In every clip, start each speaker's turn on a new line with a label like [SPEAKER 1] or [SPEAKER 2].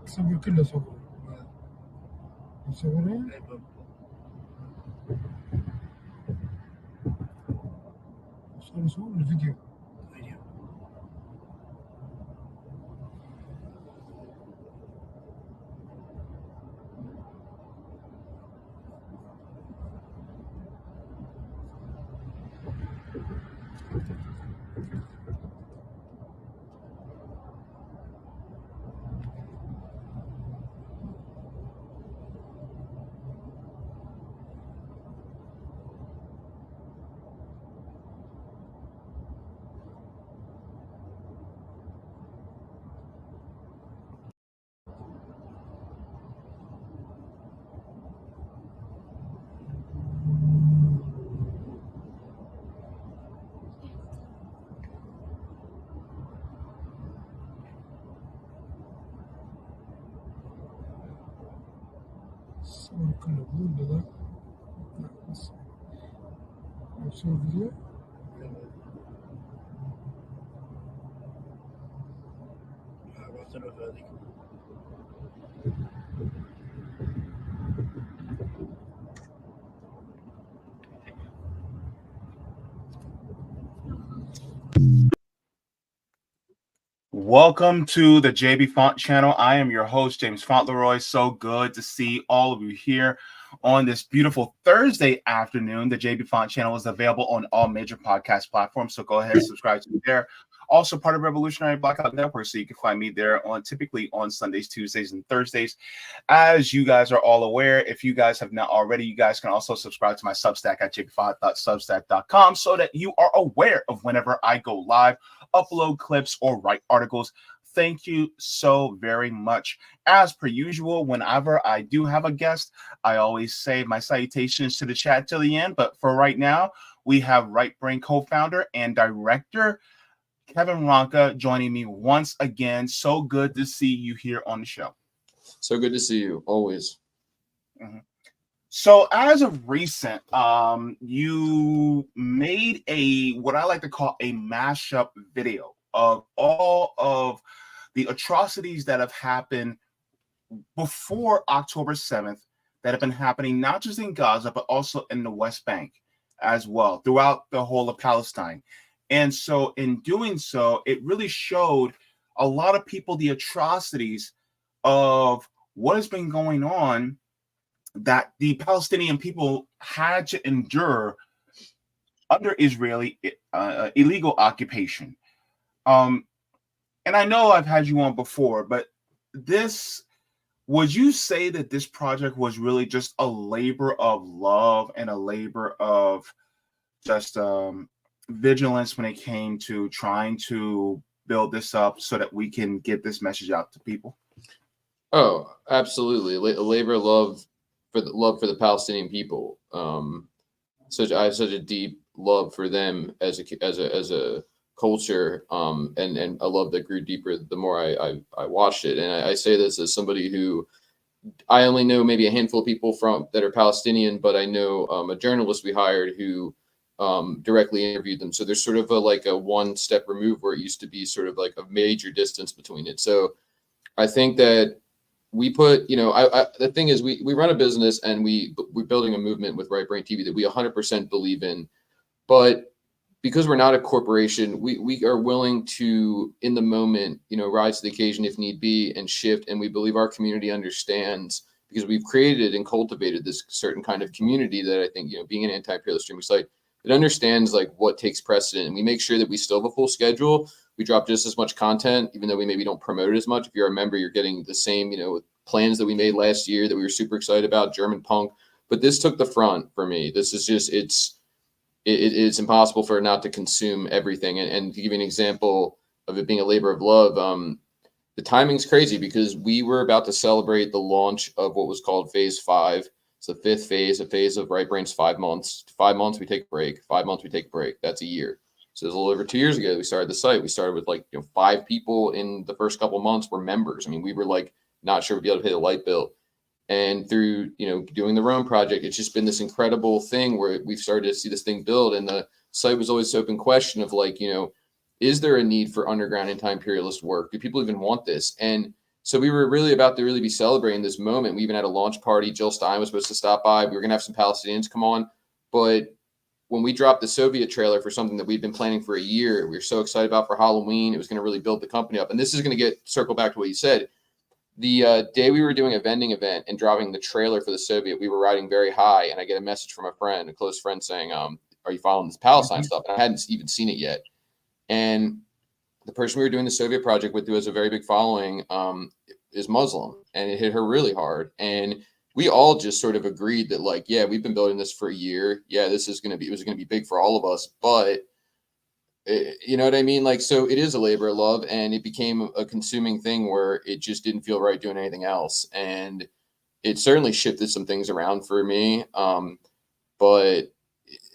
[SPEAKER 1] صور كله صور صوره صور الفيديو الصور كله بدون لا بس صور فيديو
[SPEAKER 2] Welcome to the Jaybefaunt channel. I am your host, James Fauntleroy. So good to see all of you here on this beautiful Thursday afternoon. The Jaybefaunt channel is available on all major podcast platforms, so go ahead and subscribe to me there. Also part of Revolutionary Blackout Network, so you can find me there typically on Sundays, Tuesdays, and Thursdays. As you guys are all aware, if you guys have not already, you guys can also subscribe to my Substack at jaybefaunt.substack.com so that you are aware of whenever I go live, upload clips, or write articles. Thank you so very much. As per usual, whenever I do have a guest, I always say my salutations to the chat till the end. But for right now, we have Right Brain co-founder and director Kevin Ronca joining me once again. So good to see you here on the show.
[SPEAKER 3] So good to see you, always.
[SPEAKER 2] Mm-hmm. So as of recent, you made what I like to call a mashup video of all of the atrocities that have happened before October 7th that have been happening not just in Gaza, but also in the West Bank as well, throughout the whole of Palestine. And so in doing so, it really showed a lot of people the atrocities of what has been going on that the Palestinian people had to endure under Israeli illegal occupation. And I know I've had you on before, but would you say that this project was really just a labor of love and a labor of just vigilance when it came to trying to build this up so that we can get this message out to people?
[SPEAKER 3] Oh, absolutely. A labor of love for the Palestinian people. I have such a deep love for them as a culture, and a love that grew deeper the more I watched it. And I say this as somebody who I only know maybe a handful of people that are Palestinian, but I know a journalist we hired who directly interviewed them. So there's sort of a one step remove where it used to be sort of like a major distance between it. So I think that we put, the thing is we run a business and we're building a movement with Right Brain TV that we 100% believe in, but because we're not a corporation, we are willing to, in the moment, rise to the occasion if need be and shift. And we believe our community understands, because we've created and cultivated this certain kind of community that I think, being an anti-imperialist streaming site, it understands like what takes precedent. And we make sure that we still have a full schedule. We drop just as much content, even though we maybe don't promote it as much. If you're a member, you're getting the same, plans that we made last year that we were super excited about, German punk. But this took the front for me. This is just, it's impossible for it not to consume everything. And to give you an example of it being a labor of love, the timing's crazy because we were about to celebrate the launch of what was called Phase 5. It's the fifth phase, a phase of Right Brain's 5 months. 5 months, we take a break. 5 months, we take a break. That's a year. So it was a little over 2 years ago we started the site. We started with 5 people in the first couple of months were members. I mean, we were not sure we'd be able to pay the light bill. And through, doing the Rome project, it's just been this incredible thing where we've started to see this thing build. And the site was always this open question of is there a need for underground anti-imperialist work? Do people even want this? And So we were really about to really be celebrating this moment. We even had a launch party. Jill Stein was supposed to stop by. We were going to have some Palestinians come on. But when we dropped the Soviet trailer for something that we'd been planning for a year, we were so excited about for Halloween. It was going to really build the company up. And this is going to circle back to what you said. The day we were doing a vending event and dropping the trailer for the Soviet, we were riding very high. And I get a message from a close friend saying, are you following this Palestine stuff? And I hadn't even seen it yet. And the person we were doing the Soviet project with, who has a very big following, is Muslim, and it hit her really hard. And we all just sort of agreed that, like, yeah, we've been building this for a year. Yeah, it was going to be big for all of us, but you know what I mean? Like, so it is a labor of love, and it became a consuming thing where it just didn't feel right doing anything else. And it certainly shifted some things around for me. But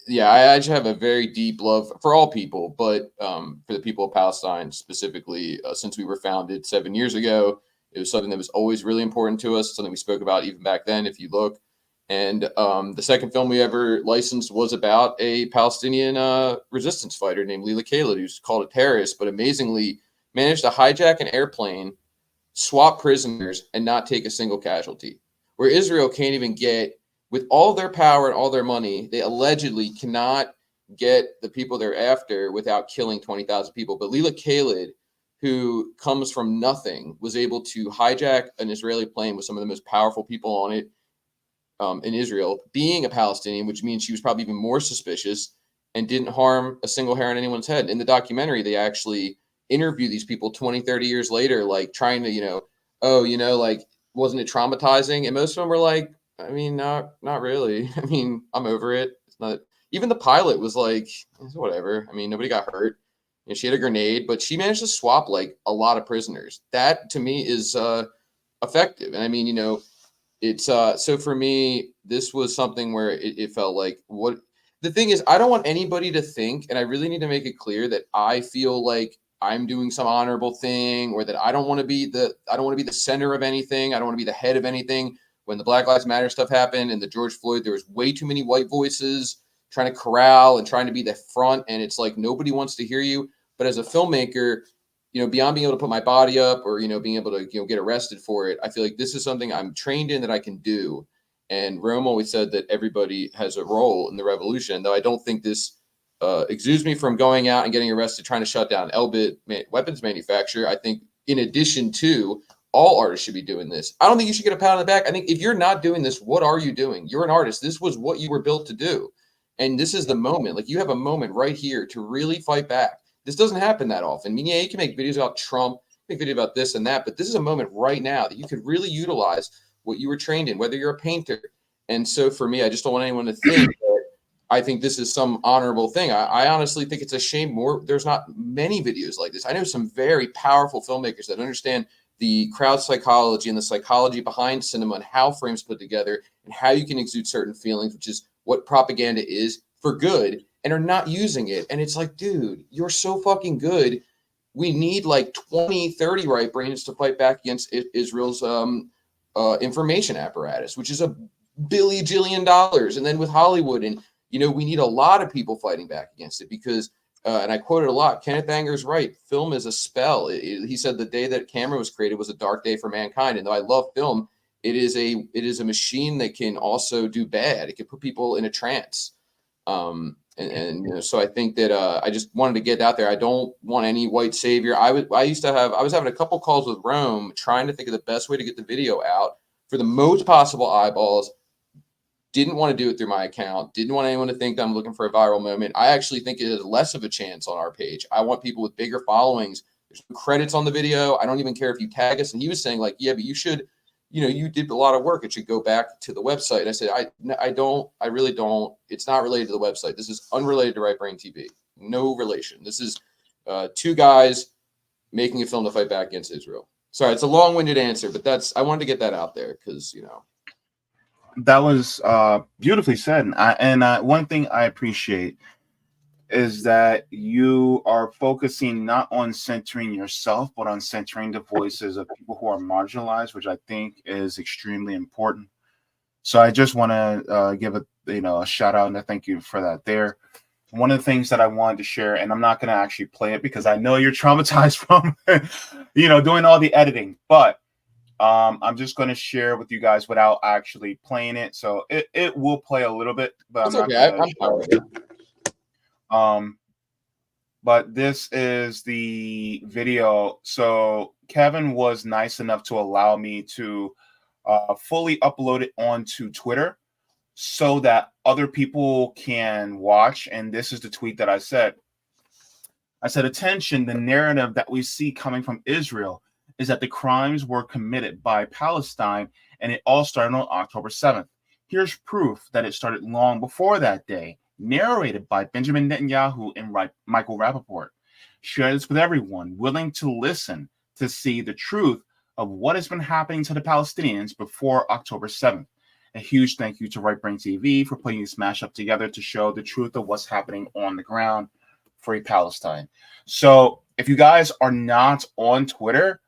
[SPEAKER 3] yeah, I just have a very deep love for all people, but for the people of Palestine specifically, since we were founded 7 years ago, it was something that was always really important to us, something we spoke about even back then, if you look. And the second film we ever licensed was about a Palestinian resistance fighter named Leila Khaled, who's called a terrorist, but amazingly managed to hijack an airplane, swap prisoners, and not take a single casualty. Where Israel can't even get, with all their power and all their money, they allegedly cannot get the people they're after without killing 20,000 people. But Leila Khaled, who comes from nothing, was able to hijack an Israeli plane with some of the most powerful people on it in Israel, being a Palestinian, which means she was probably even more suspicious, and didn't harm a single hair on anyone's head. In the documentary, they actually interview these people 20, 30 years later, like trying to, like, wasn't it traumatizing? And most of them were like, I mean, not really. I mean, I'm over it. It's not. Even the pilot was like, whatever. I mean, nobody got hurt. She had a grenade, but she managed to swap like a lot of prisoners. That to me is effective. And I mean, it's so for me, this was something where it felt like what the thing is. I don't want anybody to think, and I really need to make it clear that I feel like I'm doing some honorable thing, or that I don't want to be the center of anything. I don't want to be the head of anything. When the Black Lives Matter stuff happened and the George Floyd, there was way too many white voices trying to corral and trying to be the front. And it's like, nobody wants to hear you. But as a filmmaker, beyond being able to put my body up or, being able to, get arrested for it, I feel like this is something I'm trained in that I can do. And Rome always said that everybody has a role in the revolution, though I don't think this exudes me from going out and getting arrested, trying to shut down Elbit weapons manufacturer. I think in addition to, all artists should be doing this. I don't think you should get a pat on the back. I think if you're not doing this, what are you doing? You're an artist. This was what you were built to do. And this is the moment. Like, you have a moment right here to really fight back. This doesn't happen that often. I mean, yeah, you can make videos about Trump, make videos about this and that, but this is a moment right now that you could really utilize what you were trained in, whether you're a painter. And so for me, I just don't want anyone to think that I think this is some honorable thing. I honestly think it's a shame there's not many videos like this. I know some very powerful filmmakers that understand the crowd psychology and the psychology behind cinema and how frames put together and how you can exude certain feelings, which is what propaganda is, for good, and are not using it. And it's like, dude, you're so fucking good. We need like 20, 30 right brains to fight back against Israel's information apparatus, which is $1 billion. And then with Hollywood, and we need a lot of people fighting back against it because and I quoted a lot, Kenneth Anger's right. Film is a spell. He said the day that camera was created was a dark day for mankind. And though I love film, it is a machine that can also do bad. It can put people in a trance. So I think that I just wanted to get out there. I don't want any white savior. I was having a couple calls with Rome, trying to think of the best way to get the video out for the most possible eyeballs. Didn't want to do it through my account. Didn't want anyone to think that I'm looking for a viral moment. I actually think it has less of a chance on our page. I want people with bigger followings. There's no credits on the video. I don't even care if you tag us. And he was saying like, yeah, but you should, you did a lot of work. It should go back to the website. And I said, I really don't. It's not related to the website. This is unrelated to Right Brain TV. No relation. This is two guys making a film to fight back against Israel. Sorry, it's a long-winded answer, but I wanted to get that out there because,
[SPEAKER 2] That was beautifully said. And one thing I appreciate is that you are focusing not on centering yourself, but on centering the voices of people who are marginalized, which I think is extremely important. So I just want to give a shout out and a thank you for that there. One of the things that I wanted to share, and I'm not going to actually play it because I know you're traumatized from, doing all the editing, but I'm just going to share with you guys without actually playing it. So it will play a little bit, but
[SPEAKER 3] It's
[SPEAKER 2] I'm not
[SPEAKER 3] okay.
[SPEAKER 2] going to show it. But this is the video. So Kevin was nice enough to allow me to fully upload it onto Twitter so that other people can watch. And this is the tweet that I said. I said, attention, the narrative that we see coming from Israel is that the crimes were committed by Palestine and it all started on October 7th. Here's proof that it started long before that day, narrated by Benjamin Netanyahu and Michael Rappaport. Share this with everyone willing to listen to see the truth of what has been happening to the Palestinians before October 7th. A huge thank you to Right Brain TV for putting this mashup together to show the truth of what's happening on the ground. Free Palestine. So if you guys are not on Twitter,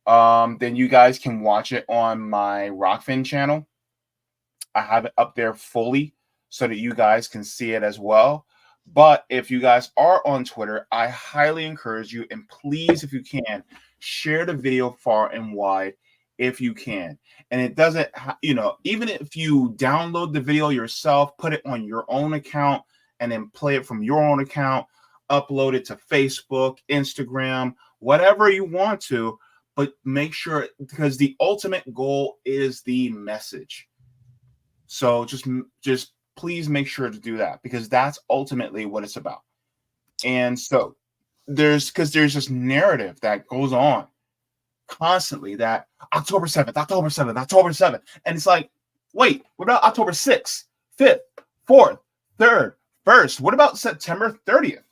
[SPEAKER 2] then you guys can watch it on my Rockfin channel. I have it up there fully so that you guys can see it as well. But if you guys are on Twitter, I highly encourage you, and please, if you can, share the video far and wide if you can. And it doesn't, even if you download the video yourself, put it on your own account, and then play it from your own account, upload it to Facebook, Instagram, whatever you want to, but make sure, because the ultimate goal is the message. So just please make sure to do that, because that's ultimately what it's about. And so there's this narrative that goes on constantly that October 7th, October 7th, October 7th. And it's like, wait, what about October 6th, 5th, 4th, 3rd, 1st? What about September 30th?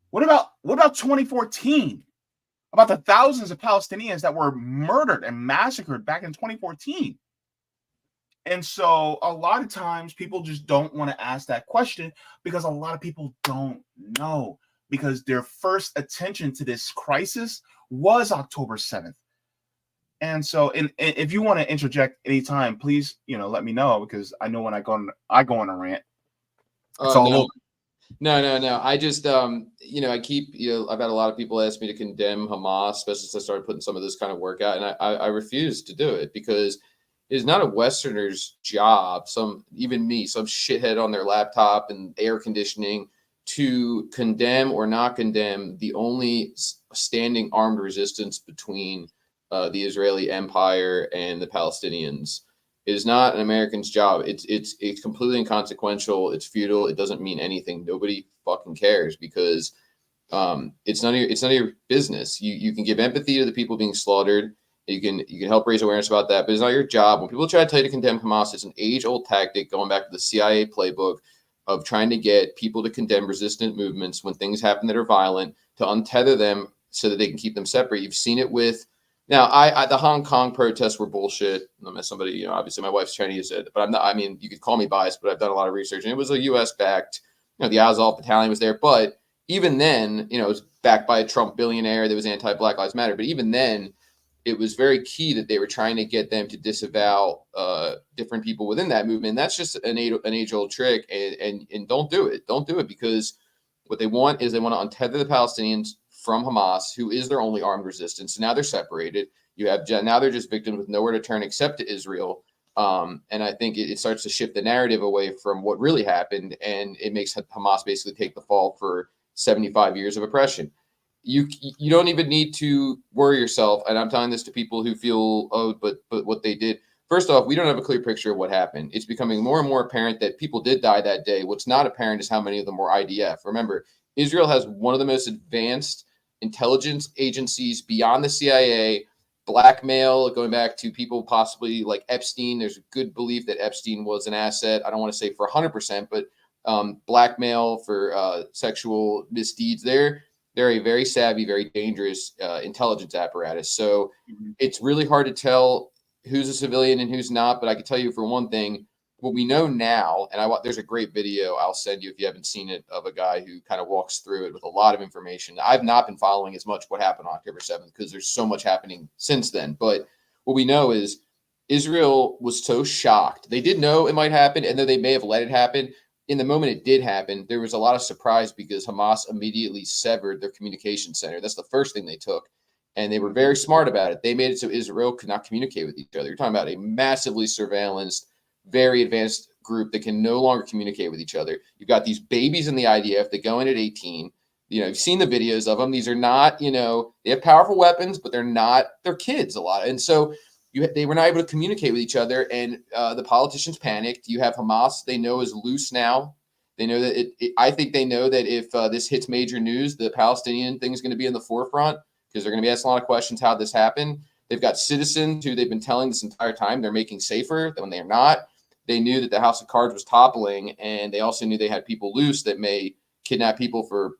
[SPEAKER 2] What about 2014? About the thousands of Palestinians that were murdered and massacred back in 2014? And so a lot of times people just don't want to ask that question because a lot of people don't know, because their first attention to this crisis was October 7th. And so, and if you want to interject anytime, please, let me know, because I know when I go on a rant. It's all over.
[SPEAKER 3] No. I just, I keep, I've had a lot of people ask me to condemn Hamas, especially since I started putting some of this kind of work out. And I refuse to do it, because it is not a Westerner's job, even me, some shithead on their laptop and air conditioning, to condemn or not condemn the only standing armed resistance between the Israeli empire and the Palestinians. It is not an American's job. It's completely inconsequential. It's futile. It doesn't mean anything. Nobody fucking cares, because it's none of your business. You can give empathy to the people being slaughtered. You can help raise awareness about that, but it's not your job. When people try to tell you to condemn Hamas, it's an age-old tactic going back to the CIA playbook of trying to get people to condemn resistant movements when things happen that are violent, to untether them so that they can keep them separate. You've seen it with. Now, the Hong Kong protests were bullshit. I'm somebody, obviously my wife's Chinese, but I'm not. I mean, you could call me biased, but I've done a lot of research, and it was a U.S.-backed. The Azov Battalion was there, but even then, it was backed by a Trump billionaire that was anti-Black Lives Matter. But even then, it was very key that they were trying to get them to disavow different people within that movement. And that's just an age-old trick, and don't do it. Don't do it, because what they want is they want to untether the Palestinians from Hamas, who is their only armed resistance. Now they're separated. Now they're just victims with nowhere to turn except to Israel. And I think it starts to shift the narrative away from what really happened, and it makes Hamas basically take the fall for 75 years of oppression. You don't even need to worry yourself, and I'm telling this to people who feel, but what they did. First off, we don't have a clear picture of what happened. It's becoming more and more apparent that people did die that day. What's not apparent is how many of them were IDF. Remember, Israel has one of the most advanced intelligence agencies beyond the CIA. Blackmail, going back to people possibly like Epstein. There's a good belief that Epstein was an asset. I don't want to say for 100%, but blackmail for sexual misdeeds. They're a very savvy, very dangerous intelligence apparatus. So it's really hard to tell who's a civilian and who's not. But I can tell you for one thing, what we know now, and there's a great video I'll send you if you haven't seen it, of a guy who kind of walks through it with a lot of information. I've not been following as much what happened on October 7th because there's so much happening since then. But what we know is Israel was so shocked. They did know it might happen, and then they may have let it happen. In the moment it did happen, there was a lot of surprise because Hamas immediately severed their communication center. That's the first thing they took. And they were very smart about it. They made it so Israel could not communicate with each other. You're talking about a massively surveillanced, very advanced group that can no longer communicate with each other. You've got these babies in the IDF that go in at 18. You've seen the videos of them. These are not, they have powerful weapons, but they're kids a lot. And so they were not able to communicate with each other. And the politicians panicked. You have Hamas, they know is loose now. They know that I think they know that if this hits major news, the Palestinian thing is going to be in the forefront, because they're going to be asking a lot of questions how this happened. They've got citizens who they've been telling this entire time they're making safer than when they're not. They knew that the House of Cards was toppling, and they also knew they had people loose that may kidnap people for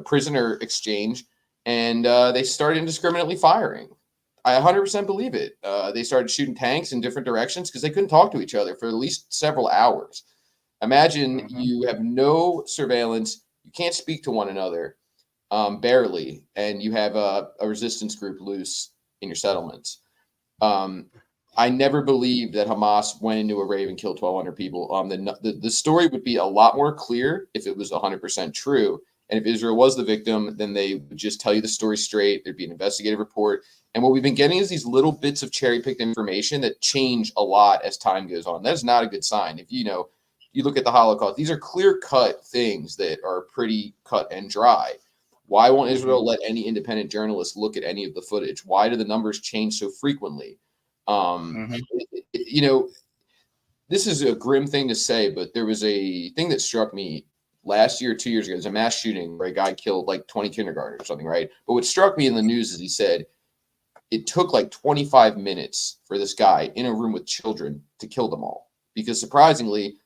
[SPEAKER 3] prisoner exchange. And they started indiscriminately firing. I 100% believe it. They started shooting tanks in different directions because they couldn't talk to each other for at least several hours. Imagine you have no surveillance. You can't speak to one another. Barely, and you have a resistance group loose in your settlements. I never believed that Hamas went into a rave and killed 1,200 people. The story would be a lot more clear if it was 100% true. And if Israel was the victim, then they would just tell you the story straight. There'd be an investigative report. And what we've been getting is these little bits of cherry-picked information that change a lot as time goes on. That's not a good sign. If you look at the Holocaust, these are clear-cut things that are pretty cut and dry. Why won't Israel let any independent journalist look at any of the footage? Why do the numbers change so frequently? This is a grim thing to say, but there was a thing that struck me last year, 2 years ago. It was a mass shooting where a guy killed like 20 kindergartners or something, right? But what struck me in the news is he said it took like 25 minutes for this guy in a room with children to kill them all. Because surprisingly,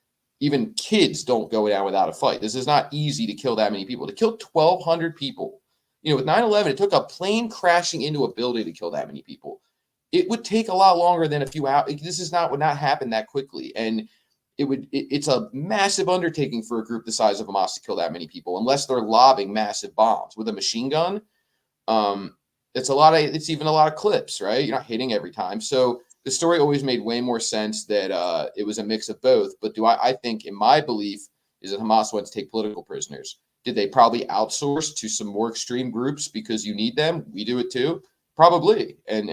[SPEAKER 3] even kids don't go down without a fight. This is not easy to kill that many people. To kill 1,200 people, with 9/11, it took a plane crashing into a building to kill that many people. It would take a lot longer than a few hours. This would not happen that quickly. And it's a massive undertaking for a group the size of Hamas to kill that many people, unless they're lobbing massive bombs with a machine gun. It's even a lot of clips, right? You're not hitting every time. So the story always made way more sense that it was a mix of both. But I think, in my belief, is that Hamas went to take political prisoners. Did they probably outsource to some more extreme groups because you need them? We do it too. Probably. And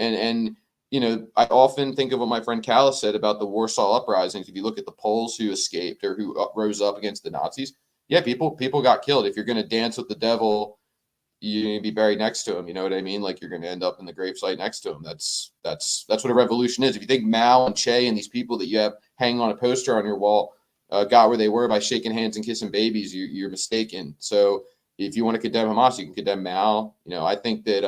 [SPEAKER 3] I often think of what my friend Callis said about the Warsaw uprisings. If you look at the Poles who escaped or who rose up against the Nazis, yeah, people got killed. If you're going to dance with the devil, you're going to be buried next to him. You know what I mean? Like, you're going to end up in the gravesite next to him. That's what a revolution is. If you think Mao and Che and these people that you have hanging on a poster on your wall got where they were by shaking hands and kissing babies, you're mistaken. So if you want to condemn Hamas, you can condemn Mao. I think that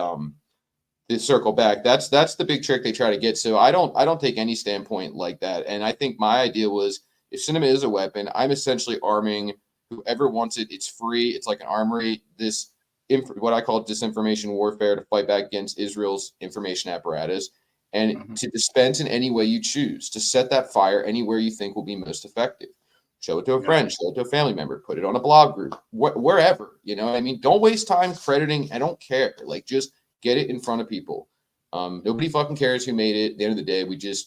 [SPEAKER 3] to circle back, that's the big trick they try to get. So I don't take any standpoint like that. And I think my idea was, if cinema is a weapon, I'm essentially arming whoever wants it. It's free. It's like an armory. What I call disinformation warfare, to fight back against Israel's information apparatus, and to dispense in any way you choose, to set that fire anywhere you think will be most effective. Show it to a friend, show it to a family member, put it on a blog group, wherever. Don't waste time crediting. I don't care. Just get it in front of people. Nobody fucking cares who made it. At the end of the day,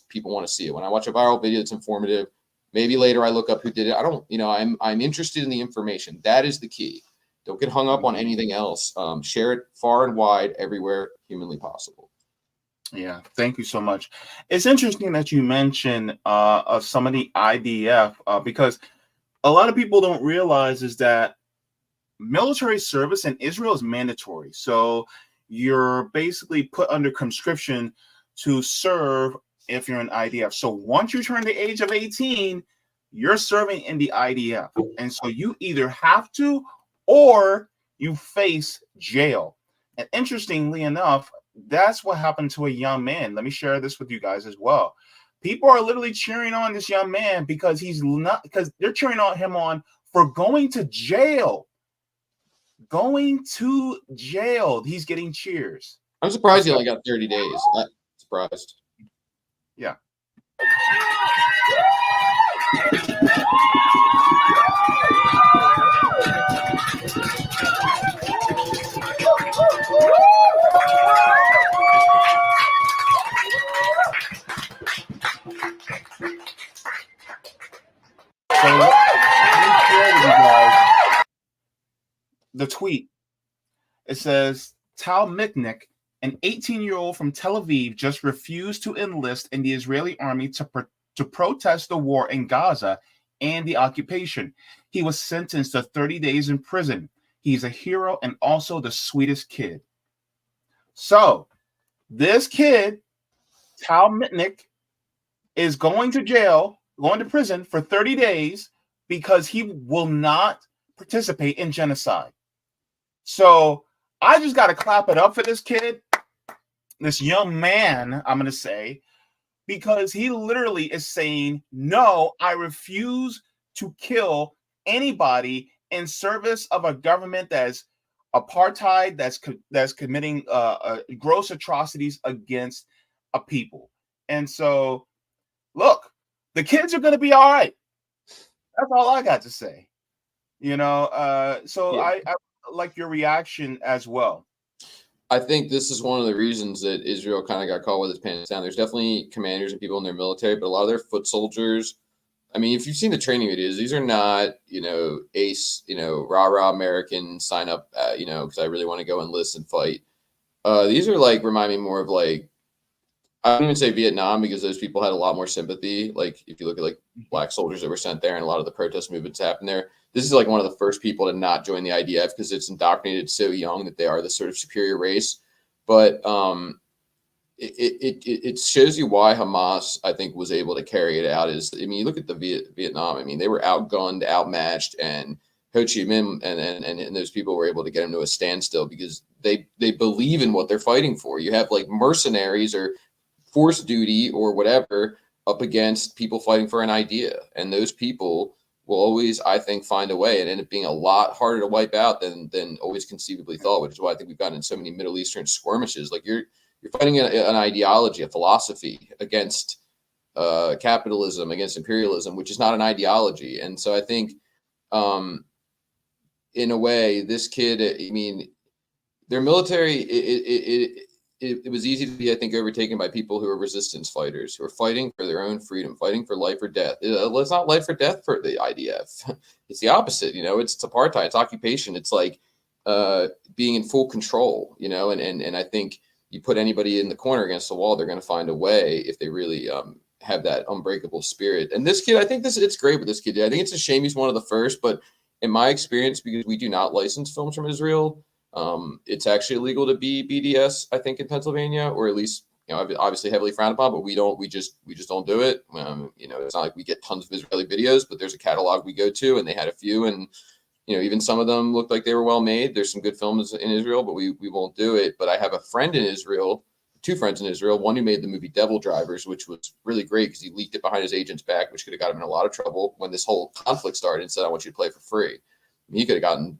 [SPEAKER 3] people want to see it. When I watch a viral video that's informative, maybe later I look up who did it. I'm interested in the information. That is the key. Don't get hung up on anything else. Share it far and wide, everywhere humanly possible.
[SPEAKER 2] Yeah, thank you so much. It's interesting that you mentioned some of the IDF because a lot of people don't realize is that military service in Israel is mandatory. So you're basically put under conscription to serve if you're an IDF. So once you turn the age of 18, you're serving in the IDF. And so you either have to or you face jail. And interestingly enough, that's what happened to a young man. Let me share this with you guys as well. People are literally cheering on this young man because they're cheering on him for going to jail. Going to jail. He's getting cheers.
[SPEAKER 3] I'm surprised he only got 30 days. I'm surprised.
[SPEAKER 2] Yeah. So let me share with you guys the tweet. It says, Tal Mitnick an 18-year-old from Tel Aviv just refused to enlist in the Israeli army to protest the war in Gaza and the occupation. He was sentenced to 30 days in prison. He's a hero and also the sweetest kid. So this kid, Tal Mitnick, is going to jail, going to prison for 30 days because he will not participate in genocide. So I just got to clap it up for this kid, this young man, I'm going to say, because he literally is saying, no, I refuse to kill anybody in service of a government that's apartheid, that's committing gross atrocities against a people. And so, look, the kids are going to be all right. That's all I got to say. You know, so yeah. I like your reaction as well.
[SPEAKER 3] I think this is one of the reasons that Israel kind of got caught with its pants down. There's definitely commanders and people in their military, but a lot of their foot soldiers, I mean, if you've seen the training videos, these are not, ace, rah-rah American sign up, because I really want to go enlist and fight. These are like, remind me more of like, I don't even say Vietnam because those people had a lot more sympathy. Like if you look at like black soldiers that were sent there and a lot of the protest movements happened there, this is like one of the first people to not join the IDF because it's indoctrinated so young that they are this sort of superior race. But it shows you why Hamas, I think, was able to carry it out. You look at the Vietnam. I mean, they were outgunned, outmatched, and Ho Chi Minh and those people were able to get them to a standstill because they believe in what they're fighting for. You have like mercenaries or force duty or whatever up against people fighting for an idea, and those people will always, I think, find a way and end up being a lot harder to wipe out than always conceivably thought, which is why I think we've gotten in so many Middle Eastern skirmishes. Like you're fighting an ideology, a philosophy against capitalism, against imperialism, which is not an ideology. And so I think in a way, this kid, I mean, their military, it was easy to be, I think, overtaken by people who are resistance fighters, who are fighting for their own freedom, fighting for life or death. It's not life or death for the IDF. It's the opposite. It's apartheid, it's occupation. It's like being in full control, and I think you put anybody in the corner against the wall, they're going to find a way if they really have that unbreakable spirit. And this kid, I think it's great with this kid. I think it's a shame he's one of the first, but in my experience, because we do not license films from Israel, it's actually illegal to be BDS, I think, in Pennsylvania, or at least, obviously heavily frowned upon, but we just don't do it. It's not like we get tons of Israeli videos, but there's a catalog we go to, and they had a few, and, even some of them looked like they were well made. There's some good films in Israel, but we won't do it. But I have a friend in Israel, two friends in Israel, one who made the movie Devil Drivers, which was really great because he leaked it behind his agent's back, which could have got him in a lot of trouble when this whole conflict started and said, I want you to play for free. He could have gotten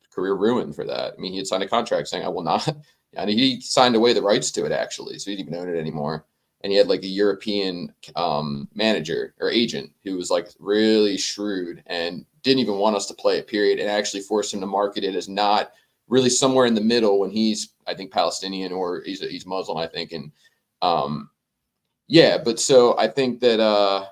[SPEAKER 3] career ruin for that. I mean, he had signed a contract saying, I will not. And he signed away the rights to it, actually. So he didn't even own it anymore. And he had like a European manager or agent who was like really shrewd and didn't even want us to play it, period, and actually forced him to market it as not really somewhere in the middle when he's, I think, Palestinian or he's Muslim, I think. And but so I think that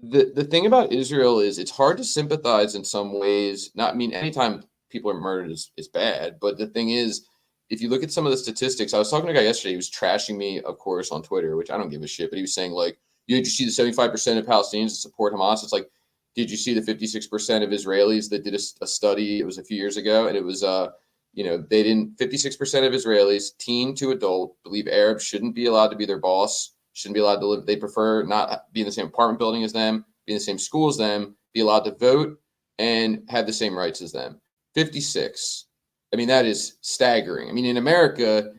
[SPEAKER 3] the thing about Israel is it's hard to sympathize in some ways. Anytime people are murdered is bad. But the thing is, if you look at some of the statistics, I was talking to a guy yesterday, he was trashing me, of course, on Twitter, which I don't give a shit, but he was saying, like, did you see the 75% of Palestinians that support Hamas? It's like, did you see the 56% of Israelis that did a study? It was a few years ago, and it was, 56% of Israelis, teen to adult, believe Arabs shouldn't be allowed to be their boss, shouldn't be allowed to live. They prefer not be in the same apartment building as them, be in the same school as them, be allowed to vote, and have the same rights as them. 56. I mean, that is staggering. I mean, in America,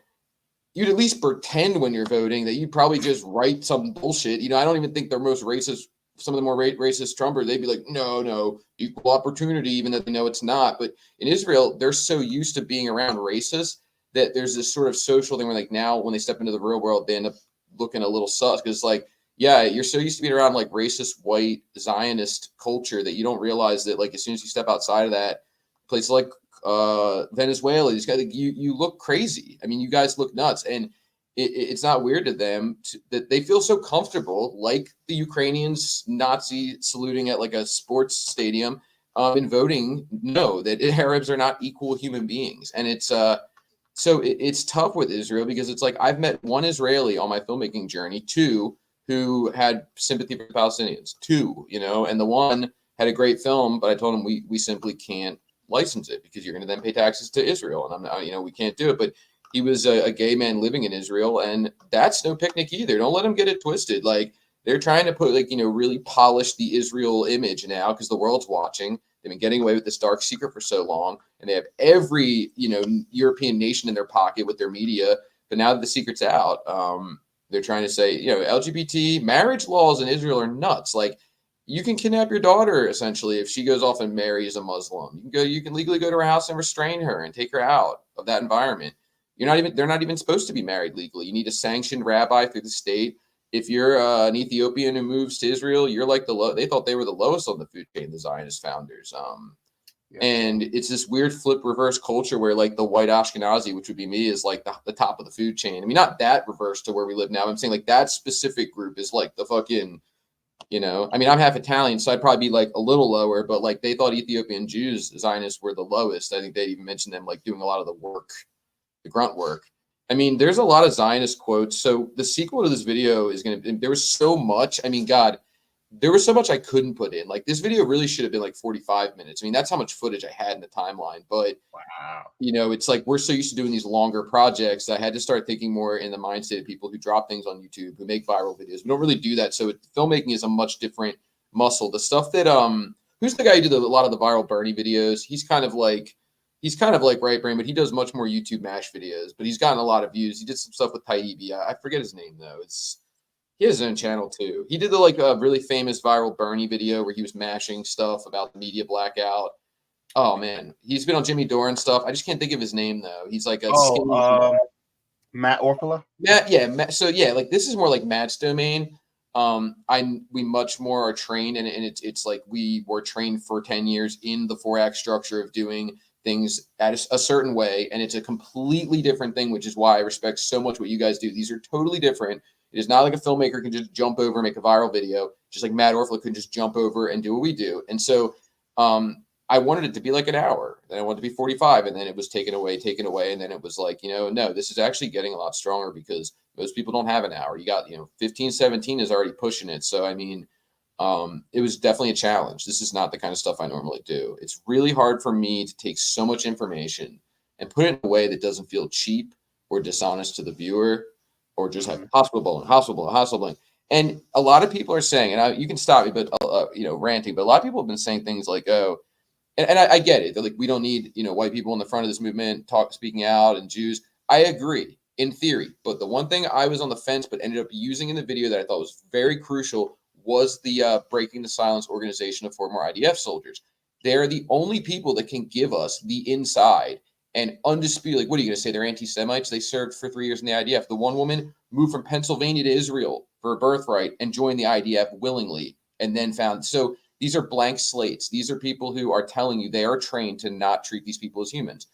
[SPEAKER 3] you'd at least pretend when you're voting that you probably just write some bullshit. I don't even think they're most racist. Some of the more racist Trumpers, they'd be like, no, equal opportunity, even though they know it's not. But in Israel, they're so used to being around racists that there's this sort of social thing where, like, now when they step into the real world, they end up looking a little sus because, like, yeah, you're so used to being around like racist, white, Zionist culture that you don't realize that, like, as soon as you step outside of that, places like Venezuela, these guys, you look crazy. I mean, you guys look nuts, and it's not weird to them that they feel so comfortable, like the Ukrainians Nazi saluting at like a sports stadium, in voting no, that Arabs are not equal human beings, and it's so it's tough with Israel because it's like I've met one Israeli on my filmmaking journey, two who had sympathy for the Palestinians, two, you know, and the one had a great film, but I told him we simply can't license it because you're going to then pay taxes to Israel, and I'm not, you know, we can't do it. But he was a gay man living in Israel, and that's no picnic either. Don't let them get it twisted. Like they're trying to put like, you know, really polish the Israel image now because the world's watching. They've been getting away with this dark secret for so long, and they have every, you know, European nation in their pocket with their media. But now that the secret's out, they're trying to say, you know, LGBT marriage laws in Israel are nuts. Like you can kidnap your daughter essentially if she goes off and marries a Muslim. You can legally go to her house and restrain her and take her out of that environment. They're not even supposed to be married legally. You need a sanctioned rabbi through the state. If you're an Ethiopian who moves to Israel, you're like they thought they were the lowest on the food chain, the Zionist founders. And it's this weird flip reverse culture where like the white Ashkenazi, which would be me, is like the top of the food chain. I mean, not that reverse to where we live now. I'm saying like that specific group is like the fucking, you know, I mean, I'm half Italian, so I'd probably be like a little lower, but like they thought Ethiopian Jews, Zionists, were the lowest. I think they even mentioned them like doing a lot of the work, the grunt work. I mean, there's a lot of Zionist quotes. So the sequel to this video is going to, there was so much. I mean, God, there was so much I couldn't put in. Like this video really should have been like 45 minutes. I mean, that's how much footage I had in the timeline. But,
[SPEAKER 2] Wow.
[SPEAKER 3] you know, it's like we're so used to doing these longer projects that I had to start thinking more in the mindset of people who drop things on YouTube, who make viral videos. We don't really do that. So filmmaking is a much different muscle. The stuff that, who's the guy who did a lot of the viral Bernie videos? He's kind of like right brain, but he does much more YouTube mash videos, but he's gotten a lot of views. He did some stuff with Taibbi. I forget his name though. He has his own channel too. He did the like a really famous viral Bernie video where he was mashing stuff about the media blackout. Oh man, he's been on Jimmy Dore and stuff. I just can't think of his name though. He's like a
[SPEAKER 2] Matt Orphala.
[SPEAKER 3] Matt. So yeah, like this is more like Matt's domain. We much more are trained, and it's like we were trained for 10 years in the 4-act structure of doing things at a certain way, and it's a completely different thing, which is why I respect so much what you guys do. These are totally different. It is not like a filmmaker can just jump over and make a viral video, just like Matt Orfalea could just jump over and do what we do. And so I wanted it to be like an hour, then I wanted it to be 45, and then it was taken away, and then it was like, you know, no, this is actually getting a lot stronger because most people don't have an hour. You got, you know, 15, 17 is already pushing it. So I mean, it was definitely a challenge. This is not the kind of stuff I normally do. It's really hard for me to take so much information and put it in a way that doesn't feel cheap or dishonest to the viewer, or just have hospital bullying. And a lot of people are saying, and you can stop me, but you know, ranting. But a lot of people have been saying things like, "Oh," and I get it. They're like, we don't need, you know, white people in the front of this movement speaking out, and Jews. I agree in theory, but the one thing I was on the fence, but ended up using in the video that I thought was very crucial was the Breaking the Silence organization of former IDF soldiers. They're the only people that can give us the inside and undisputed. Like, what are you going to say? They're anti-Semites. They served for 3 years in the IDF. The one woman moved from Pennsylvania to Israel for a birthright and joined the IDF willingly, and then found. So these are blank slates. These are people who are telling you they are trained to not treat these people as humans.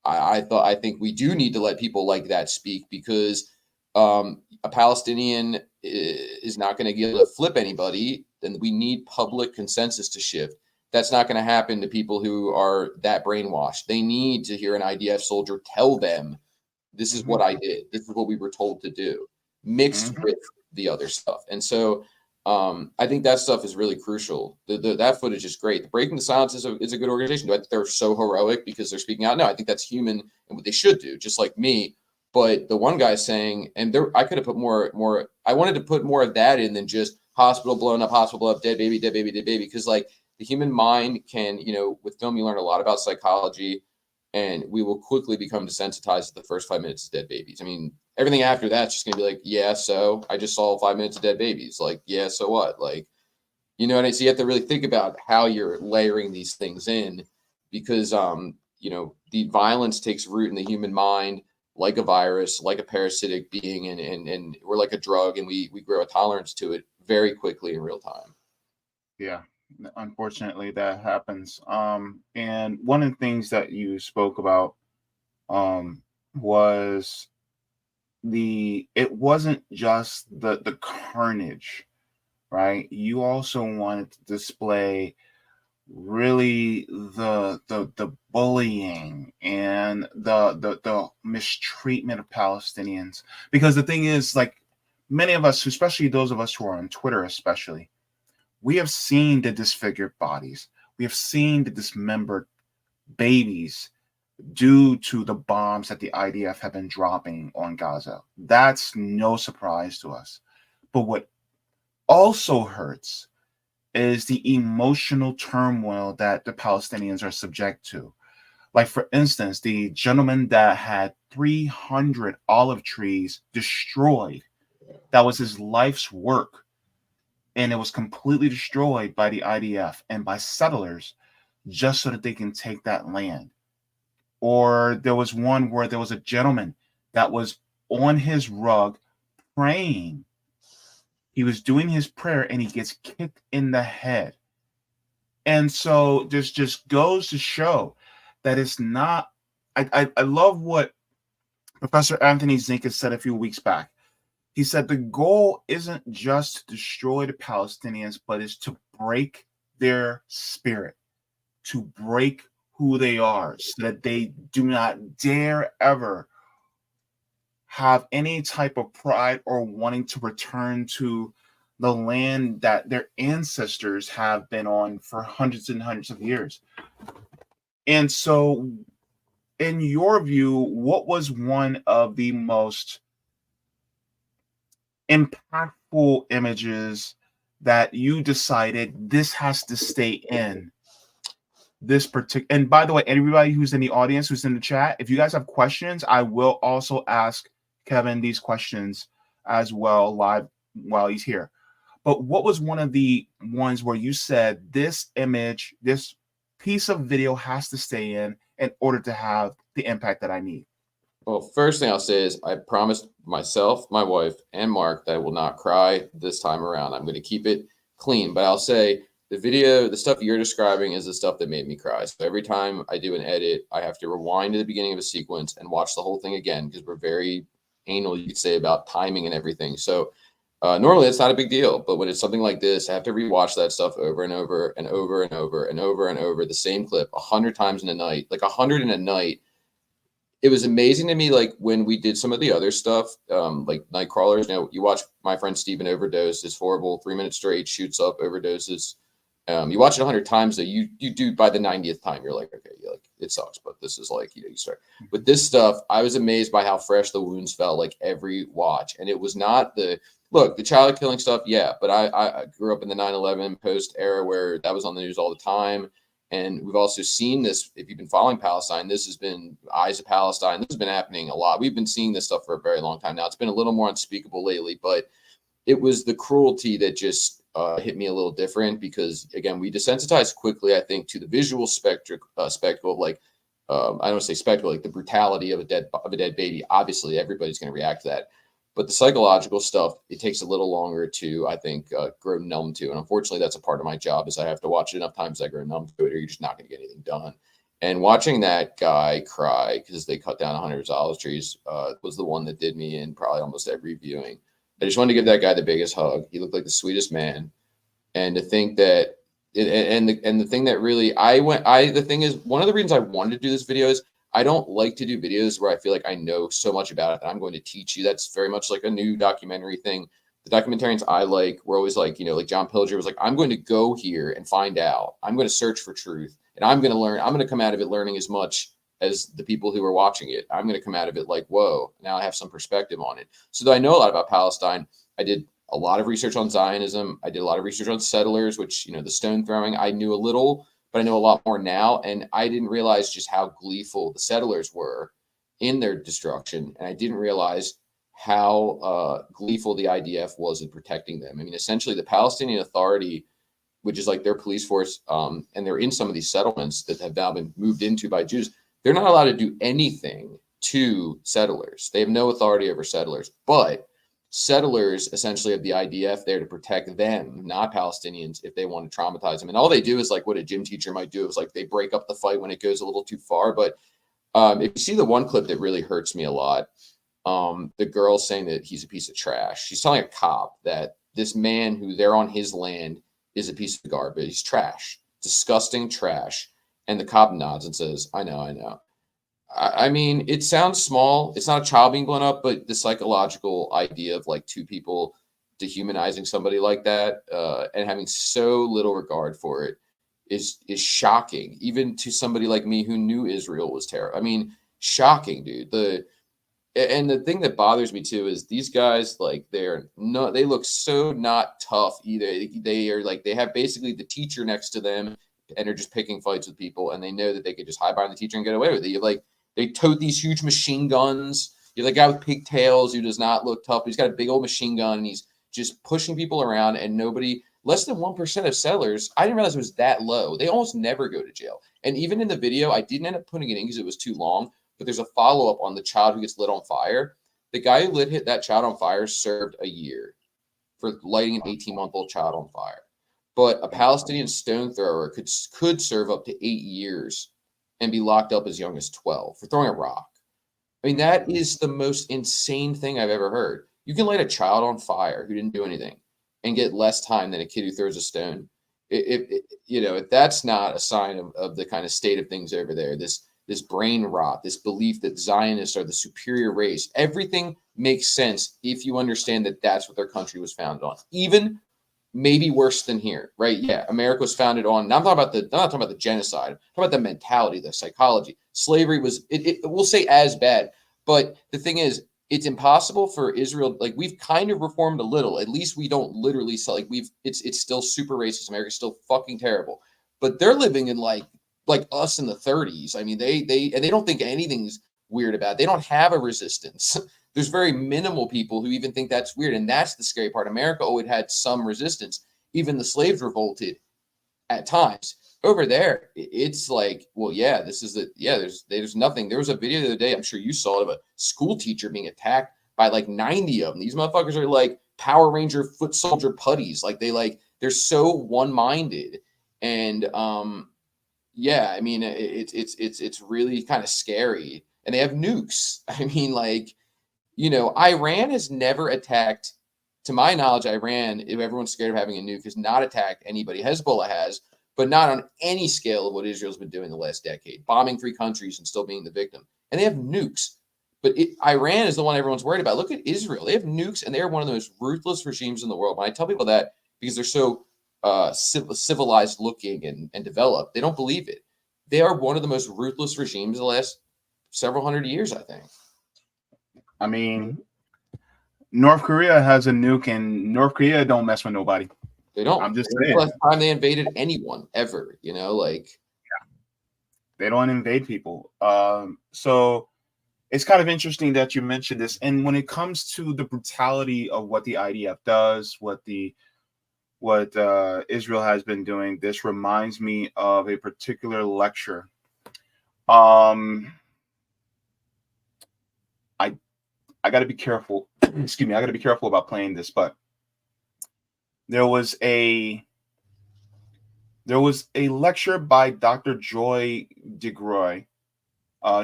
[SPEAKER 3] I think we do need to let people like that speak, because a Palestinian is not going to be able to flip anybody. Then we need public consensus to shift. That's not going to happen to people who are that brainwashed. They need to hear an IDF soldier tell them, this is what I did. This is what we were told to do, mixed with the other stuff. And so I think that stuff is really crucial. That footage is great. The Breaking the Silence is a good organization. Do I think they're so heroic because they're speaking out? No, I think that's human and what they should do, just like me. But the one guy saying, and I could have put more. I wanted to put more of that in than just hospital blown up, dead baby, because like the human mind can, you know, with film you learn a lot about psychology, and we will quickly become desensitized to the first 5 minutes of dead babies. I mean, everything after that's just gonna be like, yeah, so I just saw 5 minutes of dead babies. Like, yeah, so what? Like, you know, and so you have to really think about how you're layering these things in, because you know, the violence takes root in the human mind like a virus, like a parasitic being, and we're like a drug, and we grow a tolerance to it very quickly in real time.
[SPEAKER 2] Yeah, unfortunately that happens. And one of the things that you spoke about was it wasn't just the carnage, right? You also wanted to display really the bullying and the mistreatment of Palestinians. Because the thing is, like, many of us, especially those of us who are on Twitter especially, we have seen the disfigured bodies. We have seen the dismembered babies due to the bombs that the IDF have been dropping on Gaza. That's no surprise to us. But what also hurts is the emotional turmoil that the Palestinians are subject to. Like, for instance, the gentleman that had 300 olive trees destroyed, that was his life's work, and it was completely destroyed by the IDF and by settlers just so that they can take that land. Or there was one where there was a gentleman that was on his rug praying. He was doing his prayer and he gets kicked in the head. And so this just goes to show that it's not. I love what Professor Anthony Zinkas said a few weeks back. He said the goal isn't just to destroy the Palestinians, but it's to break their spirit, to break who they are, so that they do not dare ever have any type of pride or wanting to return to the land that their ancestors have been on for hundreds and hundreds of years. And so, in your view, what was one of the most impactful images that you decided this has to stay in this particular? And by the way, everybody who's in the audience, who's in the chat, if you guys have questions, I will also ask Kevin these questions as well live while he's here. But what was one of the ones where you said this image, this piece of video has to stay in order to have the impact that I need?
[SPEAKER 3] Well, first thing I'll say is I promised myself, my wife, and Mark that I will not cry this time around. I'm going to keep it clean, but I'll say the video, the stuff you're describing is the stuff that made me cry. So every time I do an edit, I have to rewind to the beginning of a sequence and watch the whole thing again, because we're very anal, you could say, about timing and everything. So normally it's not a big deal, but when it's something like this, I have to rewatch that stuff over and over and over and over and over and over, the same clip 100 times in a night, like 100 in a night. It was amazing to me, like when we did some of the other stuff, like night crawlers. You know, you watch my friend Steven overdose, his horrible 3 minutes straight, shoots up, overdoses. You watch it 100 times, though, you do by the 90th time, you're like, okay, like it sucks, but this is like, you start. With this stuff, I was amazed by how fresh the wounds felt, like every watch. And it was not the child killing stuff, yeah, but I grew up in the 9/11 post era where that was on the news all the time. And we've also seen this, if you've been following Palestine, this has been Eyes of Palestine. This has been happening a lot. We've been seeing this stuff for a very long time now. It's been a little more unspeakable lately, but it was the cruelty that just hit me a little different, because, again, we desensitized quickly, I think, to the visual spectacle of, like, I don't want to say spectacle, like the brutality of a dead baby. Obviously, everybody's going to react to that. But the psychological stuff, it takes a little longer to, I think, grow numb to. And unfortunately, that's a part of my job, is I have to watch it enough times I grow numb to it, or you're just not going to get anything done. And watching that guy cry because they cut down 100 olive trees was the one that did me in probably almost every viewing. I just wanted to give that guy the biggest hug. He looked like the sweetest man. And to think that, the thing that really, the thing is, one of the reasons I wanted to do this video is, I don't like to do videos where I feel like I know so much about it that I'm going to teach you. That's very much like a new documentary thing. The documentarians I like were always like, like John Pilger was like, I'm going to go here and find out. I'm going to search for truth, and I'm going to learn. I'm going to come out of it learning as much as the people who are watching it. I'm going to come out of it like, whoa, now I have some perspective on it. So though I know a lot about Palestine, I did a lot of research on Zionism. I did a lot of research on settlers, which, the stone throwing, I knew a little, but I know a lot more now. And I didn't realize just how gleeful the settlers were in their destruction. And I didn't realize how gleeful the IDF was in protecting them. I mean, essentially the Palestinian Authority, which is like their police force, and they're in some of these settlements that have now been moved into by Jews. They're not allowed to do anything to settlers. They have no authority over settlers, but settlers essentially have the IDF there to protect them, not Palestinians, if they want to traumatize them. And all they do is like what a gym teacher might do. Is like they break up the fight when it goes a little too far. But if you see the one clip that really hurts me a lot, the girl saying that he's a piece of trash. She's telling a cop that this man who they're on his land is a piece of garbage. He's trash. disgusting trash. And the cop nods and says, I know. I mean, it sounds small. It's not a child being blown up, but the psychological idea of like two people dehumanizing somebody like that and having so little regard for it is shocking, even to somebody like me who knew Israel was terrible. I mean, shocking, dude. And the thing that bothers me too is these guys, like, they look so not tough either. They are like, they have basically the teacher next to them and are just picking fights with people, and they know that they could just hide behind the teacher and get away with it. You like, they tote these huge machine guns. You're the guy with pigtails who does not look tough. He's got a big old machine gun and he's just pushing people around, and less than 1% of settlers, I didn't realize it was that low. They almost never go to jail. And even in the video, I didn't end up putting it in because it was too long, but there's a follow-up on the child who gets lit on fire. The guy who hit that child on fire served a year for lighting an 18-month-old child on fire. But a Palestinian stone thrower could serve up to 8 years and be locked up as young as 12 for throwing a rock. I mean, that is the most insane thing I've ever heard. You can light a child on fire who didn't do anything and get less time than a kid who throws a stone. If that's not a sign of the kind of state of things over there, this brain rot, this belief that Zionists are the superior race, everything makes sense if you understand that that's what their country was founded on. Even maybe worse than here, right? Yeah, America was founded on. Now I'm not talking about the genocide. I'm talking about the mentality, the psychology. Slavery was, we'll say as bad, but the thing is, it's impossible for Israel. Like, we've kind of reformed a little. At least we don't literally sell. Like, it's still super racist. America's still fucking terrible. But they're living in like us in the 30s. I mean, they don't think anything's weird about it. They don't have a resistance. There's very minimal people who even think that's weird. And that's the scary part. America always had some resistance. Even the slaves revolted at times. Over there, it's like, well, yeah, there's nothing. There was a video the other day, I'm sure you saw it, of a school teacher being attacked by like 90 of them. These motherfuckers are like Power Ranger foot soldier putties. They're so one-minded. And yeah, I mean, it's really kind of scary. And they have nukes. I mean, like, Iran has never attacked, to my knowledge, Iran, if everyone's scared of having a nuke, has not attacked anybody. Hezbollah has, but not on any scale of what Israel's been doing the last decade, bombing 3 countries and still being the victim. And they have nukes. But Iran is the one everyone's worried about. Look at Israel. They have nukes, and they are one of the most ruthless regimes in the world. When I tell people that, because they're so civilized looking and developed, they don't believe it. They are one of the most ruthless regimes of the last several hundred years, I think.
[SPEAKER 2] I mean, North Korea has a nuke, and North Korea don't mess with nobody.
[SPEAKER 3] They don't.
[SPEAKER 2] I'm just
[SPEAKER 3] saying.
[SPEAKER 2] saying.
[SPEAKER 3] The last time they invaded anyone ever,
[SPEAKER 2] They don't invade people. So it's kind of interesting that you mentioned this. And when it comes to the brutality of what the IDF does, what Israel has been doing, this reminds me of a particular lecture. I got to be careful. Excuse me. I got to be careful about playing this, but there was a lecture by Dr. Joy DeGroy.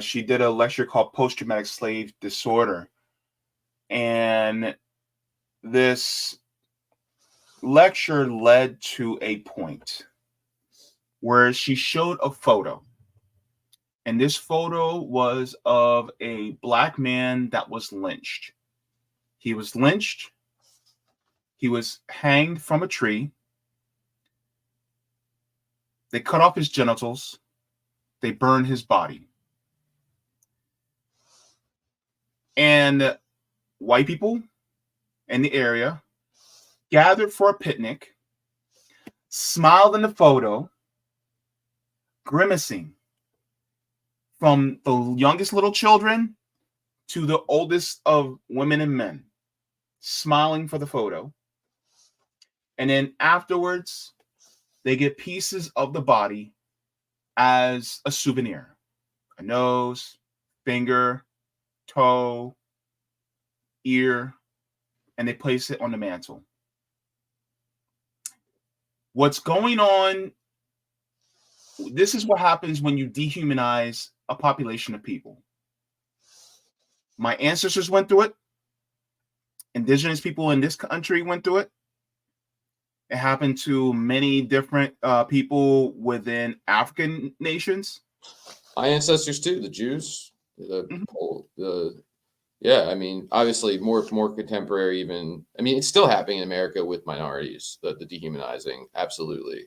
[SPEAKER 2] She did a lecture called Post-Traumatic Slave Disorder. And this lecture led to a point where she showed a photo. And this photo was of a black man that was lynched. He was lynched. He was hanged from a tree. They cut off his genitals. They burned his body. And white people in the area gathered for a picnic, smiled in the photo, grimacing, from the youngest little children to the oldest of women and men, smiling for the photo. And then afterwards, they get pieces of the body as a souvenir. A nose, finger, toe, ear, and they place it on the mantle. What's going on? This is what happens when you dehumanize a population of people. My ancestors went through it. Indigenous people in this country went through it. It happened to many different people within African nations.
[SPEAKER 3] My ancestors too, the Jews,
[SPEAKER 2] Mhm.
[SPEAKER 3] yeah, I mean, obviously more contemporary even. I mean, it's still happening in America with minorities, the dehumanizing, absolutely.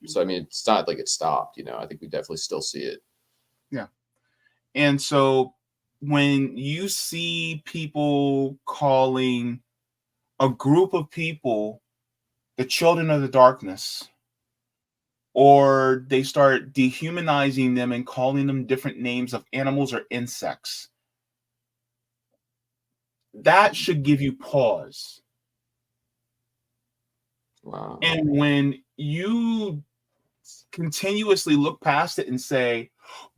[SPEAKER 3] So I mean, it's not like it stopped, I think we definitely still see it.
[SPEAKER 2] Yeah. And so when you see people calling a group of people the children of the darkness, or they start dehumanizing them and calling them different names of animals or insects, that should give you pause.
[SPEAKER 3] Wow.
[SPEAKER 2] And when you continuously look past it and say,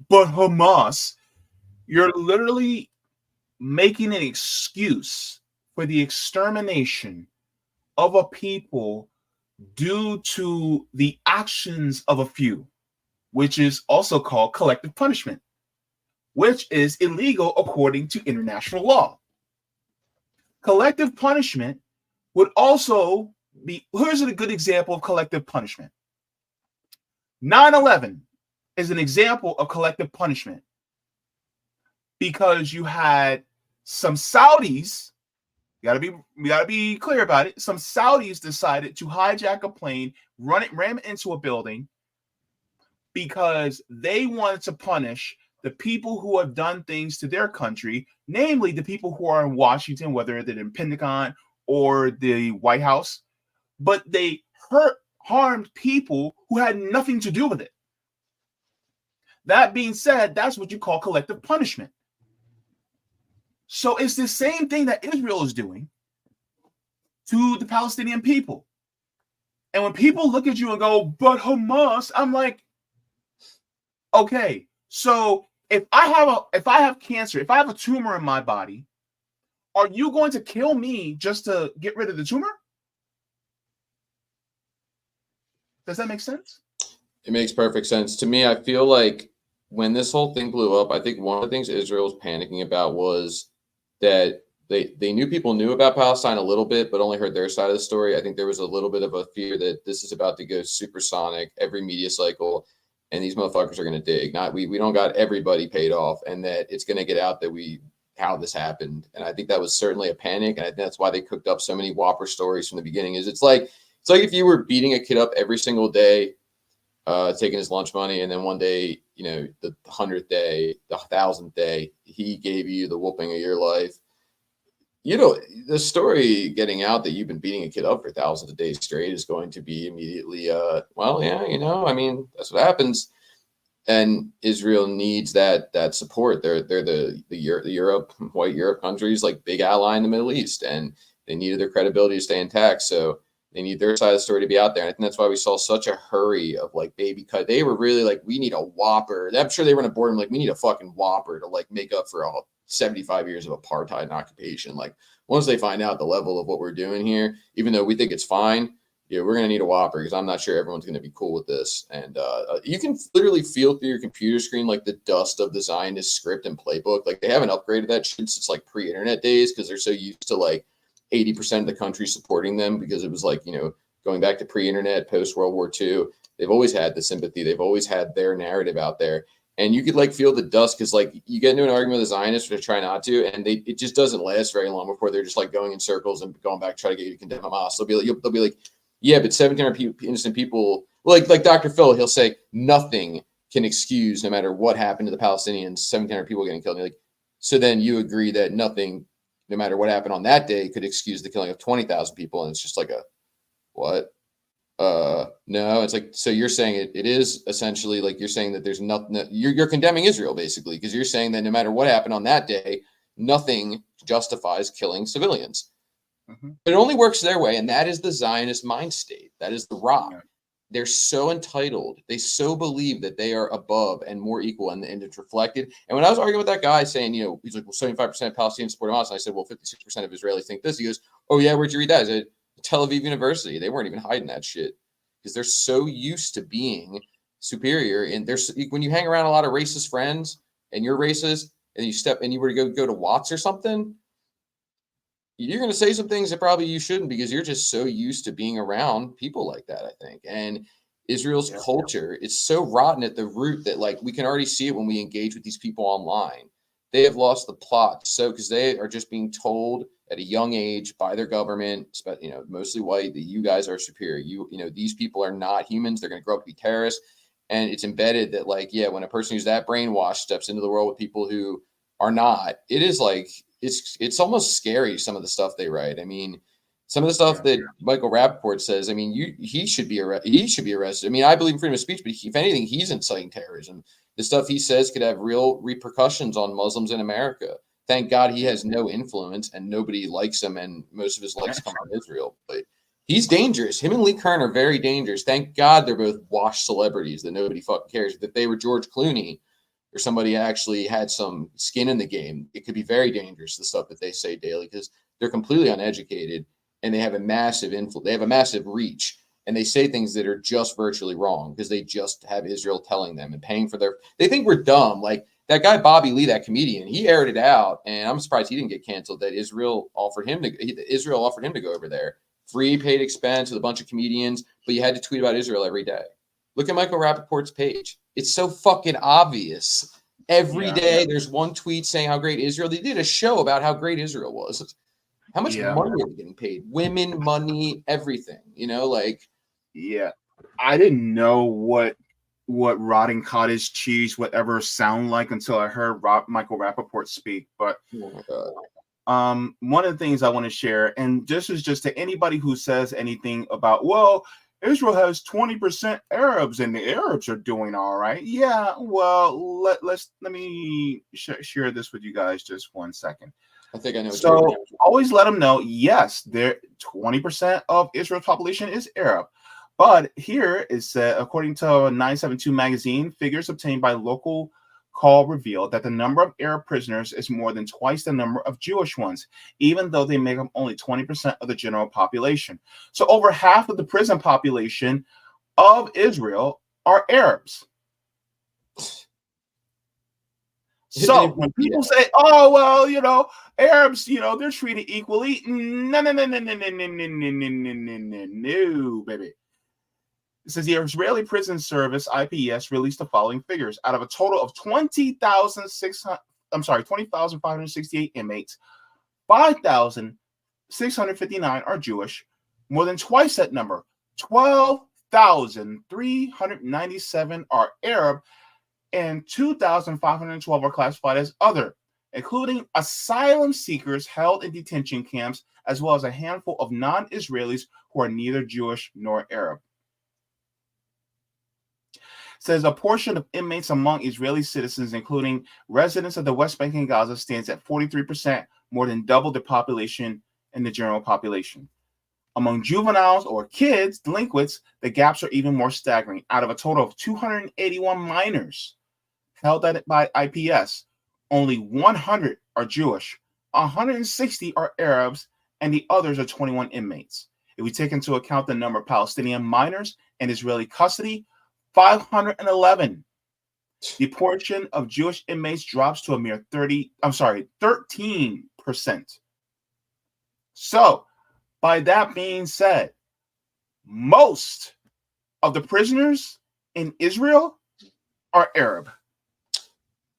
[SPEAKER 2] but Hamas, you're literally making an excuse for the extermination of a people due to the actions of a few, which is also called collective punishment, which is illegal according to international law. Collective punishment would also be, here's a good example of collective punishment. 9/11 is an example of collective punishment because you had some Saudis, we gotta be clear about it. Some Saudis decided to hijack a plane, ram it into a building because they wanted to punish the people who have done things to their country, namely the people who are in Washington, whether they're in Pentagon or the White House, but they harmed people who had nothing to do with it. That being said, that's what you call collective punishment. So it's the same thing that Israel is doing to the Palestinian people. And when people look at you and go, but Hamas, I'm like, okay, so if I have cancer, if I have a tumor in my body, are you going to kill me just to get rid of the tumor? Does that make sense?
[SPEAKER 3] It makes perfect sense to me. I feel like when this whole thing blew up, I think one of the things Israel was panicking about was that they knew people knew about Palestine a little bit, but only heard their side of the story. I think there was a little bit of a fear that this is about to go supersonic every media cycle, and these motherfuckers are going to dig. Not we don't got everybody paid off, and that it's going to get out that how this happened. And I think that was certainly a panic, and I think that's why they cooked up so many whopper stories from the beginning. It's like if you were beating a kid up every single day, taking his lunch money, and then one day, the 100th day, the 1,000th day, he gave you the whooping of your life. The story getting out that you've been beating a kid up for thousands of days straight is going to be immediately, well, yeah, I mean, that's what happens. And Israel needs that support. They're the Europe, white Europe countries, like big ally in the Middle East, and they needed their credibility to stay intact. So they need their side of the story to be out there. And I think that's why we saw such a hurry of like baby cut. They were really like, we need a whopper. I'm sure they were in a boardroom like, we need a fucking whopper to like make up for all 75 years of apartheid and occupation. Like once they find out the level of what we're doing here, even though we think it's fine, we're going to need a whopper because I'm not sure everyone's going to be cool with this. And you can literally feel through your computer screen like the dust of the Zionist script and playbook. Like they haven't upgraded that shit since like pre-internet days because they're so used to like 80% of the country supporting them because it was like, going back to pre-internet, post-World War II, they've always had the sympathy. They've always had their narrative out there. And you could like feel the dust because like you get into an argument with the Zionists, which I try not to, and it just doesn't last very long before they're just like going in circles and going back to try to get you to condemn Hamas. They'll be like, yeah, but 1,700 innocent people, like Dr. Phil, he'll say nothing can excuse no matter what happened to the Palestinians, 1,700 people getting killed. And you're like, so then you agree that nothing, no matter what happened on that day, could excuse the killing of 20,000 people. And it's just like what? No, it's like, so you're saying it is essentially like you're saying that there's nothing, you're condemning Israel basically, because you're saying that no matter what happened on that day, nothing justifies killing civilians. Mm-hmm. But it only works their way, and that is the Zionist mind state. That is the rock. Yeah. They're so entitled. They so believe that they are above and more equal, and it's reflected. And when I was arguing with that guy saying, he's like, well, 75% of Palestinians support Hamas, and I said, well, 56% of Israelis think this. He goes, oh yeah, where'd you read that? I said, Tel Aviv University. They weren't even hiding that shit because they're so used to being superior. And there's when you hang around a lot of racist friends and you're racist, and you were to go to Watts or something, you're going to say some things that probably you shouldn't, because you're just so used to being around people like that, I think. And Israel's culture is so rotten at the root that, like, we can already see it when we engage with these people online. They have lost the plot. So, because they are just being told at a young age by their government, you know, mostly white, that you guys are superior. You know, these people are not humans. They're going to grow up to be terrorists. And it's embedded that, like, yeah, when a person who's that brainwashed steps into the world with people who are not, it is like, it's almost scary, some of the stuff they write. I mean, some of the stuff that Michael Rappaport says, I mean, he should be arrested. I mean, I believe in freedom of speech, but if anything, he's inciting terrorism. The stuff he says could have real repercussions on Muslims in America. Thank God he has no influence and nobody likes him, and most of his likes come from Israel. But he's dangerous. Him and Lee Kern are very dangerous. Thank God they're both washed celebrities that nobody fucking cares. If they were George Clooney or somebody actually had some skin in the game, it could be very dangerous, the stuff that they say daily, because they're completely uneducated and they have a massive influence. They have a massive reach, and they say things that are just virtually wrong because they just have Israel telling them and paying for their. They think we're dumb. Like that guy Bobby Lee, that comedian, he aired it out, and I'm surprised he didn't get canceled. That Israel offered him to go over there, free paid expense with a bunch of comedians, but you had to tweet about Israel every day. Look at Michael Rappaport's page. It's so fucking obvious. Every day there's one tweet saying how great Israel. They did a show about how great Israel was. How much money are they getting paid? Women, money, everything. You know, like.
[SPEAKER 2] Yeah, I didn't know what rotting cottage cheese whatever sound like until I heard Michael Rappaport speak. But
[SPEAKER 3] oh my God.
[SPEAKER 2] One of the things I want to share, and this is just to anybody who says anything about, well, Israel has 20% Arabs and the Arabs are doing all right. Yeah, well, let me share this with you guys just 1 second.
[SPEAKER 3] I think I know.
[SPEAKER 2] So always let them know, yes, there 20% of Israel's population is Arab. But here is according to 972 magazine, figures obtained by local call reveal that the number of Arab prisoners is more than twice the number of Jewish ones, even though they make up only 20% of the general population. So over half of the prison population of Israel are Arabs. So when people say, oh, well, you know, Arabs, you know, they're treated equally. No, baby. It says the Israeli Prison Service, IPS, released the following figures. Out of a total of 20,568 inmates, 5,659 are Jewish, more than twice that number. 12,397 are Arab, and 2,512 are classified as other, including asylum seekers held in detention camps, as well as a handful of non-Israelis who are neither Jewish nor Arab. Says a portion of inmates among Israeli citizens, including residents of the West Bank and Gaza, stands at 43%, more than double the population in the general population. Among juveniles or kids, delinquents, the gaps are even more staggering. Out of a total of 281 minors held by IPS, only 100 are Jewish, 160 are Arabs, and the others are 21 inmates. If we take into account the number of Palestinian minors in Israeli custody, 511. The portion of Jewish inmates drops to a mere 13%. So, by that being said, most of the prisoners in Israel are Arab.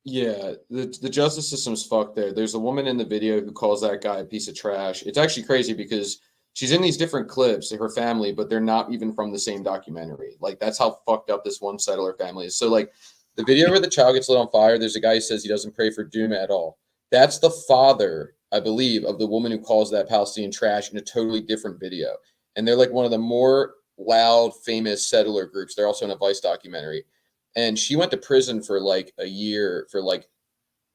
[SPEAKER 3] Yeah, the justice system's fucked there. There's a woman in the video who calls that guy a piece of trash. It's actually crazy because she's in these different clips, her family, but they're not even from the same documentary. Like, that's how fucked up this one settler family is. So, like, the video where the child gets lit on fire, there's a guy who says he doesn't pray for doom at all. That's the father, I believe, of the woman who calls that Palestinian trash in a totally different video. And they're like one of the more loud, famous settler groups. They're also in a Vice documentary. And she went to prison for like a year for like,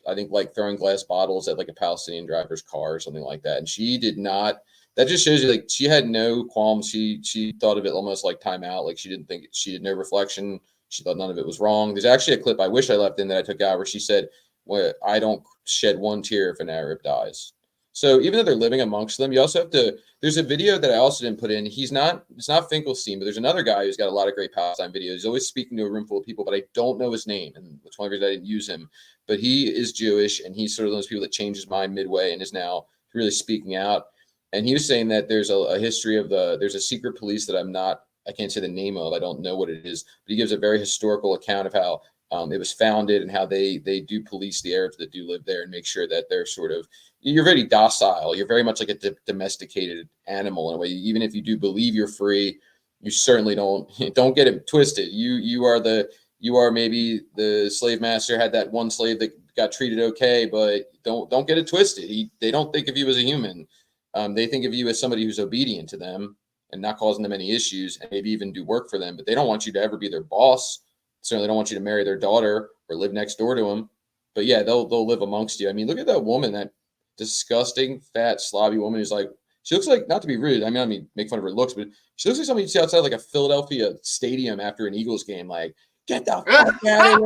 [SPEAKER 3] I think like throwing glass bottles at like a Palestinian driver's car or something like that. And she did not. That just shows you, like, she had no qualms. She thought of it almost like timeout. Like, she didn't think she had no reflection. She thought none of it was wrong. There's actually a clip I wish I left in that I took out where she said, well, I don't shed one tear if an Arab dies. So even though they're living amongst them, you also have to, there's a video that I also didn't put in. It's not Finkelstein, but there's another guy who's got a lot of great Palestine videos. He's always speaking to a room full of people, but I don't know his name. And that's one of the reasons I didn't use him. But he is Jewish, and he's sort of those people that changed his mind midway and is now really speaking out. And he was saying that there's a history of there's a secret police that I can't say the name of, I don't know what it is, but he gives a very historical account of how it was founded and how they do police the Arabs that do live there and make sure that they're sort of, you're very docile. You're very much like a domesticated animal in a way. Even if you do believe you're free, you certainly don't get it twisted. You are maybe the slave master had that one slave that got treated okay, but don't get it twisted. They don't think of you as a human. They think of you as somebody who's obedient to them and not causing them any issues, and maybe even do work for them. But they don't want you to ever be their boss. Certainly don't want you to marry their daughter or live next door to them. But yeah, they'll live amongst you. I mean, look at that woman, that disgusting, fat, slobby woman who's like, she looks like, not to be rude, I mean, make fun of her looks, but she looks like somebody you see outside like a Philadelphia stadium after an Eagles game. Like, get the fuck out of here.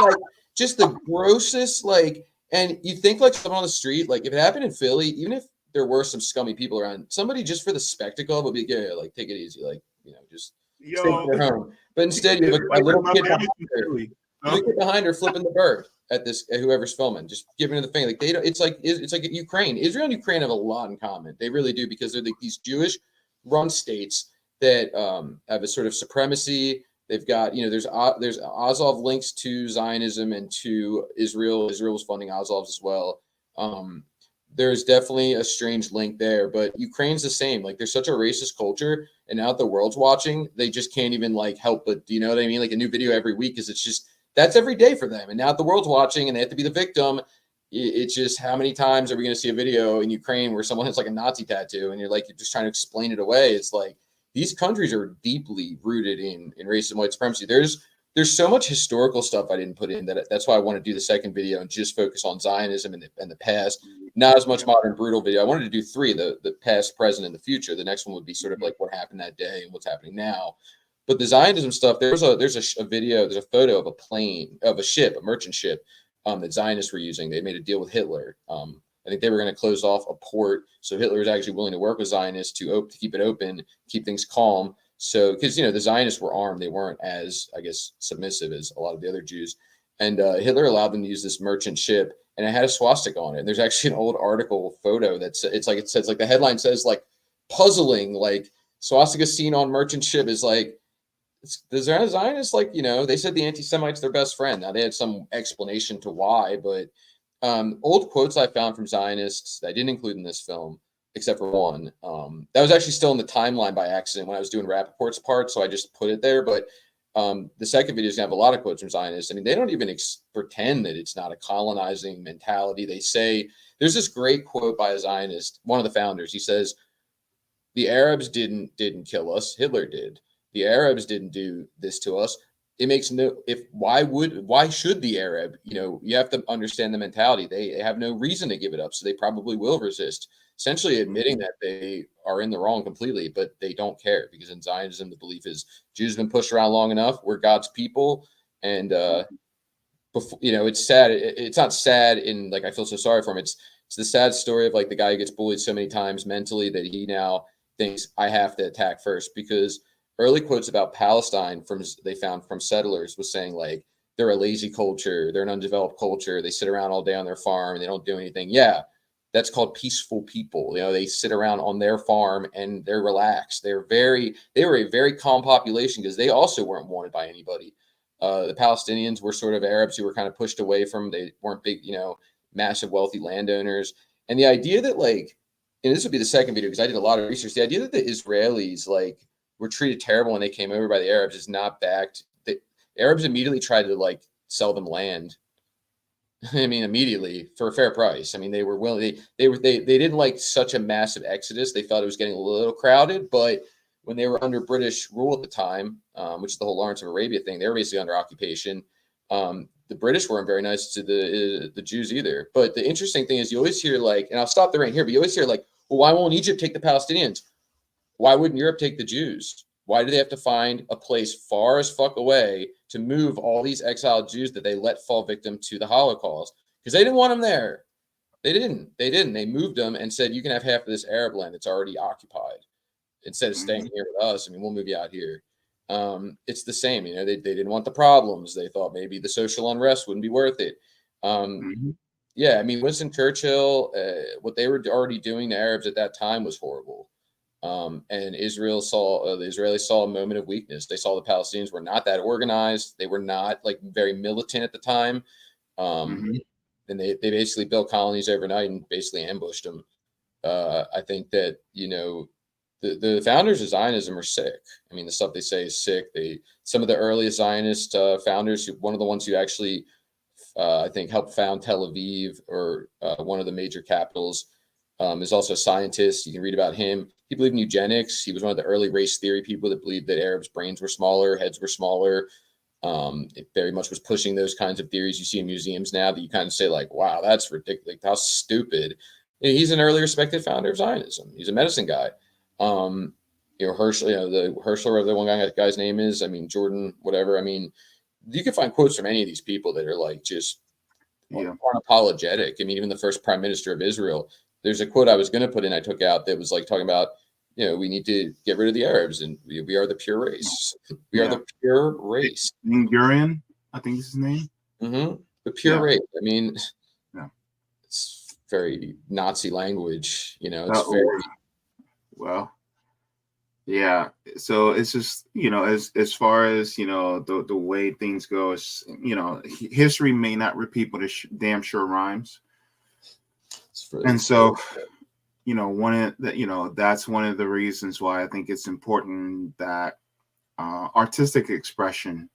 [SPEAKER 3] Like, just the grossest, like, and you think like someone on the street, like if it happened in Philly, even if there were some scummy people around, somebody just for the spectacle would be, yeah, like, take it easy, like, just stay at home. But instead, you have a little kid behind her flipping the bird at whoever's filming, just giving her the thing. Like it's like Ukraine. Israel and Ukraine have a lot in common. They really do, because they're these Jewish-run states that have a sort of supremacy. They've got, there's Azov links to Zionism and to Israel. Israel was funding Azov as well. There's definitely a strange link there, but Ukraine's the same. Like, there's such a racist culture, and now that the world's watching, they just can't even like help but, you know what I mean? Like a new video every week, because it's just, that's every day for them. And now that the world's watching and they have to be the victim, it's just, how many times are we going to see a video in Ukraine where someone has like a Nazi tattoo and you're just trying to explain it away? It's like, these countries are deeply rooted in racism, white supremacy. There's so much historical stuff I didn't put in that's why I want to do the second video and just focus on Zionism and the past. Not as much modern brutal video. I wanted to do three, the past, present, and the future. The next one would be sort of like what happened that day and what's happening now. But the Zionism stuff, there's a video, there's a photo of a ship, a merchant ship that Zionists were using. They made a deal with Hitler. I think they were going to close off a port. So Hitler was actually willing to work with Zionists to keep it open, keep things calm. So, because, the Zionists were armed. They weren't as, I guess, submissive as a lot of the other Jews. And Hitler allowed them to use this merchant ship, and it had a swastika on it. And there's actually an old article photo it says like the headline says like puzzling, like swastika seen on merchant ship is like, the Zionists, like, they said the anti-Semites their best friend. Now they had some explanation to why, but old quotes I found from Zionists I didn't include in this film, except for one. That was actually still in the timeline by accident when I was doing Rappaport's part, so I just put it there. But the second video is going to have a lot of quotes from Zionists. I mean, they don't even pretend that it's not a colonizing mentality. They say, there's this great quote by a Zionist, one of the founders. He says, the Arabs didn't kill us, Hitler did. The Arabs didn't do this to us. It makes why should the Arab, you have to understand the mentality. They have no reason to give it up, so they probably will resist, essentially admitting that they are in the wrong completely, but they don't care, because in Zionism, the belief is Jews have been pushed around long enough. We're God's people. And, it's sad. It's not sad in like, I feel so sorry for him. It's the sad story of like the guy who gets bullied so many times mentally that he now thinks I have to attack first, because early quotes about Palestine they found from settlers was saying like, they're a lazy culture. They're an undeveloped culture. They sit around all day on their farm and they don't do anything. Yeah. That's called peaceful people. They sit around on their farm and they're relaxed. They were a very calm population, because they also weren't wanted by anybody. The Palestinians were sort of Arabs who were kind of pushed away from, they weren't big, massive wealthy landowners. And the idea that and this would be the second video because I did a lot of research, the idea that the Israelis were treated terrible when they came over by the Arabs is not backed. The Arabs immediately tried to sell them land. I mean, immediately for a fair price. I mean, they were willing. They didn't like such a massive exodus. They felt it was getting a little crowded. But when they were under British rule at the time, which is the whole Lawrence of Arabia thing, they were basically under occupation. The British weren't very nice to the Jews either. But the interesting thing is, you always hear and I'll stop the right here, but you always hear well, why won't Egypt take the Palestinians? Why wouldn't Europe take the Jews? Why do they have to find a place far as fuck away to move all these exiled Jews that they let fall victim to the Holocaust? Because they didn't want them there. They didn't. They moved them and said, you can have half of this Arab land that's already occupied instead of staying here with us. I mean, we'll move you out here. It's the same. They didn't want the problems. They thought maybe the social unrest wouldn't be worth it. Yeah, I mean, Winston Churchill, what they were already doing to Arabs at that time was horrible. And Israel saw the Israelis saw a moment of weakness. They saw the Palestinians were not that organized. They were not like very militant at the time.
[SPEAKER 2] Mhm.
[SPEAKER 3] And they basically built colonies overnight and basically ambushed them. I think that, the founders of Zionism are sick. I mean, the stuff they say is sick. Some of the earliest Zionist founders, one of the ones who actually I think helped found Tel Aviv, or one of the major capitals, is also a scientist. You can read about him. He believed in eugenics. He was one of the early race theory people that believed that Arabs' brains were smaller, heads were smaller. It very much was pushing those kinds of theories you see in museums now that you kind of say like, wow, that's ridiculous. How stupid. He's an early respected founder of Zionism. He's a medicine guy. Herschel, the Herschel, whatever the one guy's name is. I mean, Jordan, whatever. I mean, you can find quotes from any of these people that are like just unapologetic. I mean, even the first prime minister of Israel, there's a quote I was going to put in, I took out, that was like talking about, we need to get rid of the Arabs and we are the pure race. We are the pure race.
[SPEAKER 2] Ungarian, I think is his name.
[SPEAKER 3] Mm-hmm. The pure race. I mean, it's very Nazi language, it's very.
[SPEAKER 2] Well, yeah. So it's just, as far as, the way things go, it's, history may not repeat, but it damn sure rhymes. And so, that's one of the reasons why I think it's important that artistic expression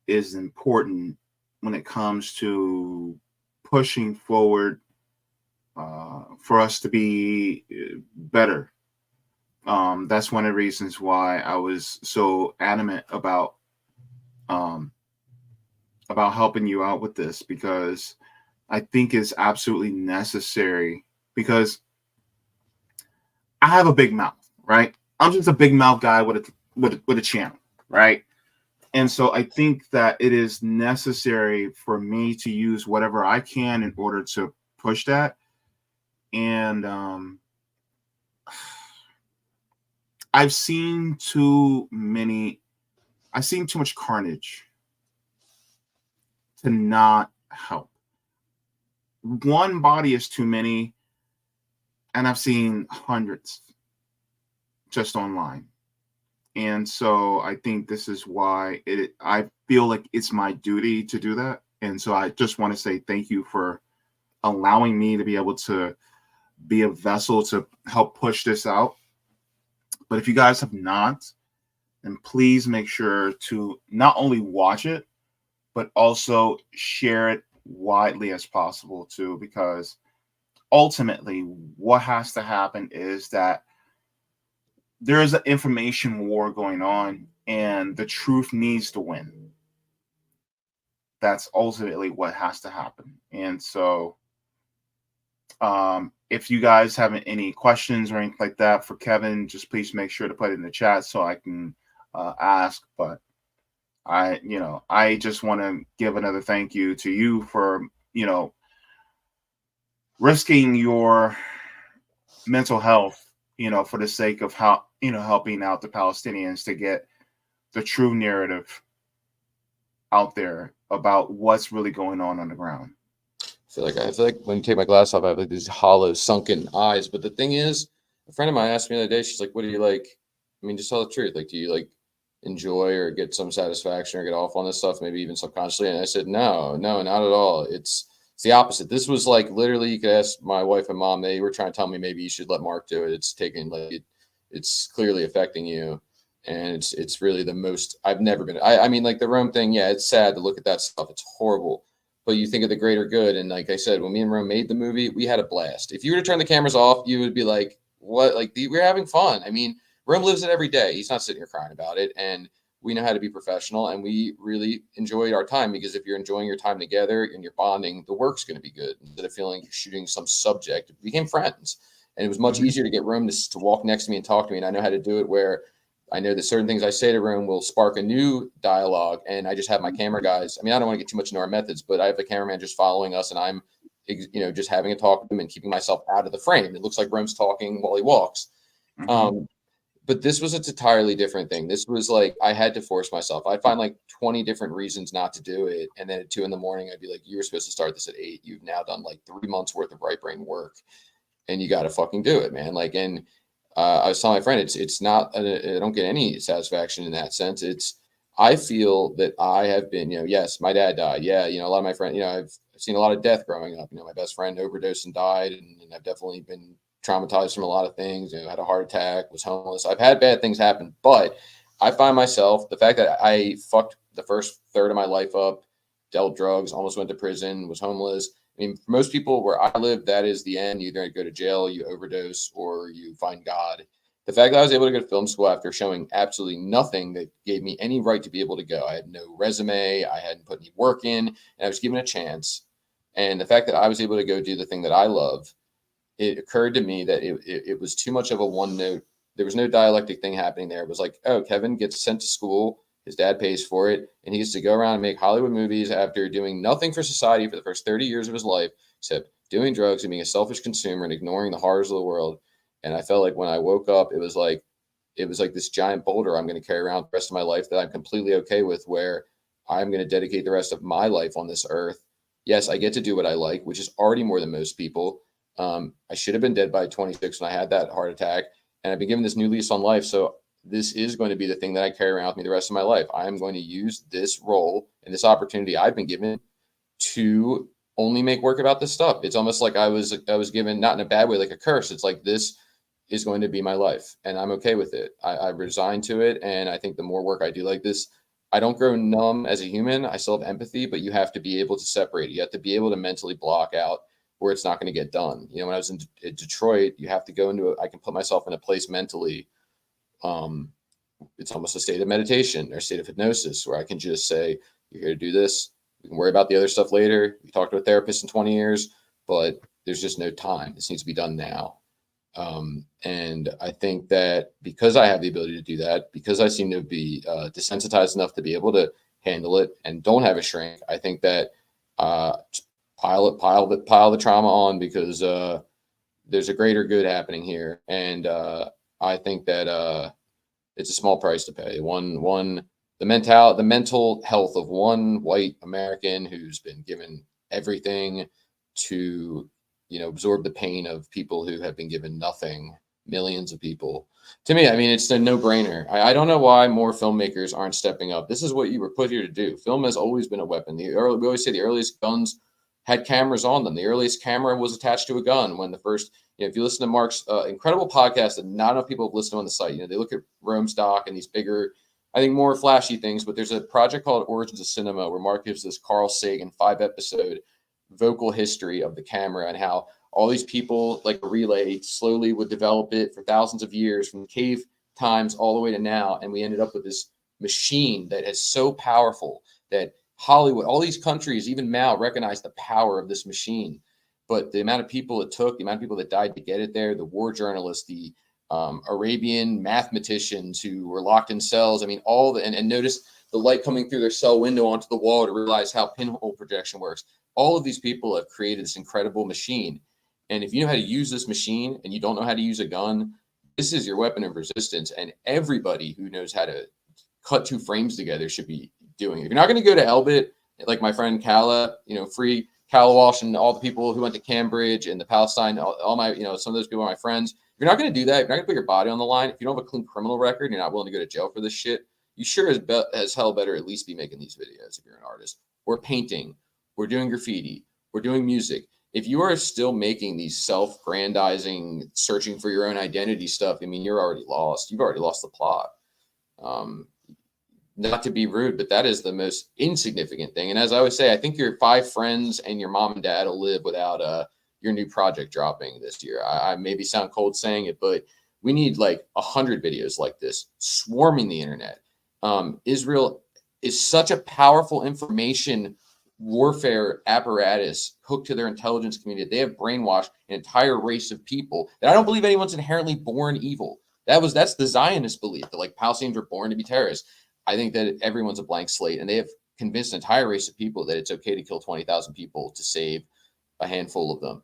[SPEAKER 2] is important when it comes to pushing forward for us to be better. That's one of the reasons why I was so adamant about helping you out with this, because I think it's absolutely necessary, because I have a big mouth, right? I'm just a big mouth guy with a channel, right? And so I think that it is necessary for me to use whatever I can in order to push that. And I've seen too much carnage to not help. One body is too many, and I've seen hundreds just online. And so I think this is why I feel like it's my duty to do that. And so I just want to say thank you for allowing me to be able to be a vessel to help push this out. But if you guys have not, then please make sure to not only watch it, but also share it widely as possible too, because ultimately what has to happen is that there is an information war going on and the truth needs to win. That's ultimately what has to happen. And so if you guys have any questions or anything like that for Kevin, just please make sure to put it in the chat so I can ask. But I just want to give another thank you to you for, risking your mental health, for the sake of helping out the Palestinians to get the true narrative out there about what's really going on the ground.
[SPEAKER 3] I feel like when you take my glass off, I have like these hollow, sunken eyes. But the thing is, a friend of mine asked me the other day, she's like, what do you like? I mean, just tell the truth. Like, do you like enjoy or get some satisfaction or get off on this stuff, maybe even subconsciously? And I said, no, not at all. It's the opposite. This was like literally, you could ask my wife and mom, they were trying to tell me maybe you should let Mark do it. It's taking it's clearly affecting you. And it's really the most I've never been. I mean, like the Rome thing, yeah, it's sad to look at that stuff. It's horrible. But you think of the greater good. And like I said, when me and Rome made the movie, we had a blast. If you were to turn the cameras off, you would be like, what? Like, we're having fun. I mean, Rome lives it every day. He's not sitting here crying about it. And we know how to be professional. And we really enjoyed our time, because if you're enjoying your time together and you're bonding, the work's going to be good. Instead of feeling you're shooting some subject, we became friends. And it was much easier to get Rome to walk next to me and talk to me. And I know how to do it where I know that certain things I say to Rome will spark a new dialogue, and I just have my camera guys. I mean, I don't want to get too much into our methods, but I have the cameraman just following us, and I'm, just having a talk with him and keeping myself out of the frame. It looks like Rome's talking while he walks. But this was an entirely different thing. This was like I had to force myself. I'd find like 20 different reasons not to do it. And then at 2 a.m, I'd be like, you were supposed to start this at 8. You've now done like 3 months worth of right brain work and you got to fucking do it, man. Like, and I was telling my friend, it's not, I don't get any satisfaction in that sense. I feel that I have been, yes, my dad died. Yeah. A lot of my friends, I've seen a lot of death growing up. My best friend overdosed and died. And I've definitely been traumatized from a lot of things, had a heart attack, was homeless. I've had bad things happen, but I find myself, the fact that I fucked the first third of my life up, dealt drugs, almost went to prison, was homeless. I mean, for most people where I live, that is the end. You either go to jail, you overdose, or you find God. The fact that I was able to go to film school after showing absolutely nothing that gave me any right to be able to go. I had no resume. I hadn't put any work in, and I was given a chance. And the fact that I was able to go do the thing that I love, it occurred to me that it was too much of a one note. There was no dialectic thing happening there. It was like, oh, Kevin gets sent to school. His dad pays for it. And he gets to go around and make Hollywood movies after doing nothing for society for the first 30 years of his life, except doing drugs and being a selfish consumer and ignoring the horrors of the world. And I felt like when I woke up, it was like this giant boulder I'm going to carry around the rest of my life that I'm completely okay with, where I'm going to dedicate the rest of my life on this earth. Yes, I get to do what I like, which is already more than most people. I should have been dead by 26 when I had that heart attack, and I've been given this new lease on life. So this is going to be the thing that I carry around with me the rest of my life. I'm going to use this role and this opportunity I've been given to only make work about this stuff. It's almost like I was given, not in a bad way, like a curse. It's like, this is going to be my life, and I'm okay with it. I resigned to it, and I think the more work I do like this, I don't grow numb as a human. I still have empathy, but you have to be able to separate. You have to be able to mentally block out where it's not going to get done. When I was in Detroit, you have to go into it. I can put myself in a place mentally. It's almost a state of meditation or a state of hypnosis where I can just say, you're here to do this. We can worry about the other stuff later. We talked to a therapist in 20 years, but there's just no time. This needs to be done now. And I think that because I have the ability to do that, because I seem to be desensitized enough to be able to handle it and don't have a shrink, I think that pile the trauma on, because there's a greater good happening here. And I think that it's a small price to pay. The mental health of one white American who's been given everything to absorb the pain of people who have been given nothing, millions of people. To me, I mean, it's a no-brainer. I don't know why more filmmakers aren't stepping up. This is what you were put here to do. Film has always been a weapon. We always say the earliest guns had cameras on them. The earliest camera was attached to a gun. When the first, if you listen to Mark's incredible podcast that not enough people have listened on the site, they look at Rome stock and these bigger, I think more flashy things, but there's a project called Origins of Cinema where Mark gives this Carl Sagan 5-episode vocal history of the camera and how all these people, like a relay, slowly would develop it for thousands of years from cave times all the way to now. And we ended up with this machine that is so powerful that Hollywood, all these countries, even Mao, recognize the power of this machine. But the amount of people it took, the amount of people that died to get it there, the war journalists, the Arabian mathematicians who were locked in cells. I mean, and notice the light coming through their cell window onto the wall to realize how pinhole projection works. All of these people have created this incredible machine. And if you know how to use this machine and you don't know how to use a gun, this is your weapon of resistance. And everybody who knows how to cut 2 frames together should be doing it. If you're not going to go to Elbit, like my friend Kala, free Kala Walsh and all the people who went to Cambridge and the Palestine, all my, some of those people are my friends. If you're not going to do that, if you're not going to put your body on the line, if you don't have a clean criminal record, and you're not willing to go to jail for this shit, you sure as hell better at least be making these videos if you're an artist. Or painting, or doing graffiti, or doing music. If you are still making these self-grandizing, searching for your own identity stuff, I mean, you're already lost. You've already lost the plot. Not to be rude, but that is the most insignificant thing. And as I always say, I think your 5 friends and your mom and dad will live without your new project dropping this year. I maybe sound cold saying it, but we need like 100 videos like this swarming the internet. Israel is such a powerful information warfare apparatus hooked to their intelligence community. They have brainwashed an entire race of people that I don't believe anyone's inherently born evil. That's the Zionist belief that like Palestinians were born to be terrorists. I think that everyone's a blank slate, and they have convinced an entire race of people that it's okay to kill 20,000 people to save a handful of them.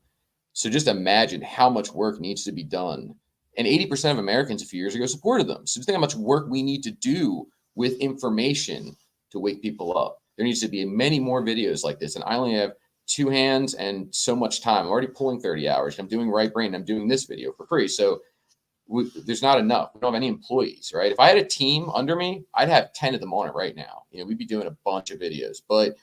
[SPEAKER 3] So just imagine how much work needs to be done And 80% of Americans a few years ago supported them. So think how much work we need to do with information to wake people up. There needs to be many more videos like this. And I only have 2 hands and so much time. I'm already pulling 30 hours. I'm doing Right Brain. I'm doing this video for free. So there's not enough. We don't have any employees, right? If I had a team under me, I'd have 10 of them on it right now. You know, we'd be doing a bunch of videos. But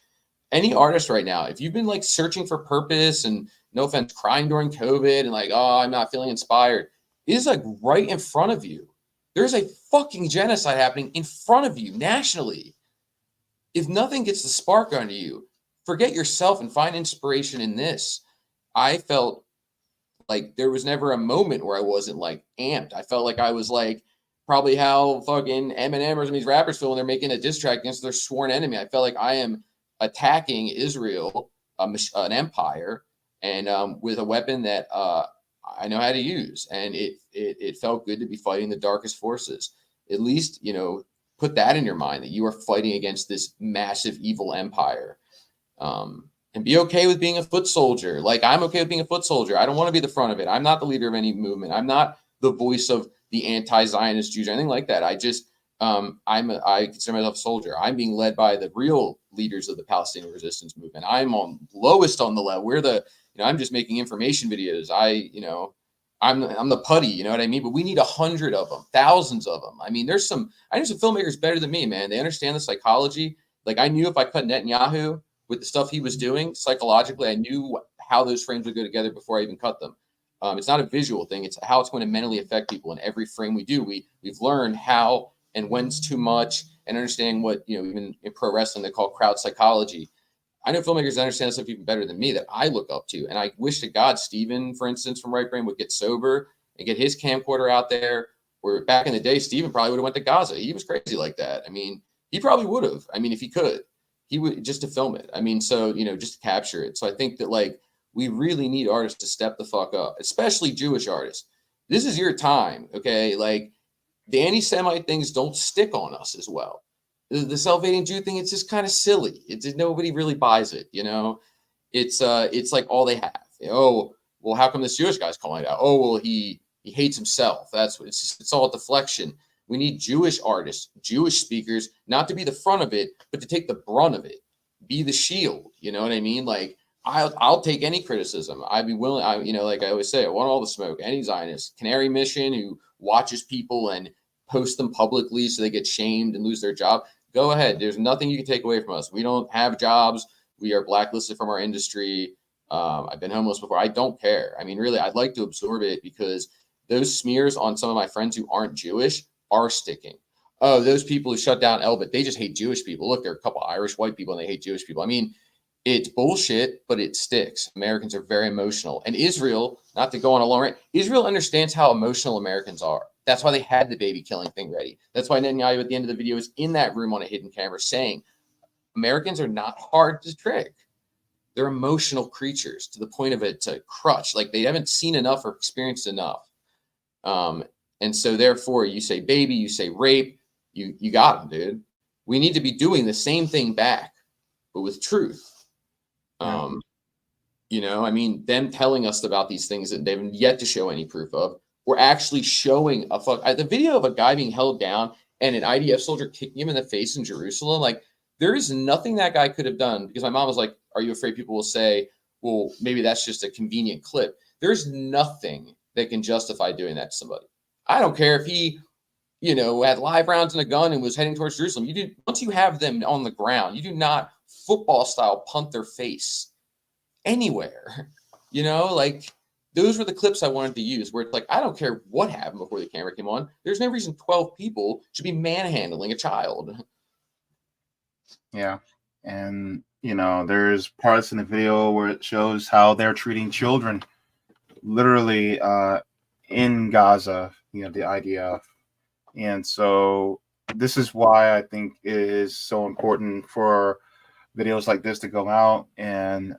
[SPEAKER 3] any artist right now, if you've been like searching for purpose and no offense, crying during COVID and like, oh, I'm not feeling inspired, it is like right in front of you. There's a fucking genocide happening in front of you nationally. If nothing gets the spark under you, forget yourself and find inspiration in this. I felt like there was never a moment where I wasn't like amped. I felt like I was like probably how fucking Eminem or some of these rappers feel when they're making a diss track against their sworn enemy. I felt like I am attacking Israel, an empire, and with a weapon that I know how to use. And it felt good to be fighting the darkest forces. At least, you know, put that in your mind that you are fighting against this massive evil empire. And be okay with being a foot soldier. Like, I'm okay with being a foot soldier. I don't want to be the front of it. I'm not the leader of any movement. I'm not the voice of the anti-Zionist Jews or anything like that. I just, I consider myself a soldier. I'm being led by the real leaders of the Palestinian resistance movement. I'm on lowest on the level. I'm just making information videos. I'm the putty, you know what I mean? But we need 100 of them, thousands of them. I mean, I know some filmmakers better than me, man. They understand the psychology. Like, I knew if I cut Netanyahu with the stuff he was doing psychologically, I knew how those frames would go together before I even cut them. It's not a visual thing. It's how it's going to mentally affect people in every frame we do. We've learned how and when's too much, and understanding what, you know, even in pro wrestling, they call crowd psychology. I know filmmakers understand stuff even better than me that I look up to. And I wish to God, Steven, for instance, from Right Brain would get sober and get his camcorder out there. Where back in the day, Steven probably would have went to Gaza. He was crazy like that. I mean, he probably would have. I mean, if he could. He would, just to film it. I mean, so, you know, just to capture it. So I think that, like, we really need artists to step the fuck up, especially Jewish artists. This is your time, okay? Like, the anti-Semite things don't stick on us as well. The self-hating Jew thing, it's just kind of silly. Nobody really buys it, you know? It's like all they have. Oh, well, how come this Jewish guy's calling it out? Oh, well, he hates himself. It's all a deflection. We need Jewish artists, Jewish speakers, not to be the front of it, but to take the brunt of it, be the shield. You know what I mean? Like, I'll take any criticism. I'd be willing. Like I always say, I want all the smoke. Any Zionist, Canary Mission who watches people and posts them publicly so they get shamed and lose their job. Go ahead. There's nothing you can take away from us. We don't have jobs. We are blacklisted from our industry. I've been homeless before. I don't care. I mean, really, I'd like to absorb it because those smears on some of my friends who aren't Jewish are sticking. Oh, those people who shut down Elbit, they just hate Jewish people. Look, there are a couple Irish white people and they hate Jewish people. I mean, it's bullshit, but it sticks. Americans are very emotional. And Israel, not to go on a long rant, Israel understands how emotional Americans are. That's why they had the baby killing thing ready. That's why Netanyahu at the end of the video is in that room on a hidden camera saying, Americans are not hard to trick. They're emotional creatures to the point of it to crutch. Like, they haven't seen enough or experienced enough. And so therefore you say baby, you say rape, you got them, dude. We need to be doing the same thing back, but with truth. I mean, them telling us about these things that they've yet to show any proof of. We're actually showing the video of a guy being held down and an IDF soldier kicking him in the face in Jerusalem. Like, there is nothing that guy could have done, because my mom was like, are you afraid people will say, well, maybe that's just a convenient clip? There's nothing that can justify doing that to somebody. I don't care if he, had live rounds and a gun and was heading towards Jerusalem. Once you have them on the ground, you do not football style punt their face anywhere. Like, those were the clips I wanted to use, where it's like, I don't care what happened before the camera came on. There's no reason 12 people should be manhandling a child.
[SPEAKER 2] Yeah. And, there's parts in the video where it shows how they're treating children literally in Gaza, the IDF. And so this is why I think it is so important for videos like this to go out. And,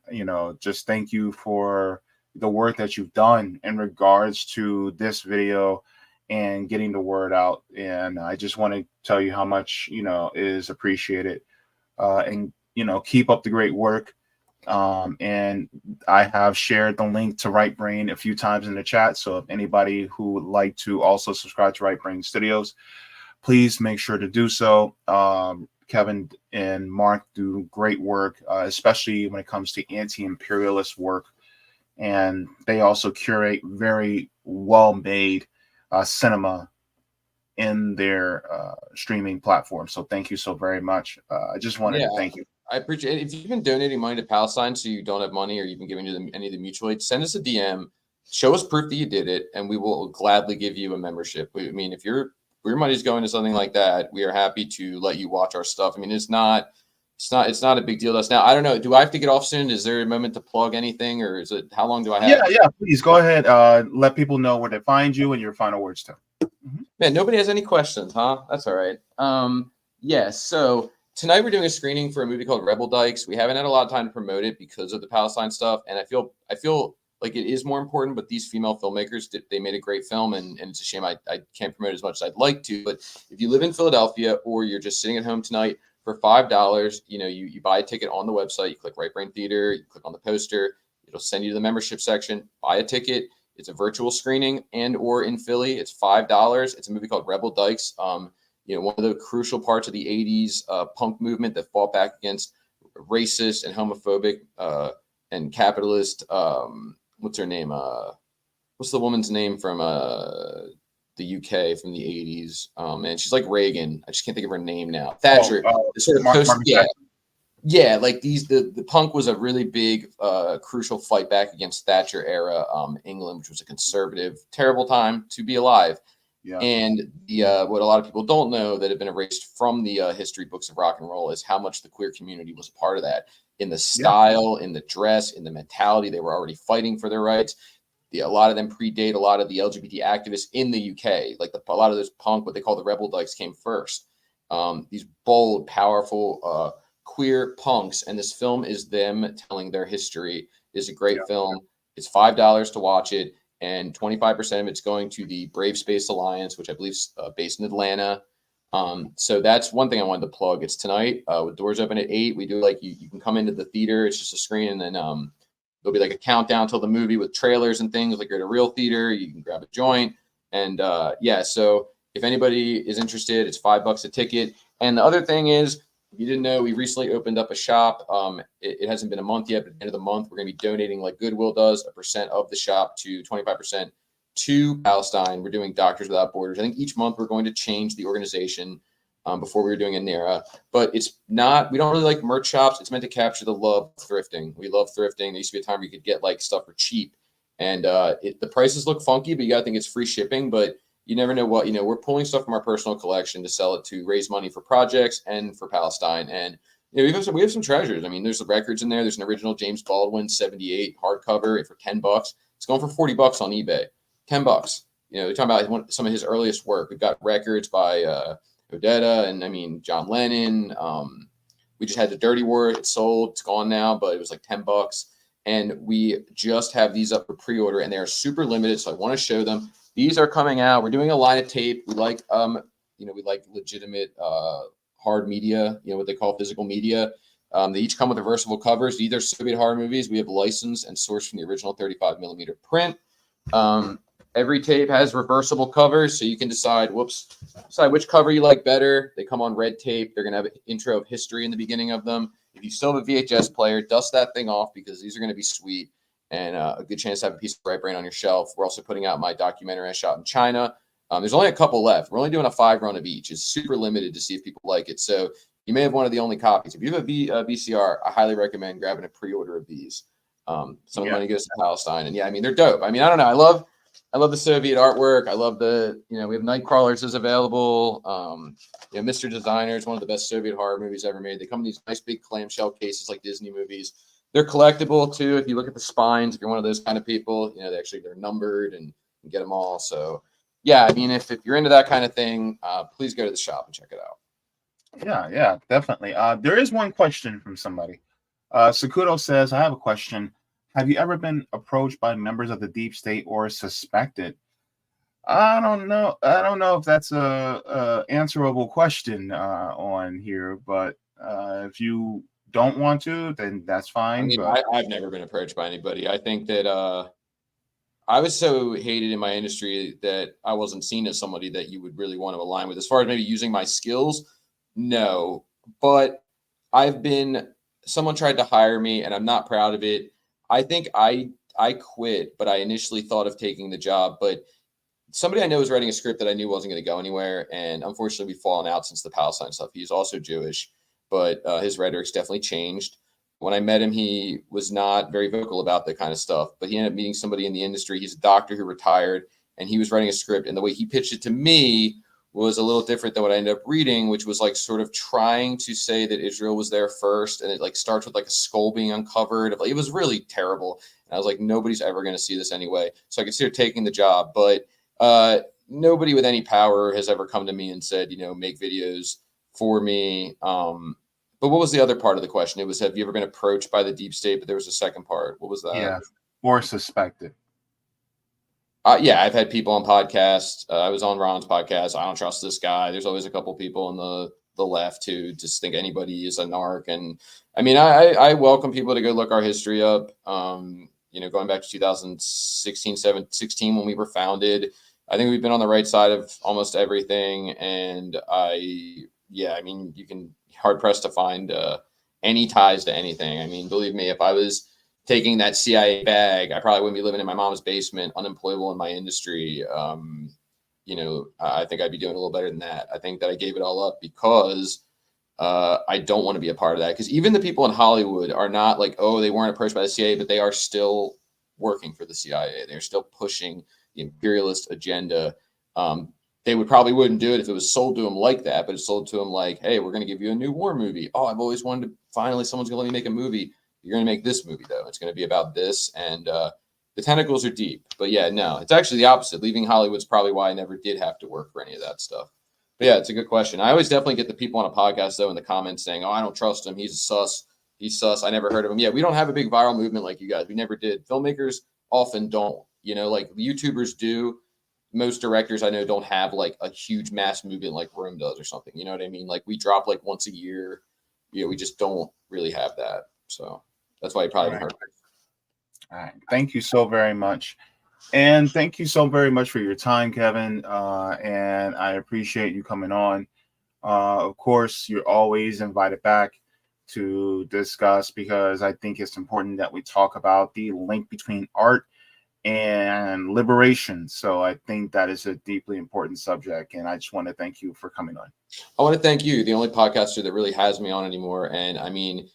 [SPEAKER 2] just thank you for the work that you've done in regards to this video and getting the word out. And I just want to tell you how much, is appreciated. And, keep up the great work. And I have shared the link to Right Brain a few times in the chat. So if anybody who would like to also subscribe to Right Brain Studios, please make sure to do so. Kevin and Mark do great work, especially when it comes to anti-imperialist work. And they also curate very well-made cinema in their streaming platform. So thank you so very much. I just wanted to thank you.
[SPEAKER 3] I appreciate it. If you've been donating money to Palestine so you don't have money, or you've been giving to any of the mutual aid, send us a DM, show us proof that you did it, and we will gladly give you a membership. I mean, if your money's going to something like that, we are happy to let you watch our stuff. I mean, it's not a big deal to us. Now, I don't know. Do I have to get off soon? Is there a moment to plug anything, or is it, how long do I have?
[SPEAKER 2] Yeah, please go ahead. Let people know where to find you and your final words too.
[SPEAKER 3] Man, nobody has any questions, huh? That's all right. So tonight we're doing a screening for a movie called Rebel Dykes. We haven't had a lot of time to promote it because of the Palestine stuff, and I feel like it is more important. But these female filmmakers, they made a great film, and it's a shame I can't promote it as much as I'd like to. But if you live in Philadelphia or you're just sitting at home tonight, for $5, you buy a ticket on the website. You click Right Brain Theater, you click on the poster. It'll send you to the membership section. Buy a ticket. It's a virtual screening, and or in Philly, it's $5. It's a movie called Rebel Dykes. One of the crucial parts of the 80s punk movement that fought back against racist and homophobic and capitalist. What's her name? What's the woman's name from the UK from the 80s? And she's like Reagan. I just can't think of her name now. Thatcher. Yeah, like the punk was a really big, crucial fight back against Thatcher era England, which was a conservative, terrible time to be alive. Yeah. And what a lot of people don't know that have been erased from the history books of rock and roll is how much the queer community was a part of that. In the style, in the dress, in the mentality, they were already fighting for their rights. A lot of them predate a lot of the LGBT activists in the UK. Like a lot of those punk, what they call the Rebel Dykes, came first. These bold, powerful, queer punks, and this film is them telling their history. It's a great film. It's $5 to watch it, and 25% of it's going to the Brave Space Alliance, which I believe is based in Atlanta. So that's one thing I wanted to plug. It's tonight with doors open at 8. We do you can come into the theater. It's just a screen, and then there'll be like a countdown till the movie with trailers and things. Like you're at a real theater, you can grab a joint, and so if anybody is interested, it's $5 a ticket. And the other thing is, if you didn't know, we recently opened up a shop. It hasn't been a month yet, but at the end of the month, we're going to be donating, like Goodwill does, 1% of the shop to 25% to Palestine. We're doing Doctors Without Borders. I think each month we're going to change the organization. Before we were doing a NERA, but it's not, we don't really like merch shops. It's meant to capture the love of thrifting. We love thrifting. There used to be a time where you could get like stuff for cheap, and the prices look funky, but you gotta think it's free shipping. But you never know what, we're pulling stuff from our personal collection to sell it to raise money for projects and for Palestine. And we have some treasures. I mean, there's the records in there. There's an original James Baldwin 78 hardcover for $10. It's going for $40 on eBay. $10. We're talking about some of his earliest work. We've got records by Odetta and John Lennon. We just had the Dirty Word. It's sold. It's gone now, but it was like $10. And we just have these up for pre-order, and they are super limited. So I want to show them. These are coming out. We're doing a line of tape. We like, we like legitimate hard media. What they call physical media. They each come with reversible covers. These are Soviet horror movies. We have licensed and sourced from the original 35mm print. Every tape has reversible covers, so you can decide which cover you like better. They come on red tape. They're going to have an intro of history in the beginning of them. If you still have a VHS player, dust that thing off because these are going to be sweet and a good chance to have a piece of Right Brain on your shelf. We're also putting out my documentary I shot in China. There's only a couple left. We're only doing a 5-run of each. It's super limited to see if people like it. So you may have one of the only copies. If you have a VCR, I highly recommend grabbing a pre-order of these. Some of the money goes to Palestine. And they're dope. I don't know. I love the Soviet artwork. I love we have Nightcrawlers is available. Mr. Designer is one of the best Soviet horror movies ever made. They come in these nice big clamshell cases like Disney movies. They're collectible too. If you look at the spines, if you're one of those kind of people, they're numbered and you get them all. So if you're into that kind of thing, please go to the shop and check it out.
[SPEAKER 2] Yeah, definitely. There is one question from somebody. Sakudo says, I have a question. Have you ever been approached by members of the deep state or suspected? I don't know. I don't know if that's a answerable question on here, but if you don't want to, then that's fine.
[SPEAKER 3] I mean,
[SPEAKER 2] but
[SPEAKER 3] I've never been approached by anybody. I think that I was so hated in my industry that I wasn't seen as somebody that you would really want to align with. As far as maybe using my skills, no. But someone tried to hire me, and I'm not proud of it. I think I quit, but I initially thought of taking the job. But somebody I know was writing a script that I knew wasn't going to go anywhere, and unfortunately, we've fallen out since the Palestine stuff. He's also Jewish, but his rhetoric's definitely changed. When I met him, he was not very vocal about that kind of stuff, but he ended up meeting somebody in the industry. He's a doctor who retired, and he was writing a script, and the way he pitched it to me was a little different than what I ended up reading, which was like sort of trying to say that Israel was there first, and it like starts with like a skull being uncovered. It was really terrible, and I was like, nobody's ever going to see this anyway. So I considered taking the job, but nobody with any power has ever come to me and said, make videos for me. But what was the other part of the question? It was, have you ever been approached by the deep state? But there was a second part. What was that?
[SPEAKER 2] Yeah, or suspected.
[SPEAKER 3] Yeah, I've had people on podcasts. I was on Ron's podcast. I don't trust this guy. There's always a couple people on the left who just think anybody is a narc. And I mean, I welcome people to go look our history up. Going back to 2016, 16 when we were founded, I think we've been on the right side of almost everything. And you can hard pressed to find any ties to anything. I mean, believe me, if I was taking that CIA bag, I probably wouldn't be living in my mom's basement, unemployable in my industry. I think I'd be doing a little better than that. I think that I gave it all up because I don't want to be a part of that. Because even the people in Hollywood are not like, oh, they weren't approached by the CIA, but they are still working for the CIA. They're still pushing the imperialist agenda. They wouldn't do it if it was sold to them like that, but it's sold to them like, hey, we're going to give you a new war movie. Oh, I've always wanted to, finally, someone's going to let me make a movie. You're going to make this movie, though. It's going to be about this. And the tentacles are deep. But yeah, no, it's actually the opposite. Leaving Hollywood's probably why I never did have to work for any of that stuff. But yeah, it's a good question. I always definitely get the people on a podcast, though, in the comments saying, oh, I don't trust him. He's a sus. He's sus. I never heard of him. Yeah, we don't have a big viral movement like you guys. We never did. Filmmakers often don't. Like YouTubers do. Most directors I know don't have like a huge mass movement like Rome does or something. You know what I mean? Like we drop like once a year. We just don't really have that. So that's why you probably haven't heard.
[SPEAKER 2] All right. Thank you so very much. And thank you so very much for your time, Kevin. And I appreciate you coming on. Of course, you're always invited back to discuss, because I think it's important that we talk about the link between art and liberation. So I think that is a deeply important subject. And I just want to thank you for coming on.
[SPEAKER 3] I want to thank you, the only podcaster that really has me on anymore. And I mean,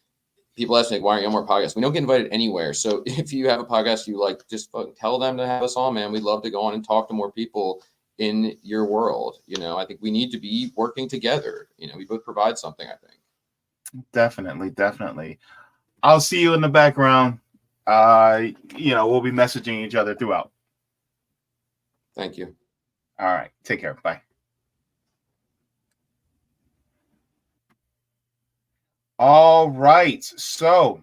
[SPEAKER 3] people ask me, why aren't you on more podcasts? We don't get invited anywhere. So if you have a podcast you like, just tell them to have us on, man. We'd love to go on and talk to more people in your world. I think we need to be working together. We both provide something, I think.
[SPEAKER 2] Definitely. I'll see you in the background. We'll be messaging each other throughout.
[SPEAKER 3] Thank you.
[SPEAKER 2] All right. Take care. Bye. All right. So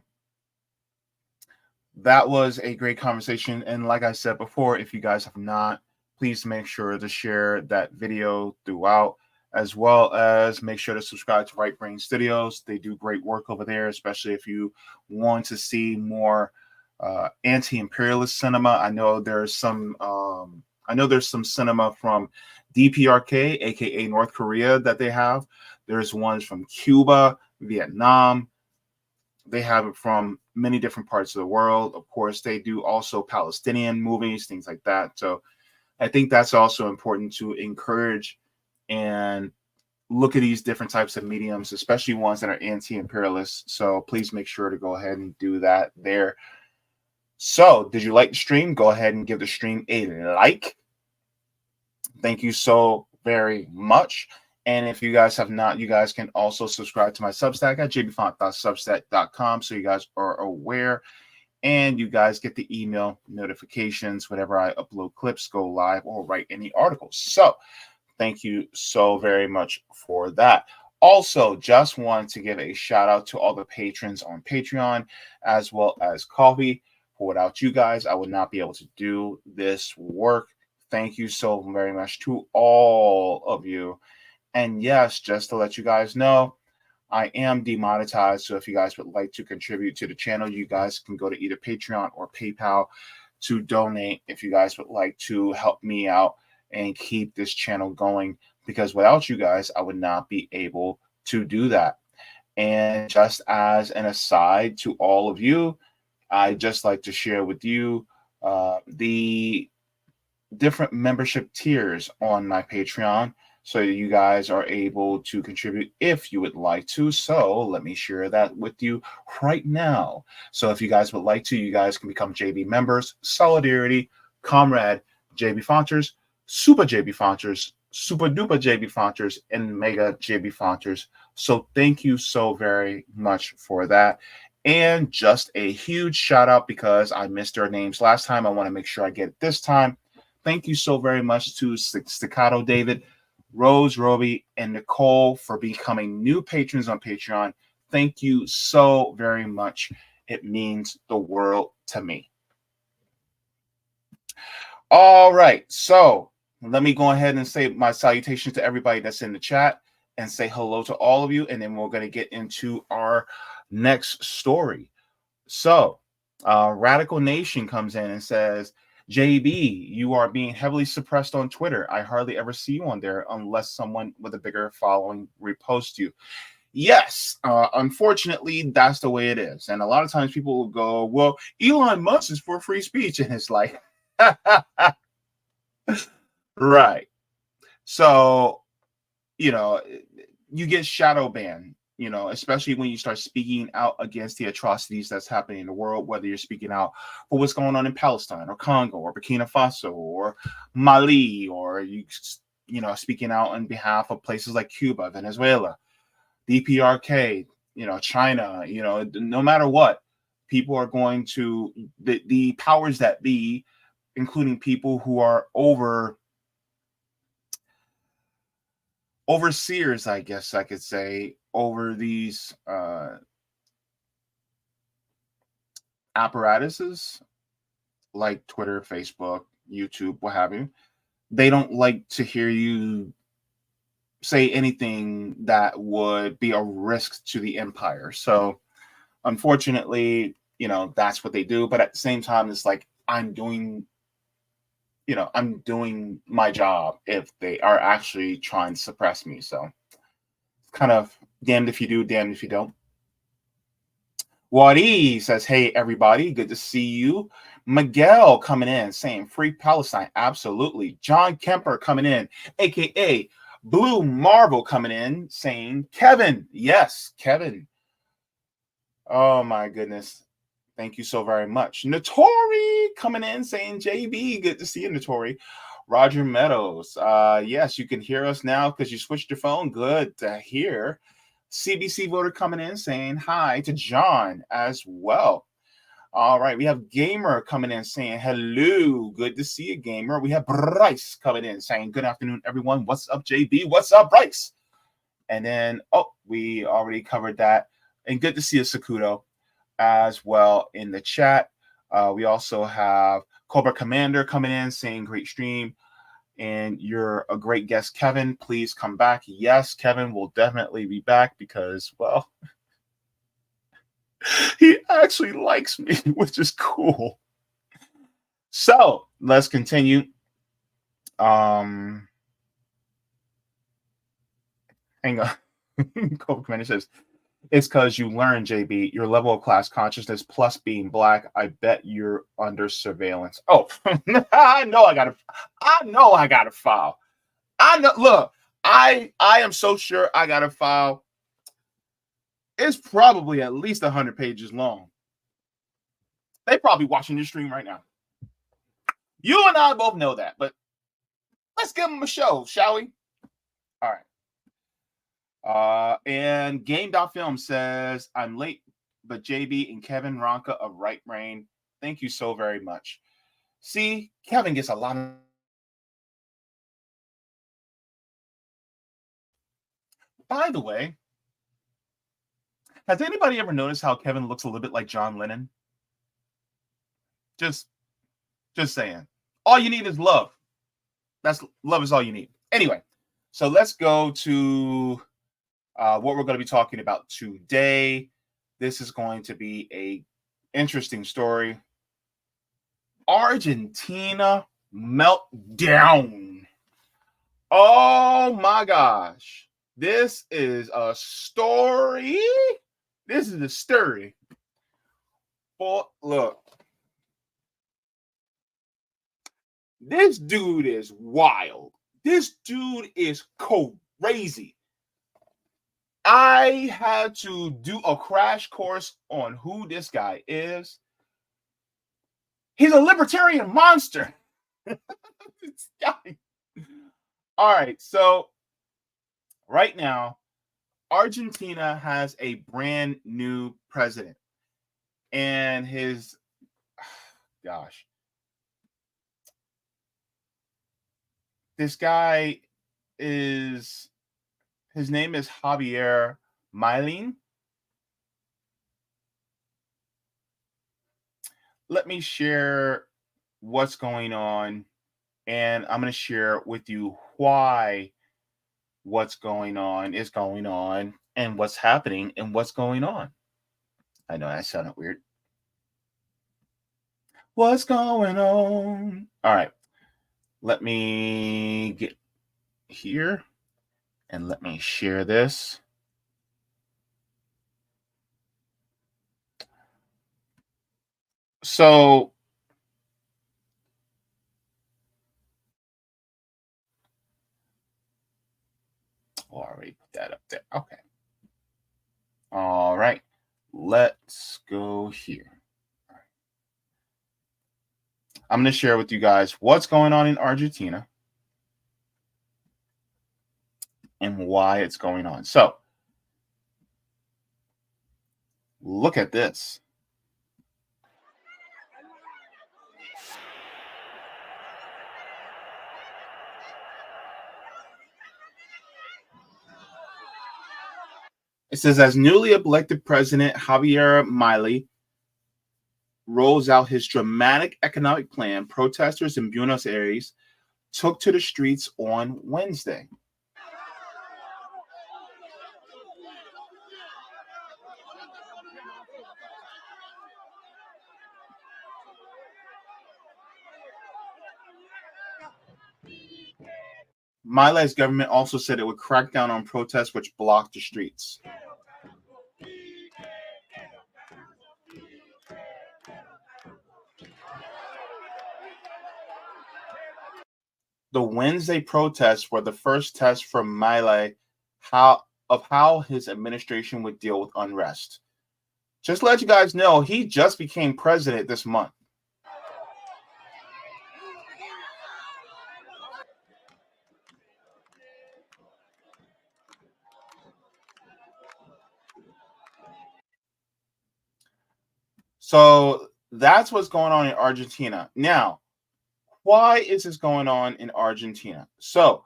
[SPEAKER 2] that was a great conversation. And like I said before, if you guys have not, please make sure to share that video throughout, as well as make sure to subscribe to Right Brain Studios. They do great work over there, especially if you want to see more anti-imperialist cinema. I know there's some cinema from DPRK, aka North Korea, that they have. There's ones from Cuba, Vietnam. They have it from many different parts of the world. Of course, they do also Palestinian movies, things like that. So I think that's also important to encourage and look at these different types of mediums, especially ones that are anti-imperialist. So please make sure to go ahead and do that there. So did you like the stream? Go ahead and give the stream a like. Thank you so very much. And if you guys have not, you guys can also subscribe to my Substack at jaybefaunt.substack.com, so you guys are aware and you guys get the email notifications whenever I upload clips, go live, or write any articles. So thank you so very much for that. Also, just want to give a shout out to all the patrons on Patreon as well as Coffee. For without you guys, I would not be able to do this work. Thank you so very much to all of you. And yes, just to let you guys know, I am demonetized, so if you guys would like to contribute to the channel, you guys can go to either Patreon or PayPal to donate if you guys would like to help me out and keep this channel going, because without you guys, I would not be able to do that. And just as an aside to all of you, I'd just like to share with you the different membership tiers on my Patreon, so you guys are able to contribute if you would like to. So let me share that with you right now. So if you guys would like to, you guys can become JB members, Solidarity, Comrade, Jaybefaunters, Super Jaybefaunters, Super Duper Jaybefaunters, and Mega Jaybefaunters. So thank you so very much for that. And just a huge shout out, because I missed their names last time. I want to make sure I get it this time. Thank you so very much to Staccato David, Rose, Roby, and Nicole for becoming new patrons on Patreon. Thank you so very much. It means the world to me. All right, so let me go ahead and say my salutations to everybody that's in the chat and say hello to all of you, and then we're going to get into our next story. So Radical Nation comes in and says, JB, you are being heavily suppressed on Twitter. I hardly ever see you on there unless someone with a bigger following reposts you. Yes, unfortunately, that's the way it is. And a lot of times people will go, well, Elon Musk is for free speech. And it's like, right. So, you know, you get shadow banned, you know, especially when you start speaking out against the atrocities that's happening in the world, whether you're speaking out for what's going on in Palestine or Congo or Burkina Faso or Mali, or you know, speaking out on behalf of places like Cuba, Venezuela, DPRK, you know, China, you know, no matter what, people are going to, the powers that be, including people who are overseers, I guess I could say, over these apparatuses like Twitter, Facebook, YouTube, what have you. They don't like to hear you say anything that would be a risk to the empire. So unfortunately, you know, that's what they do. But at the same time, it's like, I'm doing my job if they are actually trying to suppress me. So kind of damned if you do, damned if you don't. Wadi says, hey, everybody, good to see you. Miguel coming in saying free Palestine. Absolutely. John Kemper coming in, a.k.a. Blue Marvel coming in saying Kevin. Yes, Kevin. Oh, my goodness. Thank you so very much. Notori coming in saying JB. Good to see you, Notori. Roger Meadows. Yes, you can hear us now because you switched your phone. Good to hear. CBC voter coming in saying hi to John as well. All right, we have Gamer coming in saying hello. Good to see you, Gamer. We have Bryce coming in saying good afternoon, everyone. What's up, JB? What's up, Bryce? And then, oh, we already covered that. And good to see you, Sakuto, as well in the chat. We also have Cobra Commander coming in saying great stream. And you're a great guest, Kevin. Please come back. Yes, Kevin will definitely be back because, well, he actually likes me, which is cool. So let's continue. Hang on. Cobra Commander says, it's because you learn, JB, your level of class consciousness plus being black. I bet you're under surveillance. Oh, I know I gotta file. I know. Look, I am so sure I got a file. It's probably at least 100 pages long. They probably watching this stream right now. You and I both know that, but let's give them a show, shall we? All right. And Game.film says, I'm late, but JB and Kevin Ronca of Right Brain, thank you so very much. See, Kevin gets a lot of... By the way, has anybody ever noticed how Kevin looks a little bit like John Lennon? Just saying. All you need is love. Love is all you need. Anyway, so let's go to what we're going to be talking about today. This is going to be a interesting story. Argentina meltdown. Oh my gosh. This is a story. This is a story. But look. This dude is wild. This dude is crazy. I had to do a crash course on who this guy is. He's a libertarian monster. This guy. All right, so right now, Argentina has a brand new president. And his, gosh. This guy is, his name is Javier Milei. Let me share what's going on, and I'm going to share with you why what's going on is going on, and what's happening and what's going on. I know that sounded weird. What's going on? All right. Let me get here and let me share this. So I already put that up there. Okay. All right. Let's go here. I'm going to share with you guys what's going on in Argentina and why it's going on. So look at this. It says, as newly elected president Javier Milei rolls out his dramatic economic plan, protesters in Buenos Aires took to the streets on Wednesday. Milei's government also said it would crack down on protests which blocked the streets. The Wednesday protests were the first test for Milei of how his administration would deal with unrest. Just to let you guys know, he just became president this month. So that's what's going on in Argentina. Now, why is this going on in Argentina? So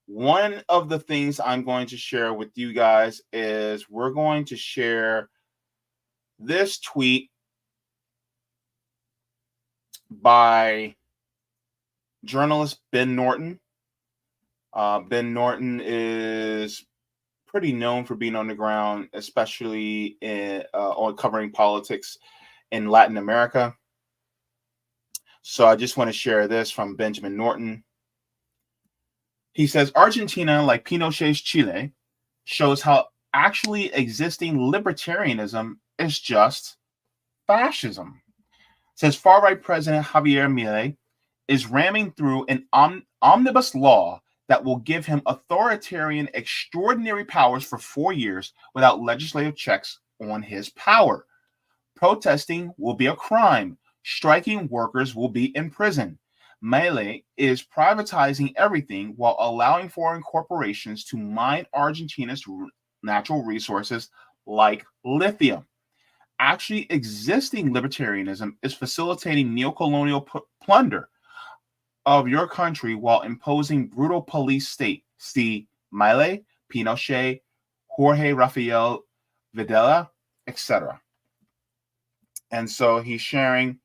[SPEAKER 2] one of the things I'm going to share with you guys is we're going to share this tweet by journalist Ben Norton. Ben Norton is pretty known for being on the ground, especially on covering politics in Latin America. So I just want to share this from Benjamin Norton. He says, Argentina, like Pinochet's Chile, shows how actually existing libertarianism is just fascism. It says far-right President Javier Milei is ramming through an omnibus law that will give him authoritarian extraordinary powers for 4 years without legislative checks on his power. Protesting will be a crime. Striking workers will be in prison. Milei is privatizing everything while allowing foreign corporations to mine Argentina's natural resources like lithium. Actually, existing libertarianism is facilitating neocolonial plunder of your country while imposing brutal police state. See Milei, Pinochet, Jorge Rafael Videla, etc. And so he's sharing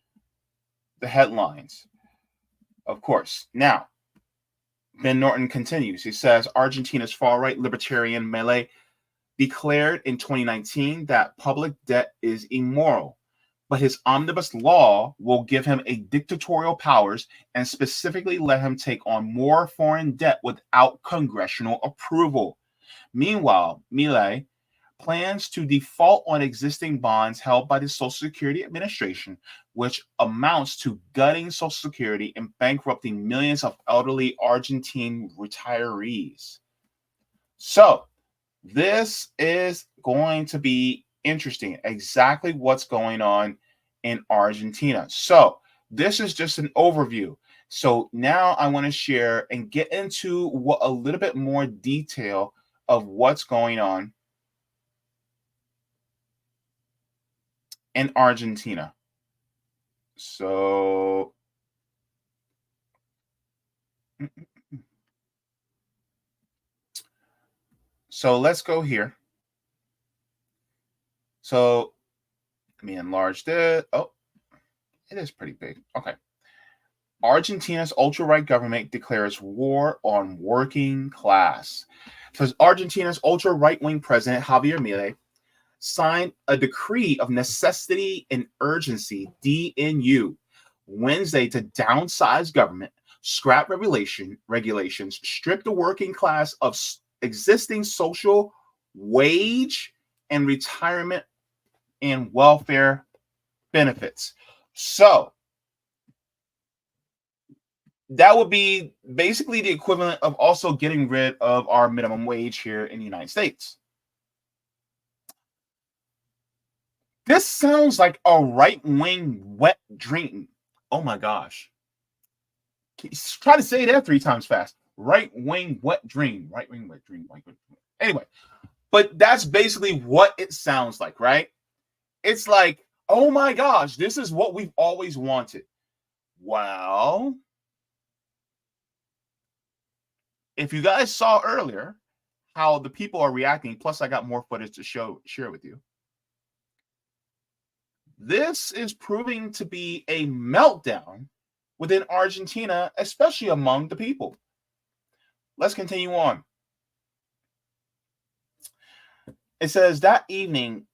[SPEAKER 2] the headlines, of course. Now, Ben Norton continues. He says, Argentina's far-right libertarian Milei declared in 2019 that public debt is immoral, but his omnibus law will give him a dictatorial powers and specifically let him take on more foreign debt without congressional approval. Meanwhile, Milei plans to default on existing bonds held by the Social Security Administration, which amounts to gutting Social Security and bankrupting millions of elderly Argentine retirees. So, this is going to be interesting, exactly what's going on in Argentina. So, this is just an overview. So, now I want to share and get into a little bit more detail of what's going on in Argentina. So let's go here. So let me enlarge this. Oh, it is pretty big. Okay. Argentina's ultra-right government declares war on working class. Because Argentina's ultra-right-wing president, Javier Milei, signed a decree of necessity and urgency, DNU, Wednesday to downsize government, scrap regulations, strip the working class of existing social, wage, and retirement and welfare benefits. So that would be basically the equivalent of also getting rid of our minimum wage here in the United States. This sounds like a right-wing wet dream. Oh my gosh. Try to say that 3 times fast. Right-wing wet dream. Right-wing wet dream. Anyway, but that's basically what it sounds like, right? It's like, oh my gosh, this is what we've always wanted. Well, if you guys saw earlier how the people are reacting, plus I got more footage to share with you. This is proving to be a meltdown within Argentina, especially among the people. Let's continue on. It says that evening,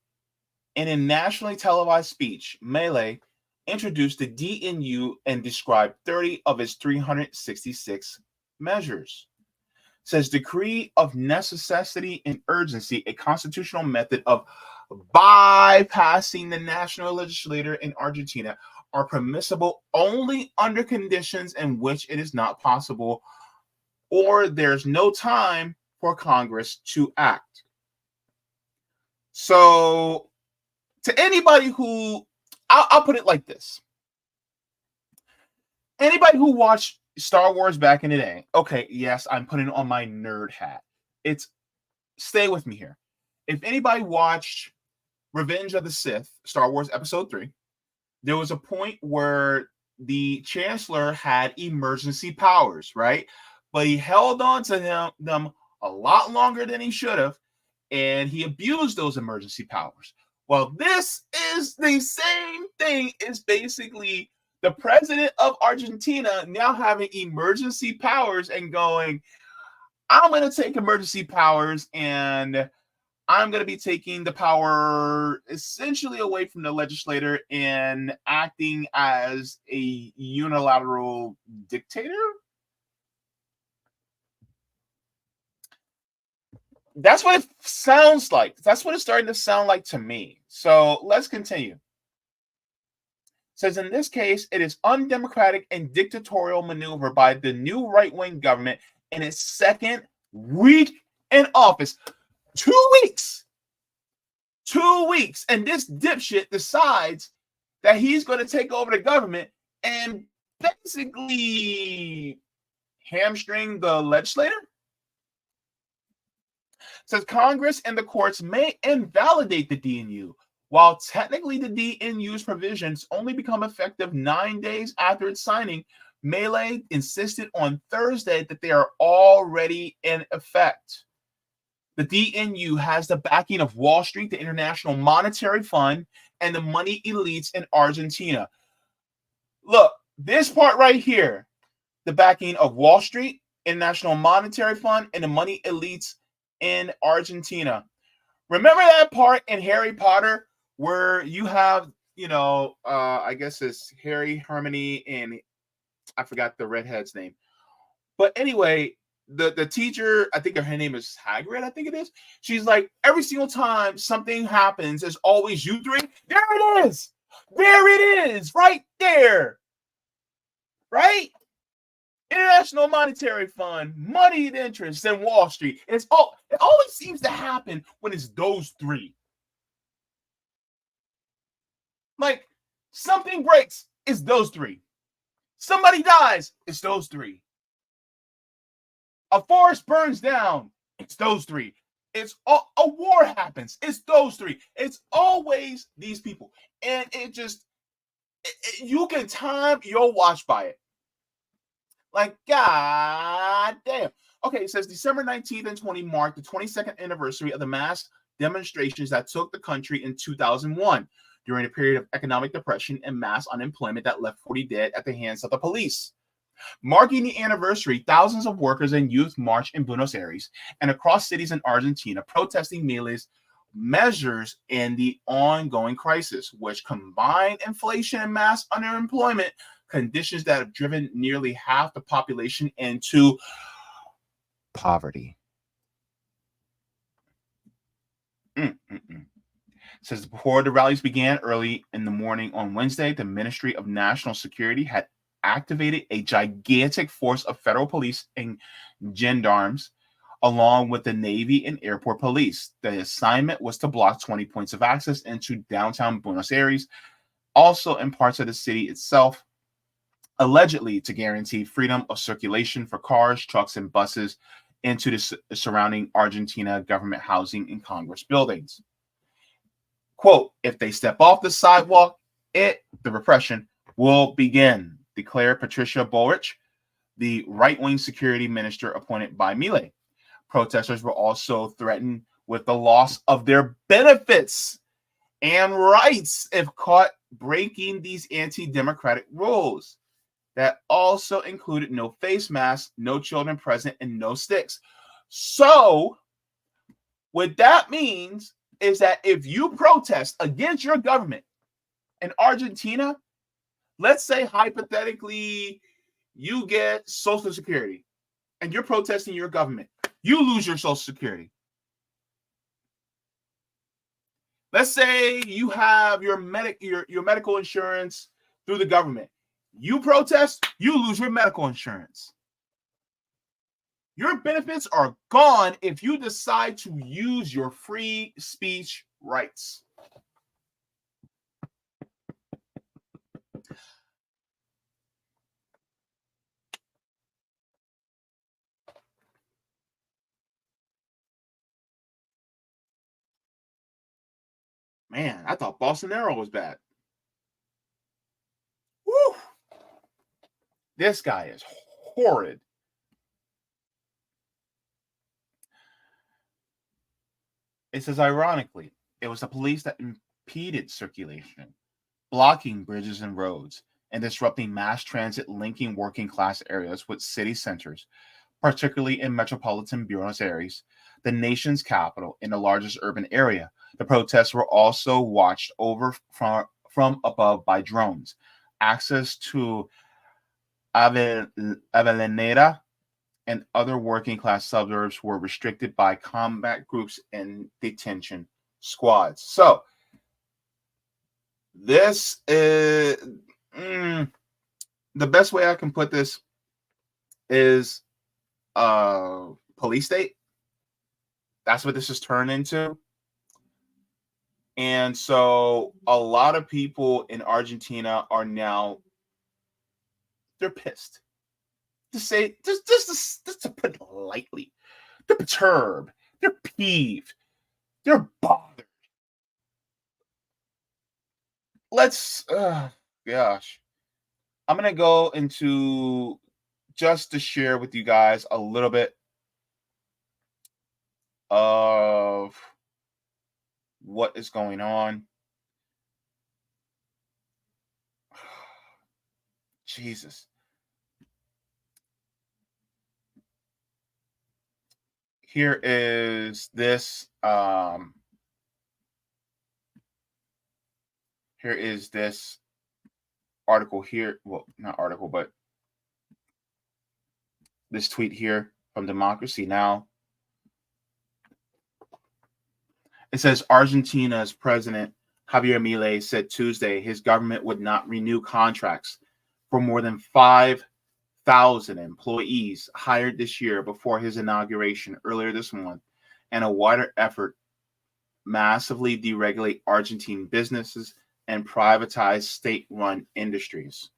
[SPEAKER 2] in a nationally televised speech, Milei introduced the DNU and described 30 of its 366 measures. It says decree of necessity and urgency, a constitutional method of bypassing the national legislature in Argentina, are permissible only under conditions in which it is not possible or there's no time for Congress to act. So to anybody who, I'll put it like this. Anybody who watched Star Wars back in the day, okay, yes, I'm putting on my nerd hat. Stay with me here. If anybody watched Revenge of the Sith, Star Wars Episode 3, there was a point where the Chancellor had emergency powers, right? But he held on to them a lot longer than he should have, and he abused those emergency powers. Well, this is the same thing. It's basically the president of Argentina now having emergency powers and going, I'm going to take emergency powers and I'm going to be taking the power essentially away from the legislator and acting as a unilateral dictator. That's what it sounds like. That's what it's starting to sound like to me. So let's continue. It says in this case, it is undemocratic and dictatorial maneuver by the new right-wing government in its second week in office. 2 weeks. 2 weeks. And this dipshit decides that he's going to take over the government and basically hamstring the legislator. It says Congress and the courts may invalidate the DNU, while technically the DNU's provisions only become effective 9 days after its signing. Milei insisted on Thursday that they are already in effect. The DNU has the backing of Wall Street, the International Monetary Fund, and the money elites in Argentina. Look, this part right here, the backing of Wall Street, International Monetary Fund, and the money elites in Argentina. Remember that part in Harry Potter where you have, I guess it's Harry, Hermione, and I forgot the redhead's name. But anyway, the teacher, I think her name is Hagrid, I think it is. She's like, every single time something happens, it's always you three. There it is. There it is. Right there. Right? International Monetary Fund, moneyed interest, and Wall Street. It always seems to happen when it's those three. Like, something breaks, it's those three. Somebody dies, it's those three. A forest burns down, it's those three. A war happens, it's those three. It's always these people. And you can time your watch by it. Like, god damn. Okay, it says December 19th and 20 marked the 22nd anniversary of the mass demonstrations that took the country in 2001 during a period of economic depression and mass unemployment that left 40 dead at the hands of the police. Marking the anniversary, thousands of workers and youth marched in Buenos Aires and across cities in Argentina protesting Milei's measures in the ongoing crisis, which combined inflation and mass unemployment, conditions that have driven nearly half the population into poverty. Says before the rallies began early in the morning on Wednesday, the Ministry of National Security had activated a gigantic force of federal police and gendarmes, along with the Navy and airport police. The assignment was to block 20 points of access into downtown Buenos Aires, also in parts of the city itself, allegedly to guarantee freedom of circulation for cars, trucks, and buses into the surrounding Argentina government housing and Congress buildings. Quote, if they step off the sidewalk, the repression will begin, declared Patricia Bullrich, the right-wing security minister appointed by Milei. Protesters were also threatened with the loss of their benefits and rights if caught breaking these anti-democratic rules. That also included no face masks, no children present, and no sticks. So, what that means is that if you protest against your government in Argentina, let's say hypothetically you get Social Security and you're protesting your government, you lose your Social Security. Let's say you have your medical insurance through the government. You protest, you lose your medical insurance. Your benefits are gone if you decide to use your free speech rights. Man, I thought Bolsonaro was bad. Woo! This guy is horrid. It says, ironically, it was the police that impeded circulation, blocking bridges and roads, and disrupting mass transit linking working class areas with city centers, particularly in metropolitan Buenos Aires, the nation's capital and the largest urban area. The protests were also watched over from above by drones. Access to Avellaneda and other working class suburbs were restricted by combat groups and detention squads. So this is the best way I can put this is police state. That's what this has turned into. And so a lot of people in Argentina are now, they're pissed. To say, just to put it lightly, they're perturbed, they're peeved, they're bothered. Gosh, I'm gonna go into just to share with you guys a little bit of what is going on. Jesus. Here is this here is this article here. Well, not article, but this tweet here from Democracy Now! It says Argentina's President Javier Milei said Tuesday his government would not renew contracts for more than 5,000 employees hired this year before his inauguration earlier this month, and a wider effort massively deregulate Argentine businesses and privatize state-run industries.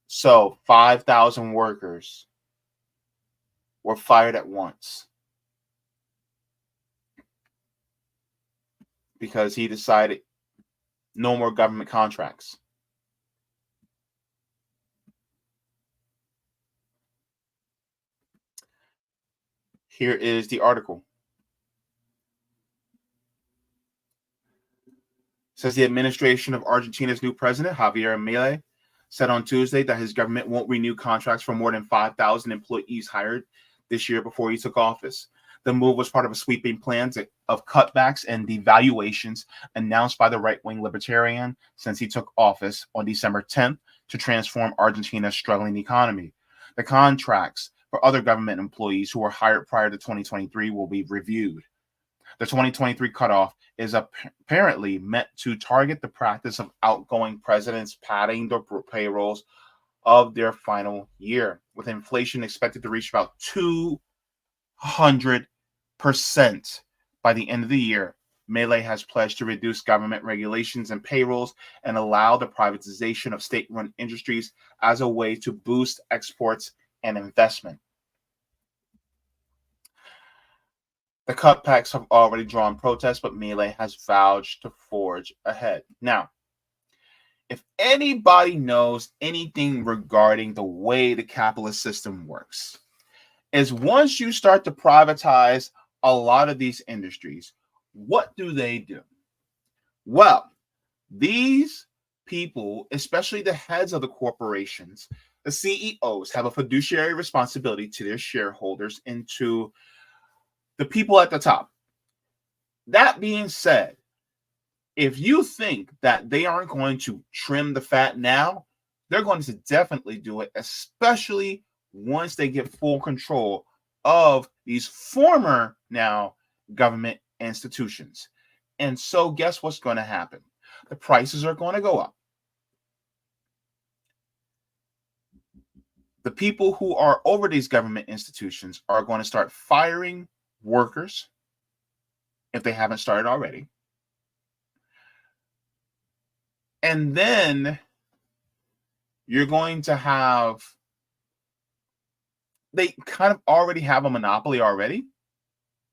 [SPEAKER 2] So 5,000 workers were fired at once because he decided no more government contracts. Here is the article. It says the administration of Argentina's new president, Javier Milei, said on Tuesday that his government won't renew contracts for more than 5,000 employees hired this year before he took office. The move was part of a sweeping plan of cutbacks and devaluations announced by the right-wing libertarian since he took office on December 10th to transform Argentina's struggling economy. The contracts for other government employees who were hired prior to 2023 will be reviewed. The 2023 cutoff is apparently meant to target the practice of outgoing presidents padding their payrolls of their final year, with inflation expected to reach about 200% by the end of the year. Milei has pledged to reduce government regulations and payrolls and allow the privatization of state-run industries as a way to boost exports and investment. The cutbacks have already drawn protests, but Milei has vowed to forge ahead. Now, if anybody knows anything regarding the way the capitalist system works, is once you start to privatize a lot of these industries, what do? Well, these people, especially the heads of the corporations, the CEOs, have a fiduciary responsibility to their shareholders and to the people at the top. That being said, if you think that they aren't going to trim the fat now, they're going to definitely do it, especially once they get full control of these former now government institutions. And so guess what's going to happen? The prices are going to go up. The people who are over these government institutions are going to start firing workers if they haven't started already. And then you're going to have, they kind of already have a monopoly already.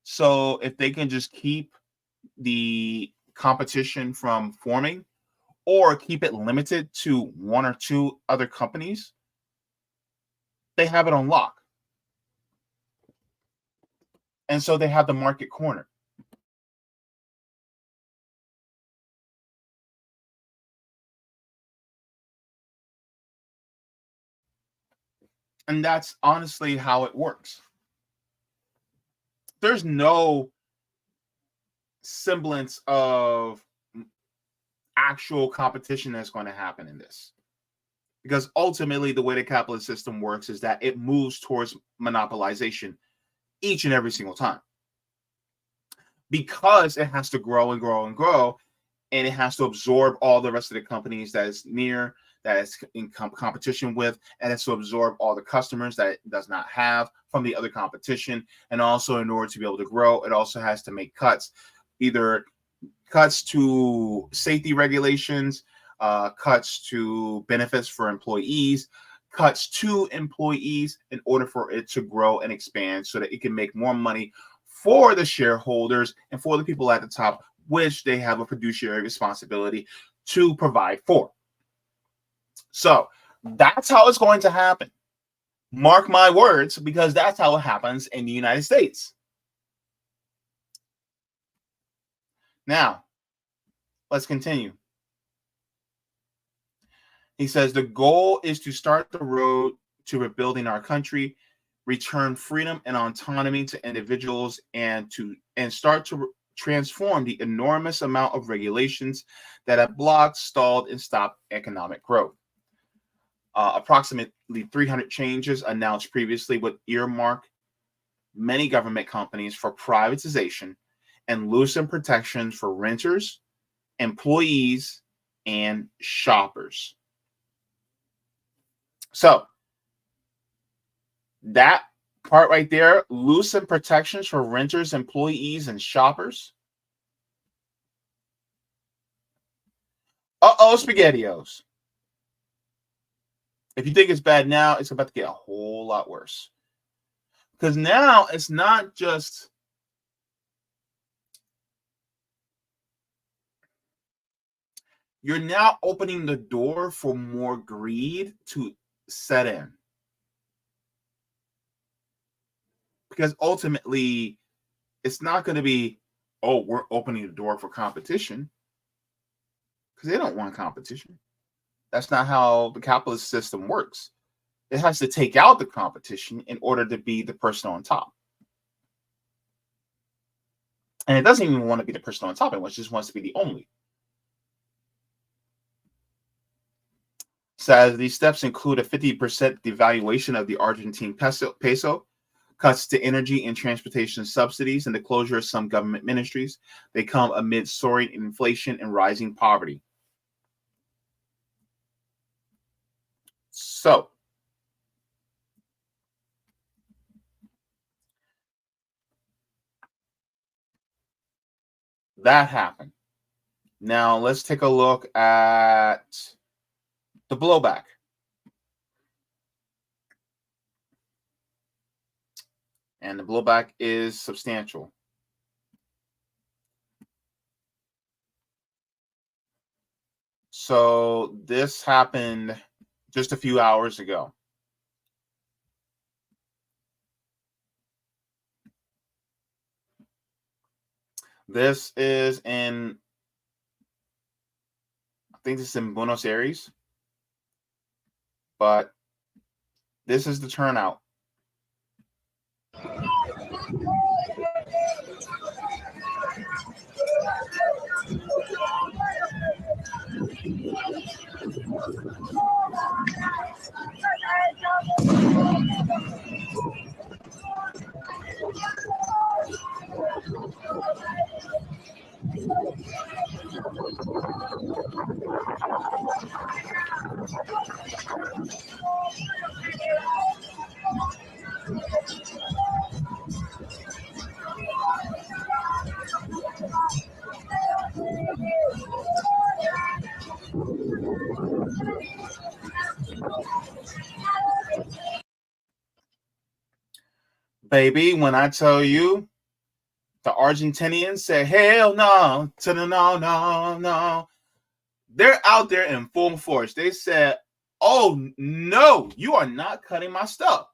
[SPEAKER 2] So if they can just keep the competition from forming or keep it limited to one or two other companies, they have it on lock. And so they have the market cornered. And that's honestly how it works. There's no semblance of actual competition that's going to happen in this. Because ultimately, the way the capitalist system works is that it moves towards monopolization each and every single time. Because it has to grow and grow and grow, and it has to absorb all the rest of the companies that it's near, that it's in competition with, and it's to absorb all the customers that it does not have from the other competition. And also, in order to be able to grow, it also has to make cuts, either cuts to safety regulations, cuts to benefits for employees, cuts to employees in order for it to grow and expand so that it can make more money for the shareholders and for the people at the top, which they have a fiduciary responsibility to provide for. So that's how it's going to happen. Mark my words, because that's how it happens in the United States. Now, let's continue. He says the goal is to start the road to rebuilding our country, return freedom and autonomy to individuals, and start to transform the enormous amount of regulations that have blocked, stalled, and stopped economic growth. Approximately 300 changes announced previously would earmark many government companies for privatization and loosen protections for renters, employees, and shoppers. So that part right there, loosen protections for renters, employees, and shoppers. SpaghettiOs. If you think it's bad now, it's about to get a whole lot worse. Because now it's not just you're now opening the door for more greed to set in. Because ultimately, it's not going to be, oh, we're opening the door for competition. Because they don't want competition. That's not how the capitalist system works. It has to take out the competition in order to be the person on top. And it doesn't even want to be the person on top. It just wants to be the only. So these steps include a 50% devaluation of the Argentine peso, cuts to energy and transportation subsidies, and the closure of some government ministries. They come amid soaring inflation and rising poverty. So, that happened. Now, let's take a look at the blowback. And the blowback is substantial. So this happened just a few hours ago. This is in, I think this is in Buenos Aires, but this is the turnout. Baby, when I tell you the Argentinians say, hell no, to the no. They're out there in full force. They said, oh, no, you are not cutting my stuff.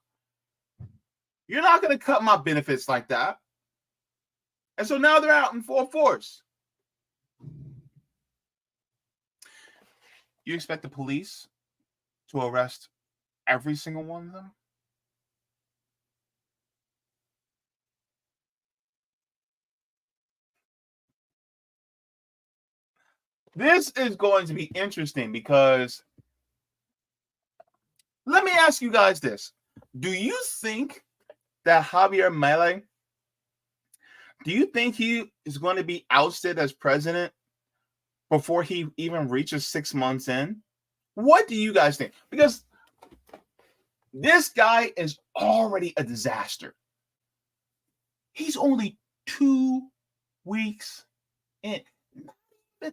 [SPEAKER 2] You're not going to cut my benefits like that. And so now they're out in full force. You expect the police to arrest every single one of them? This is going to be interesting because let me ask you guys this. Do you think that Javier Milei, do you think he is going to be ousted as president before he even reaches 6 months in? What do you guys think? Because this guy is already a disaster. He's only 2 weeks in.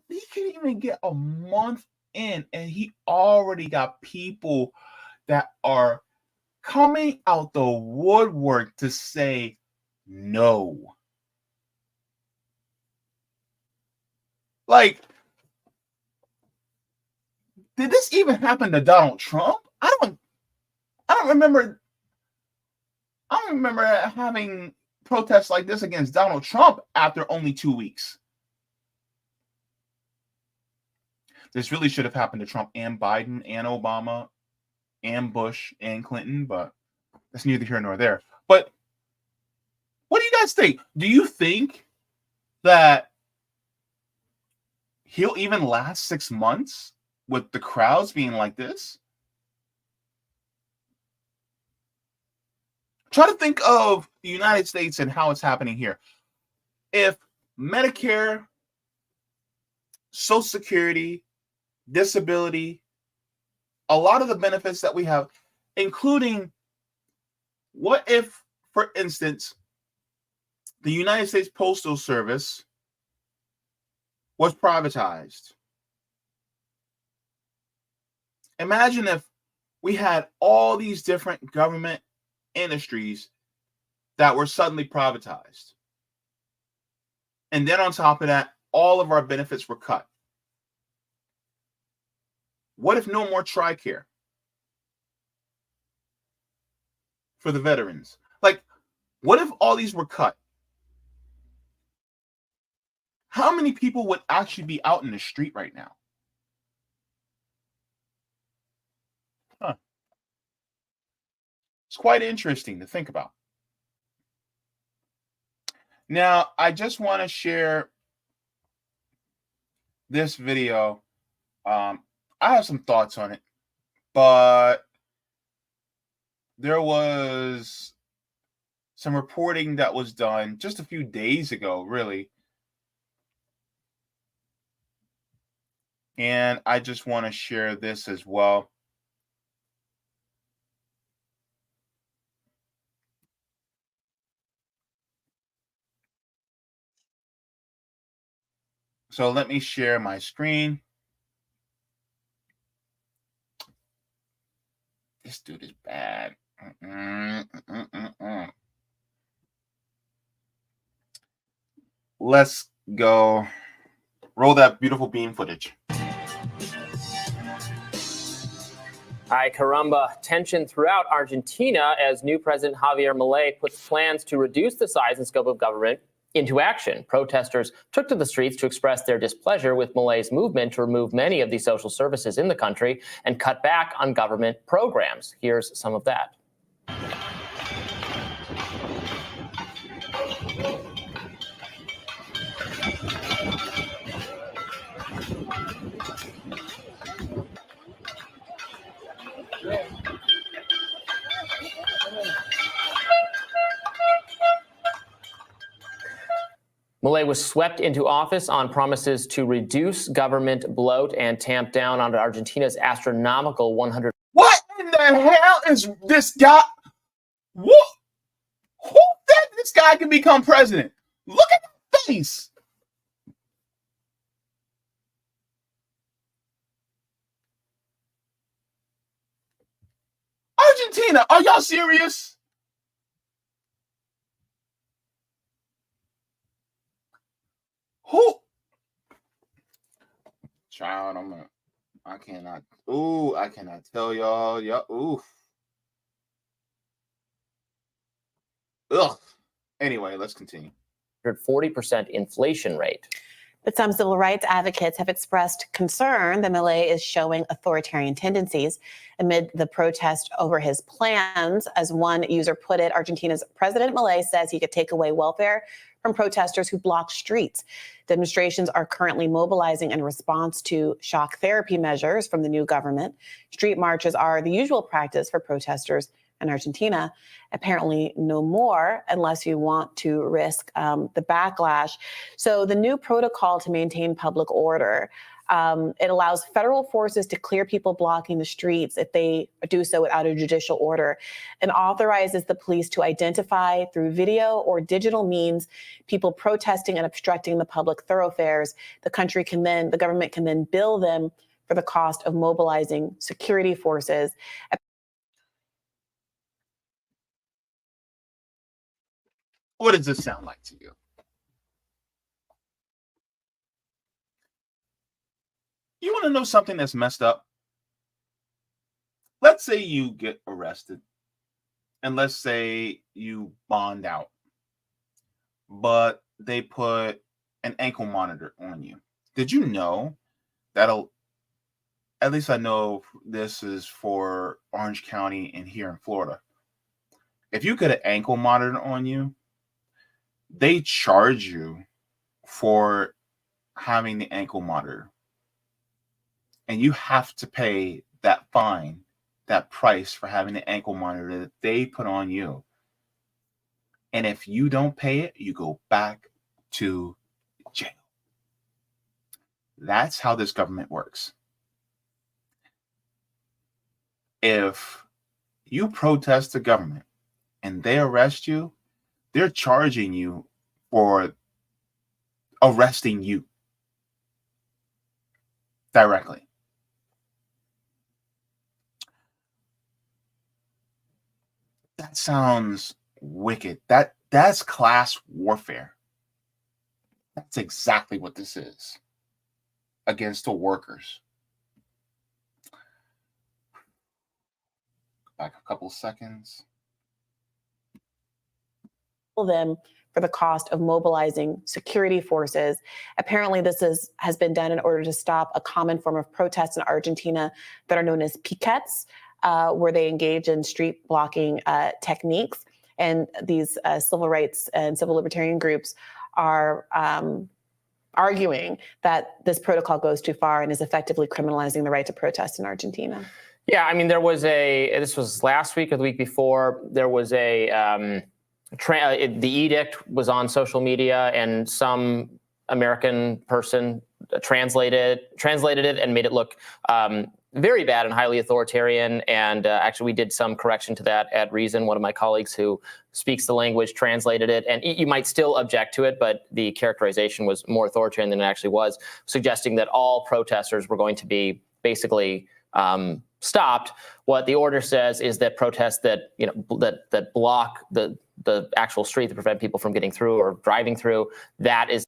[SPEAKER 2] He can't even get a month in, and he already got people that are coming out the woodwork to say no. Like, did this even happen to Donald Trump? I don't remember having protests like this against Donald Trump after only 2 weeks. This really should have happened to Trump and Biden and Obama and Bush and Clinton, but that's neither here nor there. But what do you guys think? Do you think that he'll even last 6 months with the crowds being like this? Try to think of the United States and how it's happening here. If Medicare, Social Security, disability, a lot of the benefits that we have, including, what if, for instance, the United States Postal Service was privatized? Imagine if we had all these different government industries that were suddenly privatized. And then on top of that, all of our benefits were cut. What if no more TRICARE for the veterans? Like, what if all these were cut? How many people would actually be out in the street right now? Huh. It's quite interesting to think about. Now, I just want to share this video. I have some thoughts on it, but there was some reporting that was done just a few days ago, really. And I just want to share this as well. So let me share my screen. This dude is bad. Let's go. Roll that beautiful beam footage.
[SPEAKER 4] Ay caramba, tension throughout Argentina as new President Javier Milei puts plans to reduce the size and scope of government into action. Protesters took to the streets to express their displeasure with Milei's movement to remove many of the social services in the country and cut back on government programs. Here's some of that. Milei was swept into office on promises to reduce government bloat and tamp down on Argentina's astronomical 100.
[SPEAKER 2] What in the hell is this guy? What? Who said this guy can become president? Look at the face. Argentina, are y'all serious? Who? Child, I cannot tell y'all. Oof. Ugh. Anyway, let's continue.
[SPEAKER 4] 40% inflation rate.
[SPEAKER 5] But some civil rights advocates have expressed concern that Milei is showing authoritarian tendencies amid the protest over his plans. As one user put it, Argentina's President Milei says he could take away welfare from protesters who block streets. Demonstrations are currently mobilizing in response to shock therapy measures from the new government. Street marches are the usual practice for protesters in Argentina. Apparently no more unless you want to risk the backlash. So the new protocol to maintain public order, it allows federal forces to clear people blocking the streets if they do so without a judicial order, and authorizes the police to identify through video or digital means people protesting and obstructing the public thoroughfares. The government can then bill them for the cost of mobilizing security forces.
[SPEAKER 2] What does this sound like to you? You want to know something that's messed up? Let's say you get arrested, and let's say you bond out, but they put an ankle monitor on you. Did you know that'll, at least I know this is for Orange County and here in Florida, if you get an ankle monitor on you, they charge you for having the ankle monitor, and you have to pay that fine, that price for having the ankle monitor that they put on you. And if you don't pay it, you go back to jail. That's how this government works. If you protest the government and they arrest you, they're charging you for arresting you directly. That sounds wicked. That's class warfare. That's exactly what this is against the workers. Back a couple seconds.
[SPEAKER 5] Them for the cost of mobilizing security forces. Apparently, this has been done in order to stop a common form of protest in Argentina that are known as piquets, where they engage in street blocking techniques. And these civil rights and civil libertarian groups are arguing that this protocol goes too far and is effectively criminalizing the right to protest in Argentina.
[SPEAKER 4] Yeah, I mean, this was last week or the week before, there was the edict was on social media, and some American person translated it and made it look very bad and highly authoritarian. And actually, we did some correction to that at Reason. One of my colleagues who speaks the language translated it, and you might still object to it, but the characterization was more authoritarian than it actually was, suggesting that all protesters were going to be basically stopped. What the order says is that protests that that block the actual street, to prevent people from getting through or driving through, that is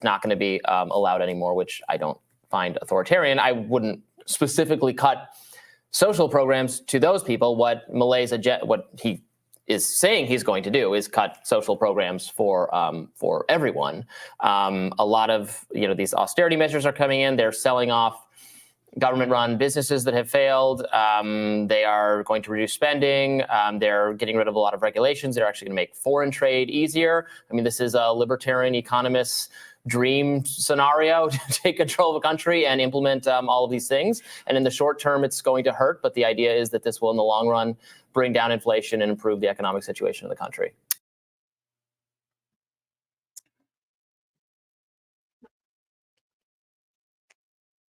[SPEAKER 4] not going to be allowed anymore, which I don't find authoritarian. I wouldn't specifically cut social programs to those people. What what he is saying he's going to do is cut social programs for everyone. A lot of these austerity measures are coming in. They're selling off government-run businesses that have failed. They are going to reduce spending. They're getting rid of a lot of regulations. They're actually going to make foreign trade easier. I mean, this is a libertarian economist's dream scenario, to take control of a country and implement all of these things. And in the short term, it's going to hurt. But the idea is that this will, in the long run, bring down inflation and improve the economic situation of the country.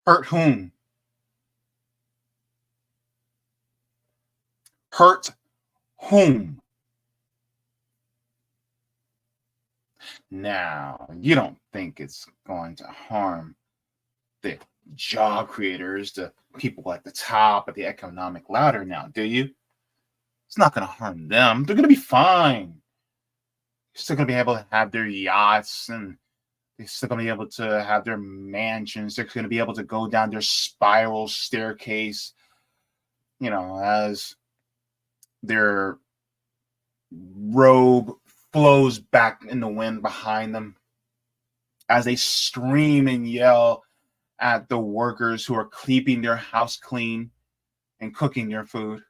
[SPEAKER 2] Hurt whom? Hurt whom? Now, you don't think it's going to harm the job creators, the people at the top of the economic ladder now, do you? It's not going to harm them. They're going to be fine. They're still going to be able to have their yachts, and they're still going to be able to have their mansions. They're going to be able to go down their spiral staircase, as their robe flows back in the wind behind them, as they scream and yell at the workers who are keeping their house clean and cooking their food.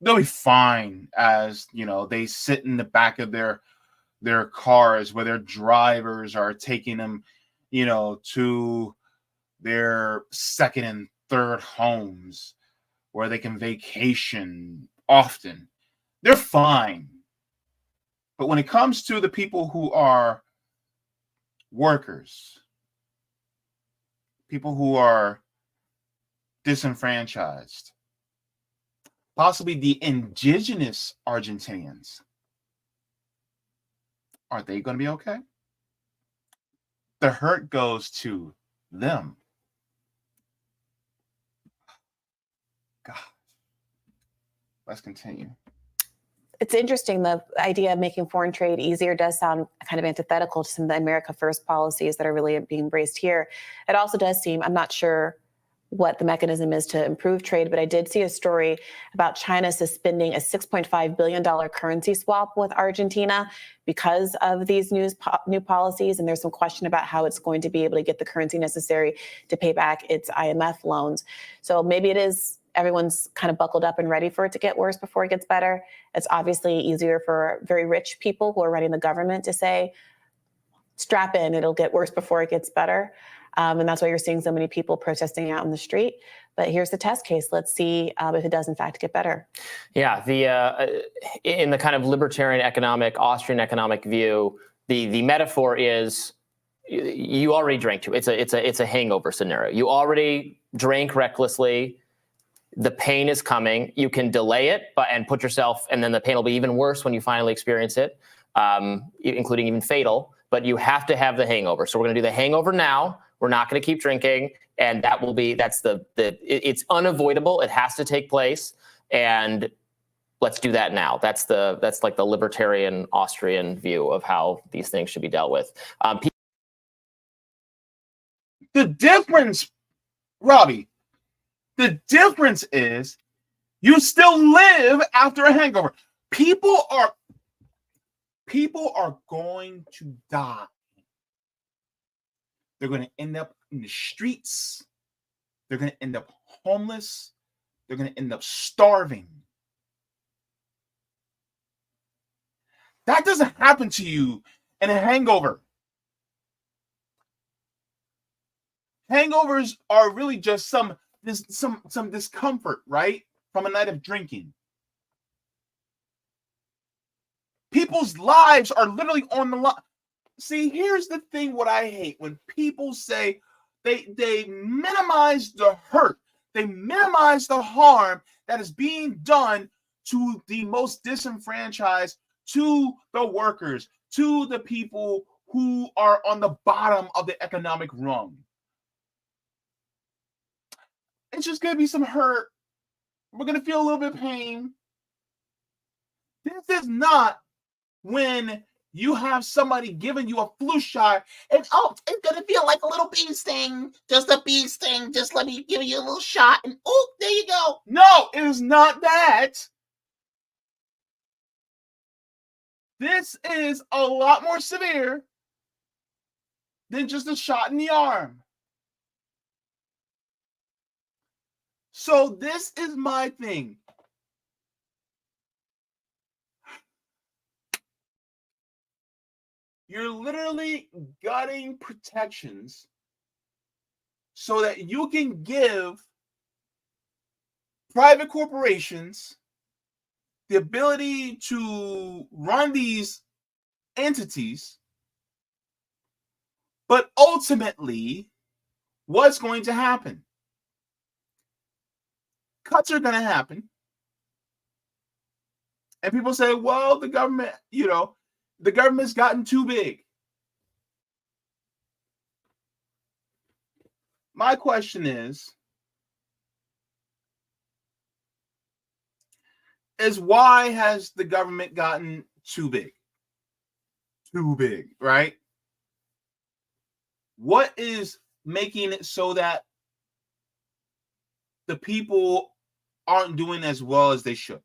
[SPEAKER 2] They'll be fine as, they sit in the back of their cars where their drivers are taking them, to their second and third homes where they can vacation often. They're fine. But when it comes to the people who are workers, people who are disenfranchised, possibly the indigenous Argentinians, are they going to be okay? The hurt goes to them. God. Let's continue.
[SPEAKER 5] It's interesting. The idea of making foreign trade easier does sound kind of antithetical to some of the America First policies that are really being embraced here. It also does seem, I'm not sure what the mechanism is to improve trade, but I did see a story about China suspending a $6.5 billion currency swap with Argentina because of these new policies. And there's some question about how it's going to be able to get the currency necessary to pay back its IMF loans. So maybe it is everyone's kind of buckled up and ready for it to get worse before it gets better. It's obviously easier for very rich people who are running the government to say, strap in, it'll get worse before it gets better. And that's why you're seeing so many people protesting out in the street. But here's the test case. Let's see if it does in fact get better.
[SPEAKER 4] Yeah, in the kind of libertarian economic, Austrian economic view, the metaphor is you already drank too. It's a hangover scenario. You already drank recklessly. The pain is coming. You can delay it, and put yourself, and then the pain will be even worse when you finally experience it, including even fatal. But you have to have the hangover. So we're going to do the hangover now. We're not going to keep drinking, and it's unavoidable. It has to take place, and let's do that now. That's like the libertarian Austrian view of how these things should be dealt with.
[SPEAKER 2] The difference, Robbie, the difference is you still live after a hangover. People are going to die. They're going to end up in the streets. They're going to end up homeless. They're going to end up starving. That doesn't happen to you in a hangover. Hangovers are really just some discomfort, right? From a night of drinking. People's lives are literally on the line. See, here's the thing, what I hate when people say they minimize the hurt. They minimize the harm that is being done to the most disenfranchised, to the workers, to the people who are on the bottom of the economic rung. It's just going to be some hurt. We're going to feel a little bit of pain. This is not when you have somebody giving you a flu shot and, oh, it's going to feel like a little bee sting. Just a bee sting. Just let me give you a little shot and, oh, there you go. No, it is not that. This is a lot more severe than just a shot in the arm. So this is my thing. You're literally gutting protections so that you can give private corporations the ability to run these entities. But ultimately, what's going to happen? Cuts are going to happen. And people say, well, the government, the government's gotten too big. My question is why has the government gotten too big? Too big, right? What is making it so that the people aren't doing as well as they should?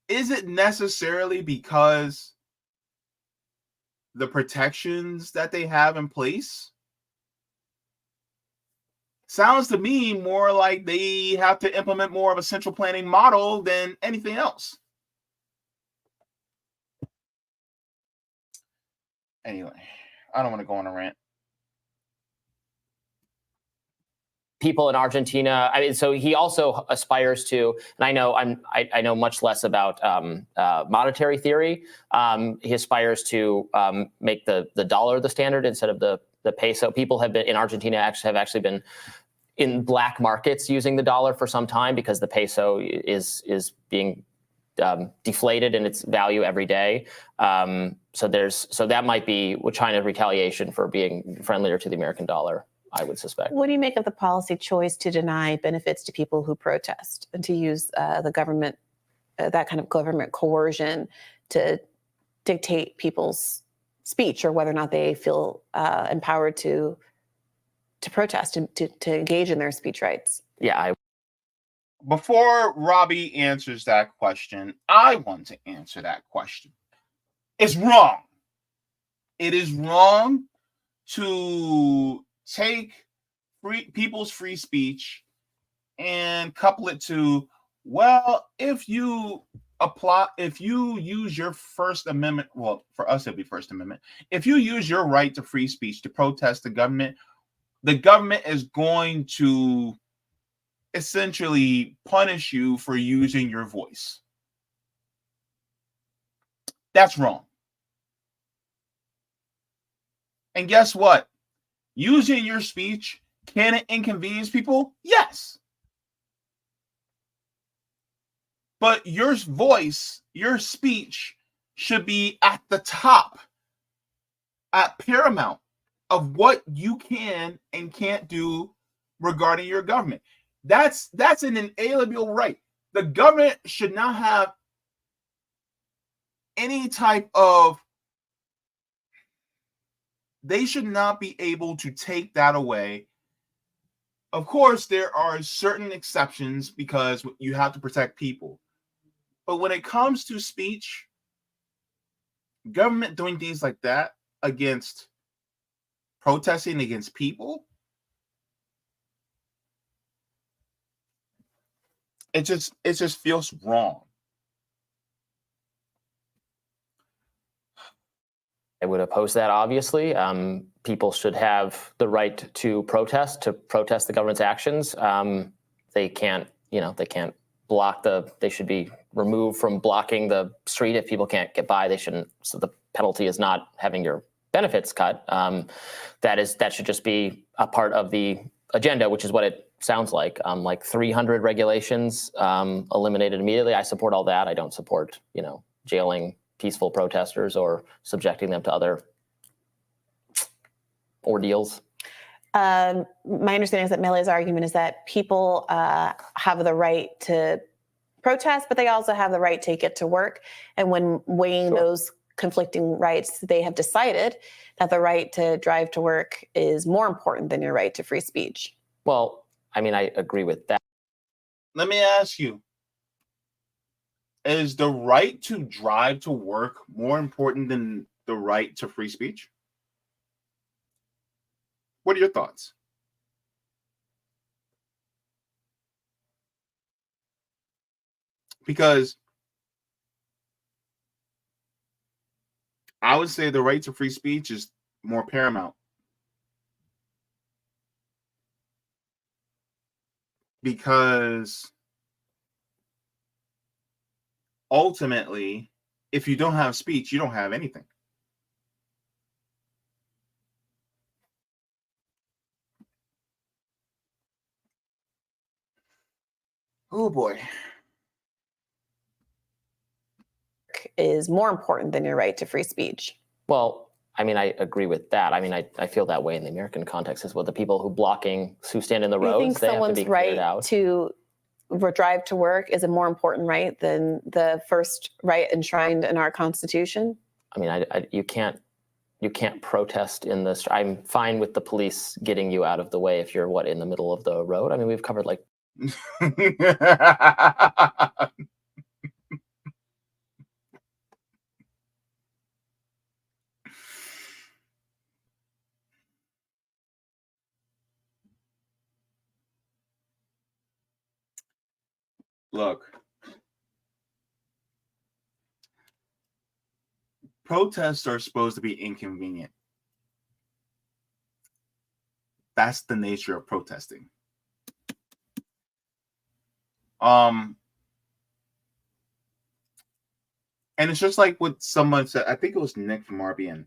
[SPEAKER 2] Is it necessarily because the protections that they have in place? Sounds to me more like they have to implement more of a central planning model than anything else. Anyway, I don't want to go on a rant.
[SPEAKER 4] People in Argentina. I mean, so he also aspires to, and I know much less about monetary theory. He aspires to make the dollar the standard instead of the peso. People have been in Argentina have actually been in black markets using the dollar for some time because the peso is being deflated in its value every day. So that might be China's retaliation for being friendlier to the American dollar, I would suspect.
[SPEAKER 5] What do you make of the policy choice to deny benefits to people who protest and to use the government, that kind of government coercion to dictate people's speech or whether or not they feel empowered to protest and to engage in their speech rights?
[SPEAKER 4] Yeah.
[SPEAKER 2] Before Robbie answers that question, I want to answer that question. It's wrong. It is wrong to take people's free speech and couple it to, well, if you use your First Amendment, well, for us it'd be First Amendment. If you use your right to free speech to protest the government is going to essentially punish you for using your voice. That's wrong. And guess what? Using your speech, can it inconvenience people? Yes. But your voice, your speech should be at the top, at paramount of what you can and can't do regarding your government. That's an inalienable right. The government should not have any type of, they should not be able to take that away. Of course, there are certain exceptions because you have to protect people. But when it comes to speech, government doing things like that against protesting against people, it just feels wrong.
[SPEAKER 4] I would oppose that, obviously. People should have the right to protest the government's actions. They can't block they should be removed from blocking the street if people can't get by. They shouldn't. So the penalty is not having your benefits cut. That should just be a part of the agenda, which is what it sounds like. Like 300 regulations eliminated immediately. I support all that. I don't support, jailing peaceful protesters or subjecting them to other ordeals.
[SPEAKER 5] My understanding is that Milei's argument is that people have the right to protest, but they also have the right to get to work. And when weighing those conflicting rights, they have decided that the right to drive to work is more important than your right to free speech.
[SPEAKER 4] Well, I mean, I agree with that.
[SPEAKER 2] Let me ask you, is the right to drive to work more important than the right to free speech? What are your thoughts? Because I would say the right to free speech is more paramount. Because ultimately, if you don't have speech, you don't have anything. Oh boy.
[SPEAKER 5] Is more important than your right to free speech.
[SPEAKER 4] Well, I mean, I agree with that. I mean, I feel that way in the American context as well. The people who stand in the roads,
[SPEAKER 5] you think
[SPEAKER 4] they have to
[SPEAKER 5] someone's
[SPEAKER 4] be cleared
[SPEAKER 5] right
[SPEAKER 4] out.
[SPEAKER 5] To drive to work is a more important right than the first right enshrined in our Constitution?
[SPEAKER 4] I mean, you can't protest in this. I'm fine with the police getting you out of the way if you're in the middle of the road. I mean, we've covered like.
[SPEAKER 2] Look, protests are supposed to be inconvenient. That's the nature of protesting. And it's just like what someone said, I think it was Nick from RBN.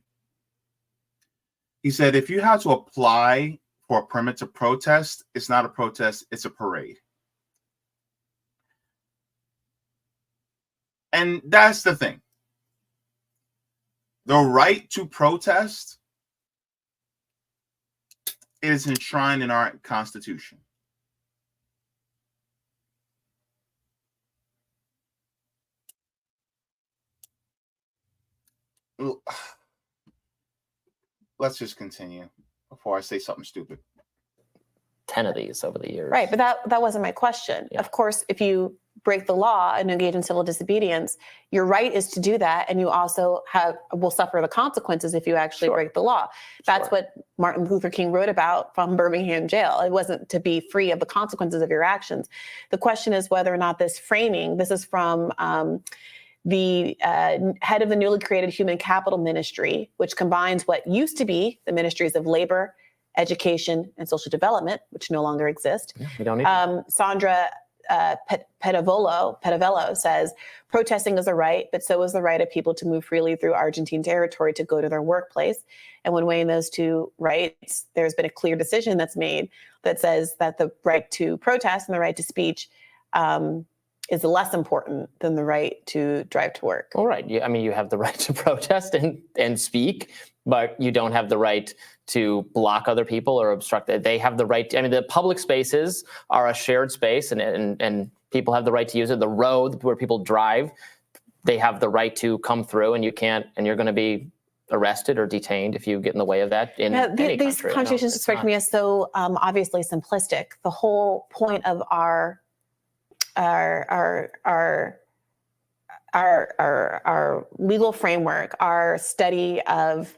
[SPEAKER 2] He said, if you have to apply for a permit to protest, it's not a protest, it's a parade. And that's the thing. The right to protest is enshrined in our Constitution. Let's just continue before I say something stupid.
[SPEAKER 4] 10 of these over the years.
[SPEAKER 5] Right, but that wasn't my question.
[SPEAKER 4] Yeah.
[SPEAKER 5] Of course, if you break the law and engage in civil disobedience, your right is to do that, and you also will suffer the consequences if you actually break the law. That's what Martin Luther King wrote about from Birmingham jail. It wasn't to be free of the consequences of your actions. The question is whether or not this framing, this is from the head of the newly created Human Capital Ministry, which combines what used to be the ministries of labor, education, and social development, which no longer exist.
[SPEAKER 4] Yeah, we don't need
[SPEAKER 5] Sandra Petavello says, protesting is a right, but so is the right of people to move freely through Argentine territory to go to their workplace. And when weighing those two rights, there's been a clear decision that's made that says that the right to protest and the right to speech is less important than the right to drive to work.
[SPEAKER 4] All right. I mean, you have the right to protest and speak, but you don't have the right to block other people or obstruct it. They have the right to, I mean, the public spaces are a shared space and people have the right to use it. The road where people drive, they have the right to come through, and you can't, and you're going to be arrested or detained if you get in the way of that in any
[SPEAKER 5] these
[SPEAKER 4] country.
[SPEAKER 5] conversations strike me as so obviously simplistic. The whole point of our legal framework, our study of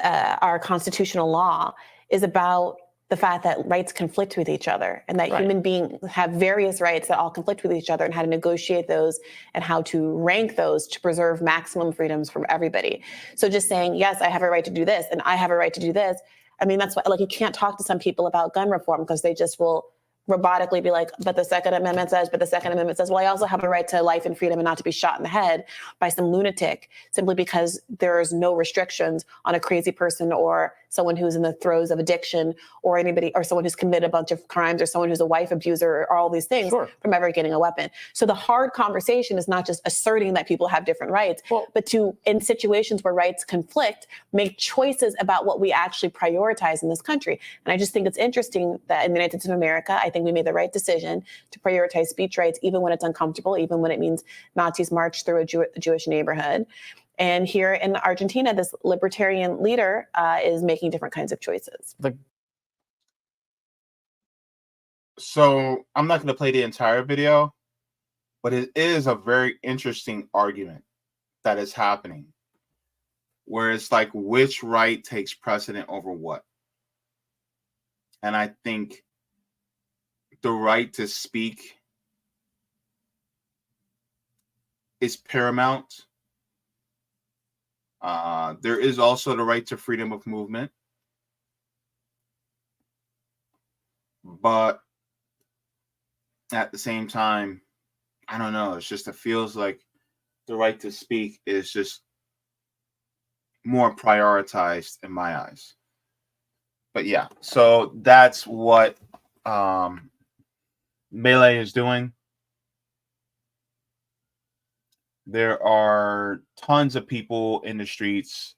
[SPEAKER 5] our constitutional law, is about the fact that rights conflict with each other, and that human beings have various rights that all conflict with each other, and how to negotiate those and how to rank those to preserve maximum freedoms from everybody. So just saying, yes, I have a right to do this and I have a right to do this. I mean, that's why, like, you can't talk to some people about gun reform because they just will robotically be like, but the Second Amendment says, well, I also have a right to life and freedom and not to be shot in the head by some lunatic, simply because there's no restrictions on a crazy person or someone who's in the throes of addiction, or anybody, or someone who's committed a bunch of crimes, or someone who's a wife abuser, or all these things from ever getting a weapon. So the hard conversation is not just asserting that people have different rights, but to, in situations where rights conflict, make choices about what we actually prioritize in this country. And I just think it's interesting that in the United States of America, I think we made the right decision to prioritize speech rights, even when it's uncomfortable, even when it means Nazis march through a Jewish neighborhood. And here in Argentina, this libertarian leader is making different kinds of choices.
[SPEAKER 2] So I'm not going to play the entire video, but it is a very interesting argument that is happening, where it's like, which right takes precedent over what? And I think the right to speak is paramount. There is also the right to freedom of movement. But at the same time, I don't know, it's just, it feels like the right to speak is just more prioritized in my eyes. But yeah, so that's what Milei is doing. There are tons of people in the streets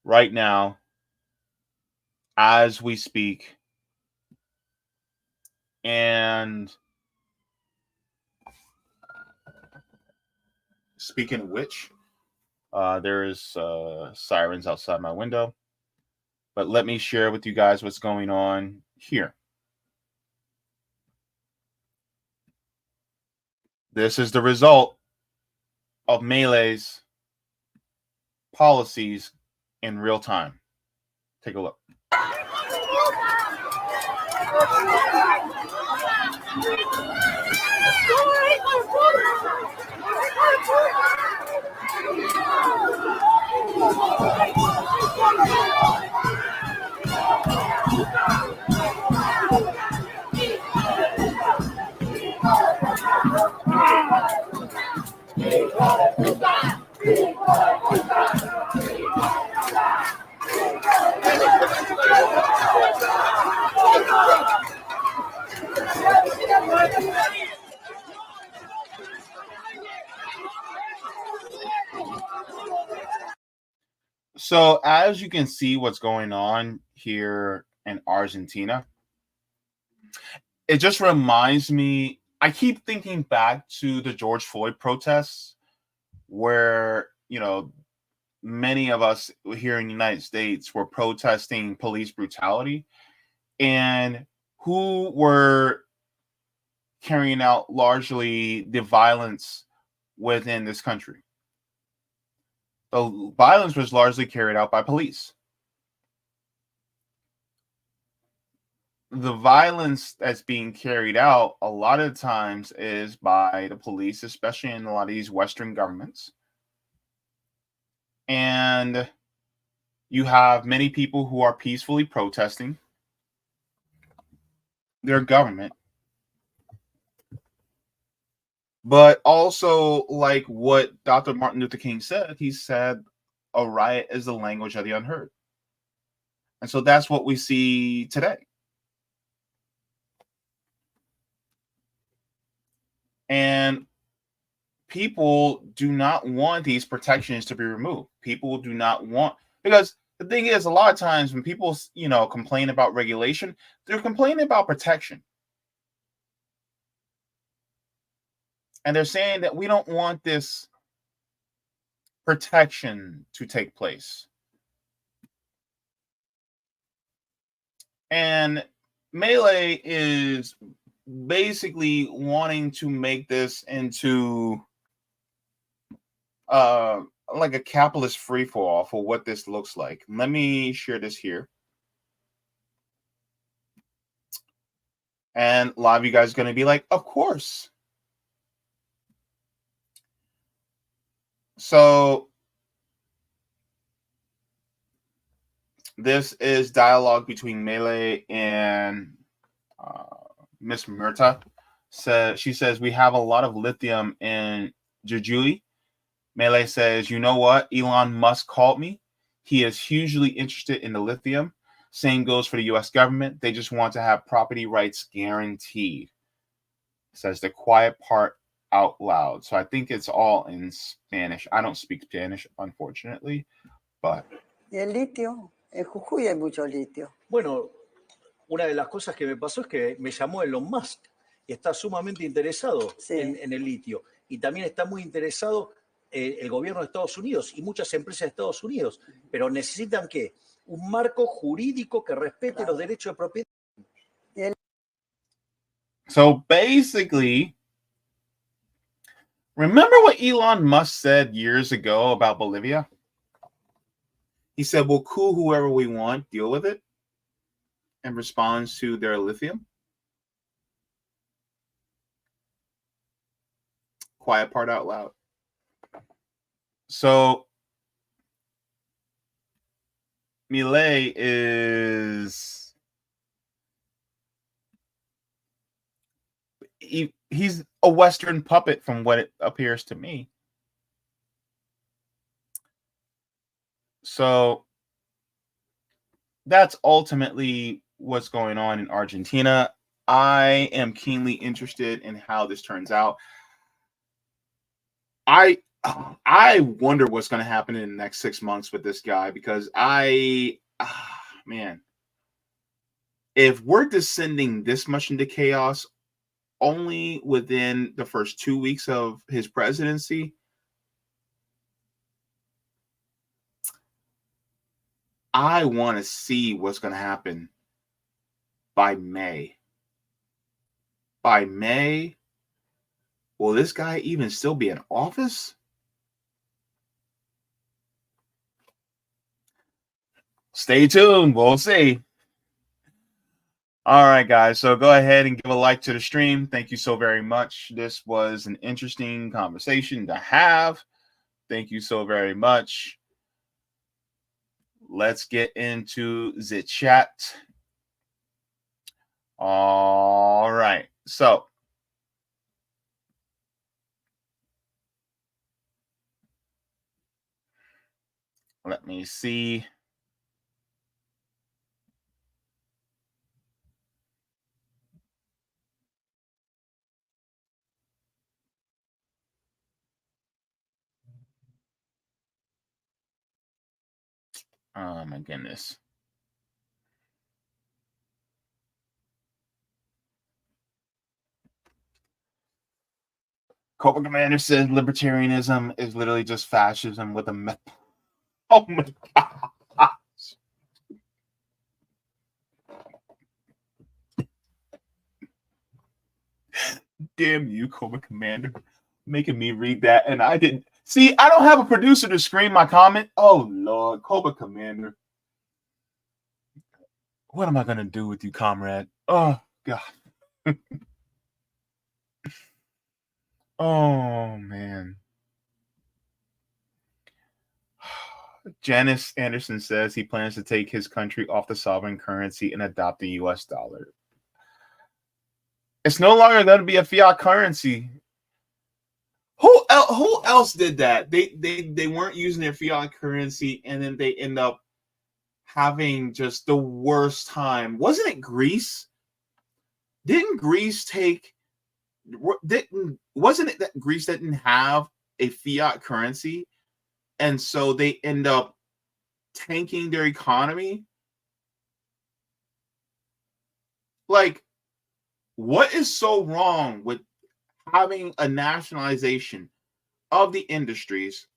[SPEAKER 2] right now as we speak. And speaking of which, there is sirens outside my window. But let me share with you guys what's going on here. This is the result of Milei's policies in real time. Take a look. So as you can see what's going on here in Argentina, it just reminds me, I keep thinking back to the George Floyd protests, where, you know, many of us here in the United States were protesting police brutality, and who were carrying out largely the violence within this country. The violence was largely carried out by police. The violence that's being carried out a lot of times is by the police, especially in a lot of these Western governments. And you have many people who are peacefully protesting their government. But also, like what Dr. Martin Luther King said, he said, a riot is the language of the unheard. And so that's what we see today. And people do not want these protections to be removed. People do not want, because the thing is, a lot of times when people, complain about regulation, they're complaining about protection. And they're saying that we don't want this protection to take place. And Milei is basically wanting to make this into like a capitalist free-for-all for what this looks like. Let me share this here. And a lot of you guys are going to be like, of course. So this is dialogue between Milei and Miss Murta. She says, we have a lot of lithium in Jujuy. Milei says, you know what? Elon Musk called me. He is hugely interested in the lithium. Same goes for the U.S. government. They just want to have property rights guaranteed. Says the quiet part out loud. So I think it's all in Spanish. I don't speak Spanish, unfortunately, but.
[SPEAKER 6] Y el litio, en Jujuy hay mucho litio.
[SPEAKER 7] Bueno, una de las cosas que me pasó es que me llamó Elon Musk y está sumamente interesado en el litio. Y también está muy interesado el gobierno de Estados Unidos y muchas empresas de Estados Unidos. Pero necesitan, ¿qué? Un marco jurídico que respete los derechos de propiedad.
[SPEAKER 2] So basically, remember what Elon Musk said years ago about Bolivia? He said, we'll coup whoever we want, deal with it, in response to their lithium. Quiet part out loud. So Milei is he's a Western puppet from what it appears to me. So that's ultimately what's going on in Argentina. I am keenly interested in how this turns out. I wonder what's going to happen in the next 6 months with this guy, because man, if we're descending this much into chaos only within the first 2 weeks of his presidency, I want to see what's going to happen by May. By May, will this guy even still be in office? Stay tuned. We'll see. All right, guys. So go ahead and give a like to the stream. Thank you so very much. This was an interesting conversation to have. Thank you so very much. Let's get into the chat. All right. So let me see. Oh my goodness. Cobra Commander says libertarianism is literally just fascism with a method. Oh my gosh. Damn you, Cobra Commander, making me read that. And I didn't. See, I don't have a producer to screen my comment. Oh, Lord, Cobra Commander. What am I going to do with you, comrade? Oh, God. Oh, man. Janice Anderson says he plans to take his country off the sovereign currency and adopt the U.S. dollar. It's no longer going to be a fiat currency. Who else did that? They weren't using their fiat currency, and then they end up having just the worst time. Wasn't it Greece? Didn't Greece wasn't it that Greece didn't have a fiat currency, and so they end up tanking their economy? Like, what is so wrong with having a nationalization of the industries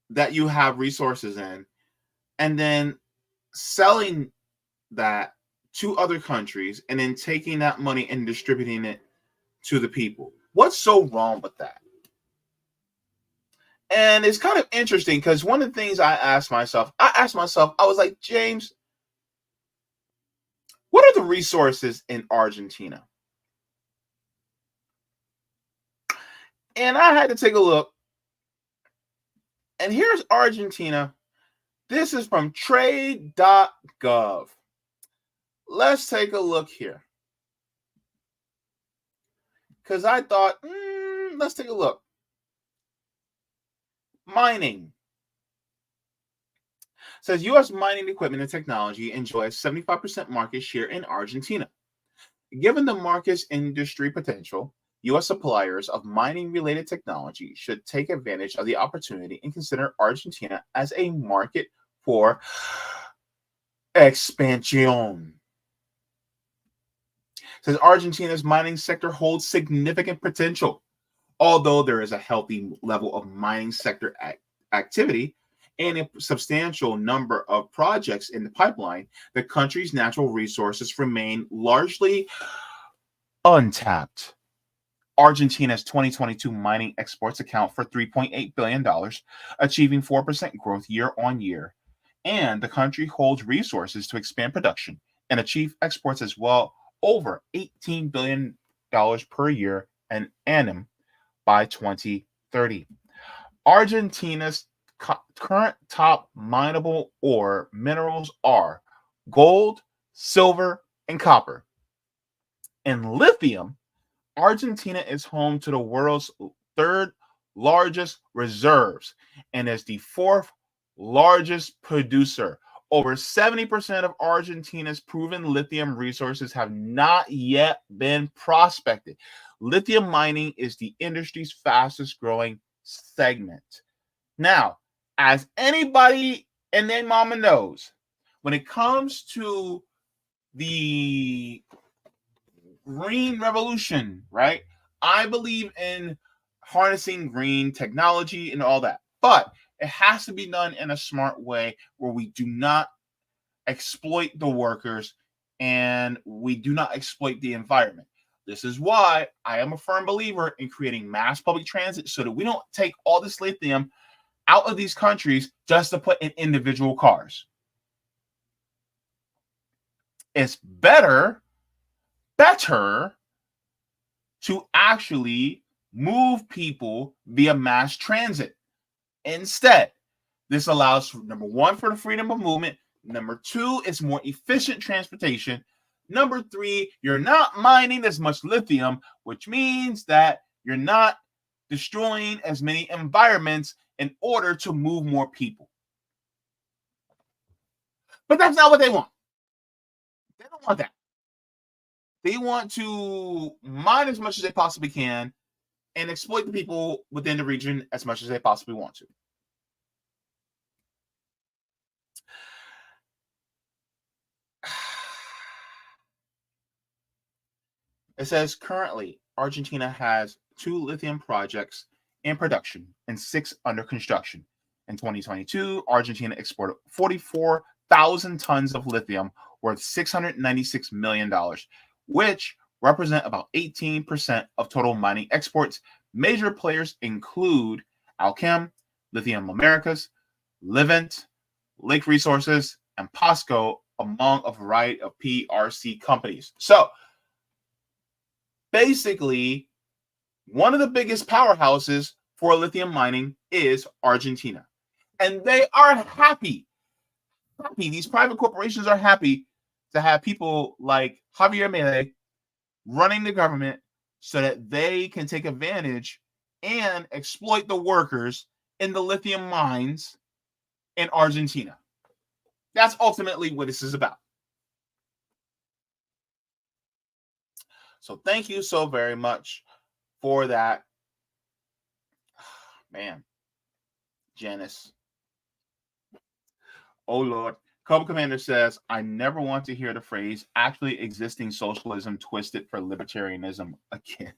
[SPEAKER 2] that you have resources in, and then selling that to other countries, and then taking that money and distributing it to the people? What's so wrong with that? And it's kind of interesting because one of the things I asked myself, I was like, James, what are the resources in Argentina? And I had to take a look. And here's Argentina. This is from trade.gov. Let's take a look here. Because I thought, let's take a look. Mining. It says U.S. mining equipment and technology enjoys 75% market share in Argentina. Given the market's industry potential, U.S. suppliers of mining-related technology should take advantage of the opportunity and consider Argentina as a market for expansion. It says Argentina's mining sector holds significant potential. Although there is a healthy level of mining sector activity and a substantial number of projects in the pipeline, the country's natural resources remain largely untapped. Argentina's 2022 mining exports account for $3.8 billion, achieving 4% growth year on year. And the country holds resources to expand production and achieve exports as well, over $18 billion per year and annum by 2030. Argentina's current top mineable ore minerals are gold, silver, and copper. In lithium, Argentina is home to the world's third largest reserves and is the fourth largest producer. Over 70% of Argentina's proven lithium resources have not yet been prospected. Lithium mining is the industry's fastest growing segment. Now, as anybody and their mama knows, when it comes to the green revolution, right? I believe in harnessing green technology and all that, but it has to be done in a smart way where we do not exploit the workers and we do not exploit the environment. This is why I am a firm believer in creating mass public transit so that we don't take all this lithium out of these countries just to put in individual cars. It's better to actually move people via mass transit. Instead, this allows, number one, for the freedom of movement. Number two, it's more efficient transportation. Number three, you're not mining as much lithium, which means that you're not destroying as many environments in order to move more people. But that's not what they want. They don't want that. They want to mine as much as they possibly can and exploit the people within the region as much as they possibly want to. It says currently Argentina has 2 lithium projects in production and 6 under construction. In 2022, Argentina exported 44,000 tons of lithium worth $696 million, which represent about 18% of total mining exports. Major players include Alchem, Lithium Americas, Livent, Lake Resources, and POSCO, among a variety of PRC companies. So basically, one of the biggest powerhouses for lithium mining is Argentina. And they are happy. These private corporations are happy to have people like Javier Milei running the government so that they can take advantage and exploit the workers in the lithium mines in Argentina. That's ultimately what this is about. So thank you so very much for that. Man, Janice. Oh, Lord. Cobra Commander says, I never want to hear the phrase actually existing socialism twisted for libertarianism again.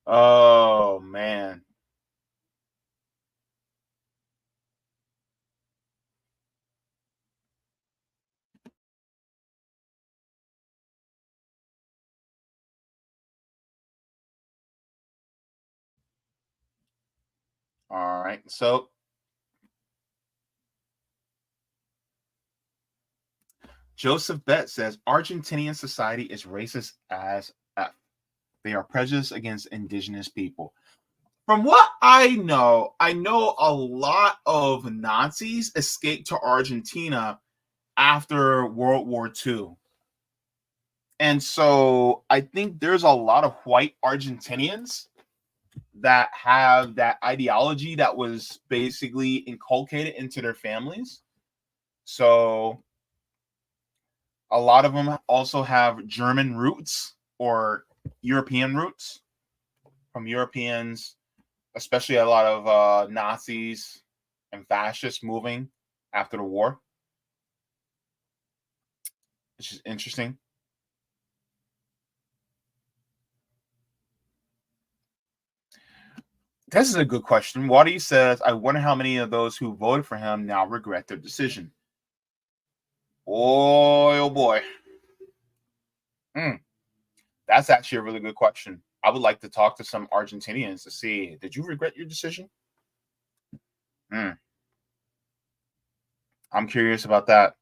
[SPEAKER 2] Oh, man. All right. So Joseph Bett says Argentinian society is racist as F. They are prejudiced against indigenous people. From what I know a lot of Nazis escaped to Argentina after World War II. And so I think there's a lot of white Argentinians that have that ideology that was basically inculcated into their families. So a lot of them also have German roots or European roots from Europeans, especially a lot of Nazis and fascists moving after the war, which is interesting. This is a good question. Waddy says, I wonder how many of those who voted for him now regret their decision. Boy, oh boy. That's actually a really good question. I would like to talk to some Argentinians to see, did you regret your decision? I'm curious about that.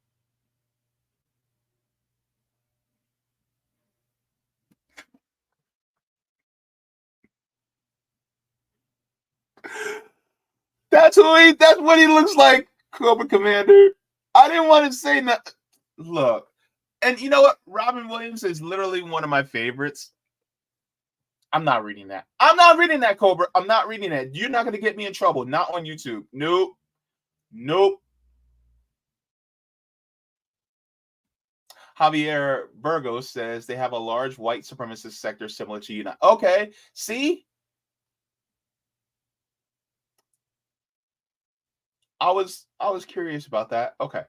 [SPEAKER 2] That's what he looks like, Cobra Commander. I didn't want to say that. Look, and you know what? Robin Williams is literally one of my favorites. I'm not reading that. I'm not reading that, Cobra. I'm not reading that. You're not going to get me in trouble. Not on YouTube. Nope. Javier Burgos says they have a large white supremacist sector similar to United. Okay, see? I was curious about that. Okay.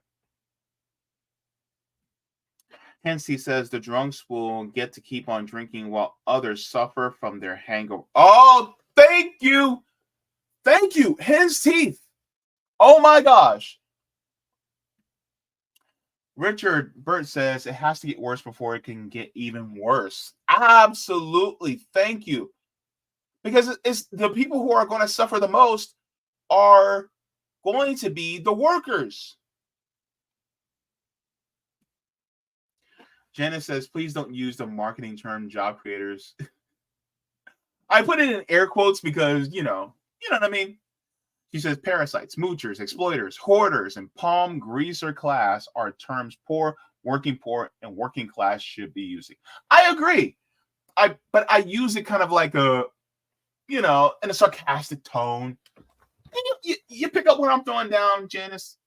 [SPEAKER 2] Hence, he says the drunks will get to keep on drinking while others suffer from their hangover. Oh, thank you. Thank you. Hen's teeth. Oh, my gosh. Richard Burt says it has to get worse before it can get even worse. Absolutely. Thank you. Because it's the people who are going to suffer the most are going to be the workers. Janice says, please don't use the marketing term job creators. I put it in air quotes because, you know what I mean? She says parasites, moochers, exploiters, hoarders, and palm greaser class are terms poor, and working class should be using. I agree. But I use it kind of like a, in a sarcastic tone. And you pick up where I'm throwing down, Janice.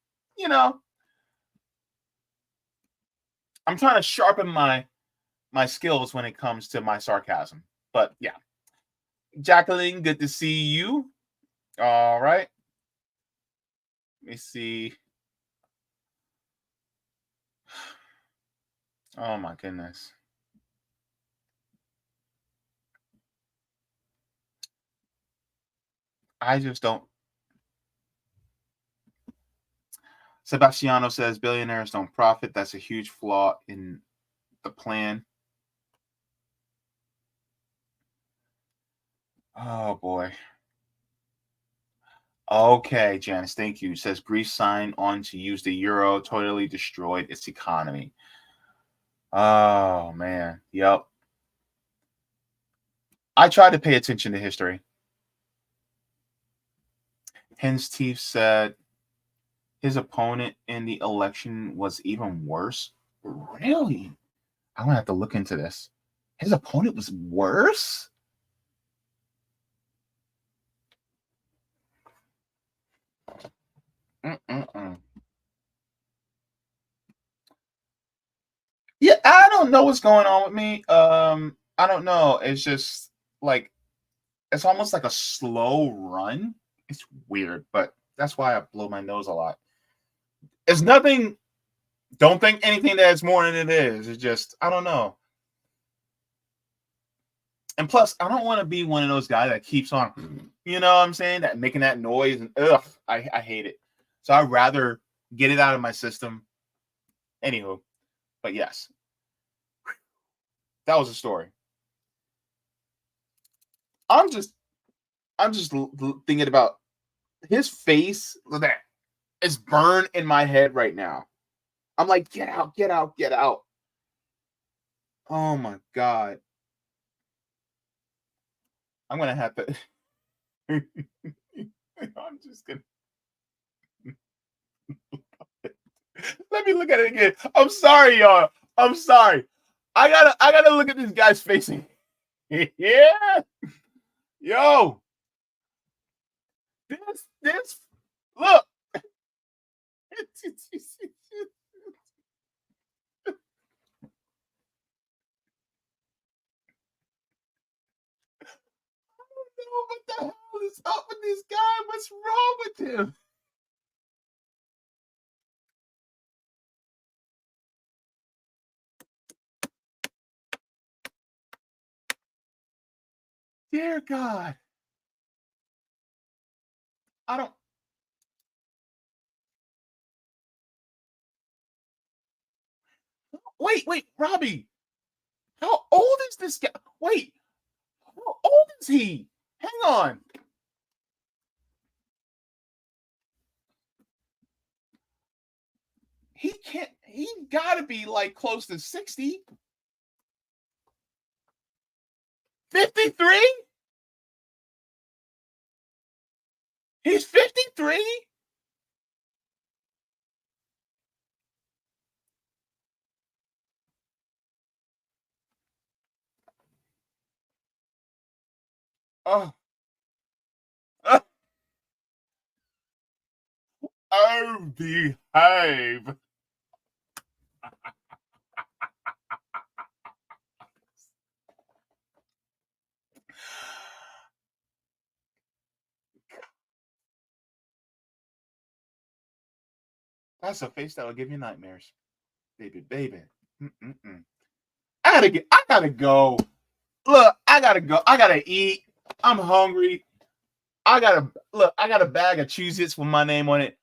[SPEAKER 2] I'm trying to sharpen my skills when it comes to my sarcasm. But yeah. Jacqueline, good to see you. All right. Let me see. Oh my goodness. I just don't. Sebastiano says billionaires don't profit. That's a huge flaw in the plan. Oh boy. Okay, Janice, thank you. It says Greece signed on to use the euro, totally destroyed its economy. Oh man, yep. I try to pay attention to history. Hen's Teeth said his opponent in the election was even worse. Really? I'm gonna have to look into this. His opponent was worse? Mm-mm-mm. Yeah, I don't know what's going on with me. I don't know. It's just like it's almost like a slow run. It's weird, but that's why I blow my nose a lot. It's nothing. Don't think anything that's more than it is. It's just I don't know. And plus, I don't want to be one of those guys that keeps on, you know what I'm saying, that making that noise and I hate it. So I'd rather get it out of my system. Anywho, but yes, that was a story. I'm just thinking about his face. That is burned in my head right now. I'm like, get out, get out, get out. Oh my God. I'm gonna have to. I'm just gonna. Let me look at it again. I'm sorry, y'all. I'm sorry. I gotta look at this guy's face. Yeah. Yo. This look. What the hell is up with this guy? What's wrong with him? Dear God. I don't. Wait, Robbie. How old is this guy? Wait, how old is he? Hang on. He gotta be like close to 60. 53? He's 53? Oh. Oh, behave. That's a face that will give you nightmares. Baby. Mm-mm-mm. I gotta go. Look, I gotta go. I gotta eat. I'm hungry. I got a bag of Cheez-Its with my name on it.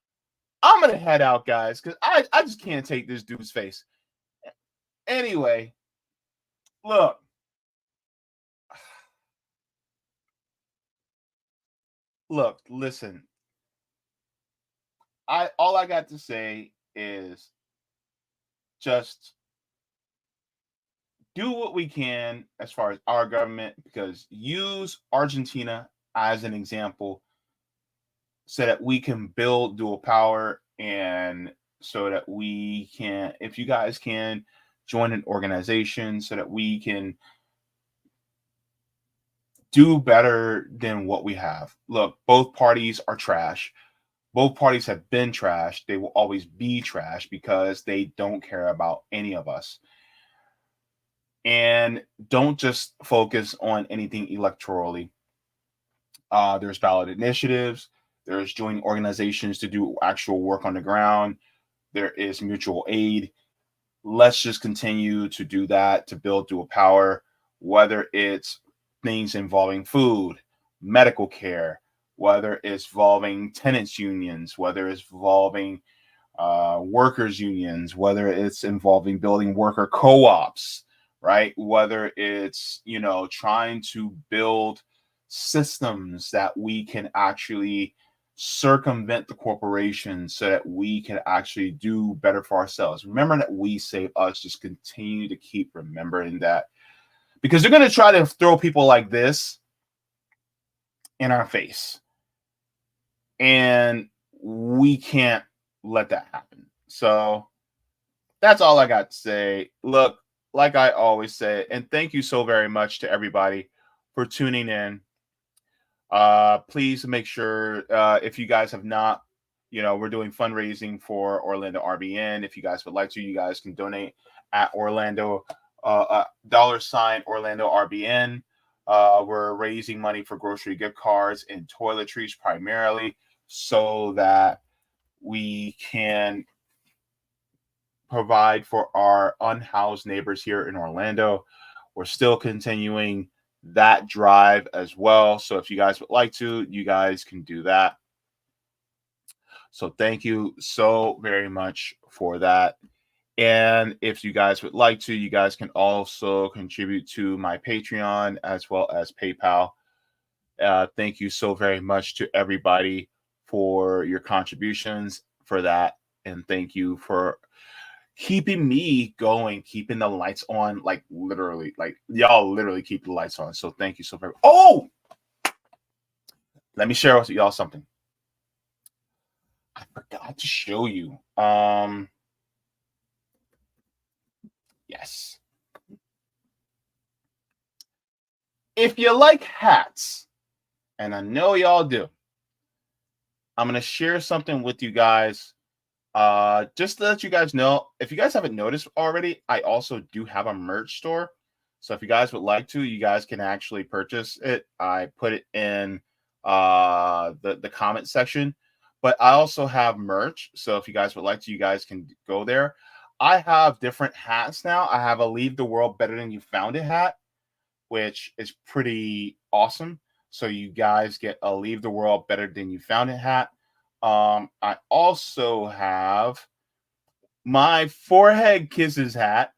[SPEAKER 2] I'm gonna head out, guys, because I just can't take this dude's face. Anyway, look. Look, listen. All I got to say is just do what we can as far as our government, because use Argentina as an example so that we can build dual power, and so that we can, if you guys can, join an organization so that we can do better than what we have. Look, both parties are trash. Both parties have been trash. They will always be trash because they don't care about any of us. And don't just focus on anything electorally. There's ballot initiatives. There's joining organizations to do actual work on the ground. There is mutual aid. Let's just continue to do that to build dual power, whether it's things involving food, medical care, whether it's involving tenants unions, whether it's involving workers unions, whether it's involving building worker co-ops, right? Whether it's, you know, trying to build systems that we can actually circumvent the corporations so that we can actually do better for ourselves. Remember that we save us. Just continue to keep remembering that, because they're going to try to throw people like this in our face, and we can't let that happen. So that's all I got to say. Look, like I always say, and thank you so very much to everybody for tuning in. Please make sure, if you guys have not, you know, we're doing fundraising for Orlando RBN. If you guys would like to, you guys can donate at Orlando $ Orlando RBN. We're raising money for grocery gift cards and toiletries primarily, so that we can provide for our unhoused neighbors here in Orlando. We're still continuing that drive as well. So if you guys would like to, you guys can do that. So thank you so very much for that. And if you guys would like to, you guys can also contribute to my Patreon as well as PayPal. Thank you so very much to everybody for your contributions for that. And thank you for keeping me going, keeping the lights on, like literally, like y'all literally keep the lights on. So thank you so very much. Oh, let me share with y'all something. I forgot to show you. Yes. If you like hats, and I know y'all do, I'm going to share something with you guys. Just to let you guys know, if you guys haven't noticed already, I also do have a merch store. So if you guys would like to, you guys can actually purchase it. I put it in the comment section, but I also have merch. So if you guys would like to, you guys can go there. I have different hats now. I have a Leave the World Better Than You Found It hat, which is pretty awesome. So you guys get a Leave the World Better Than You Found It hat. I also have my Forehead Kisses hat.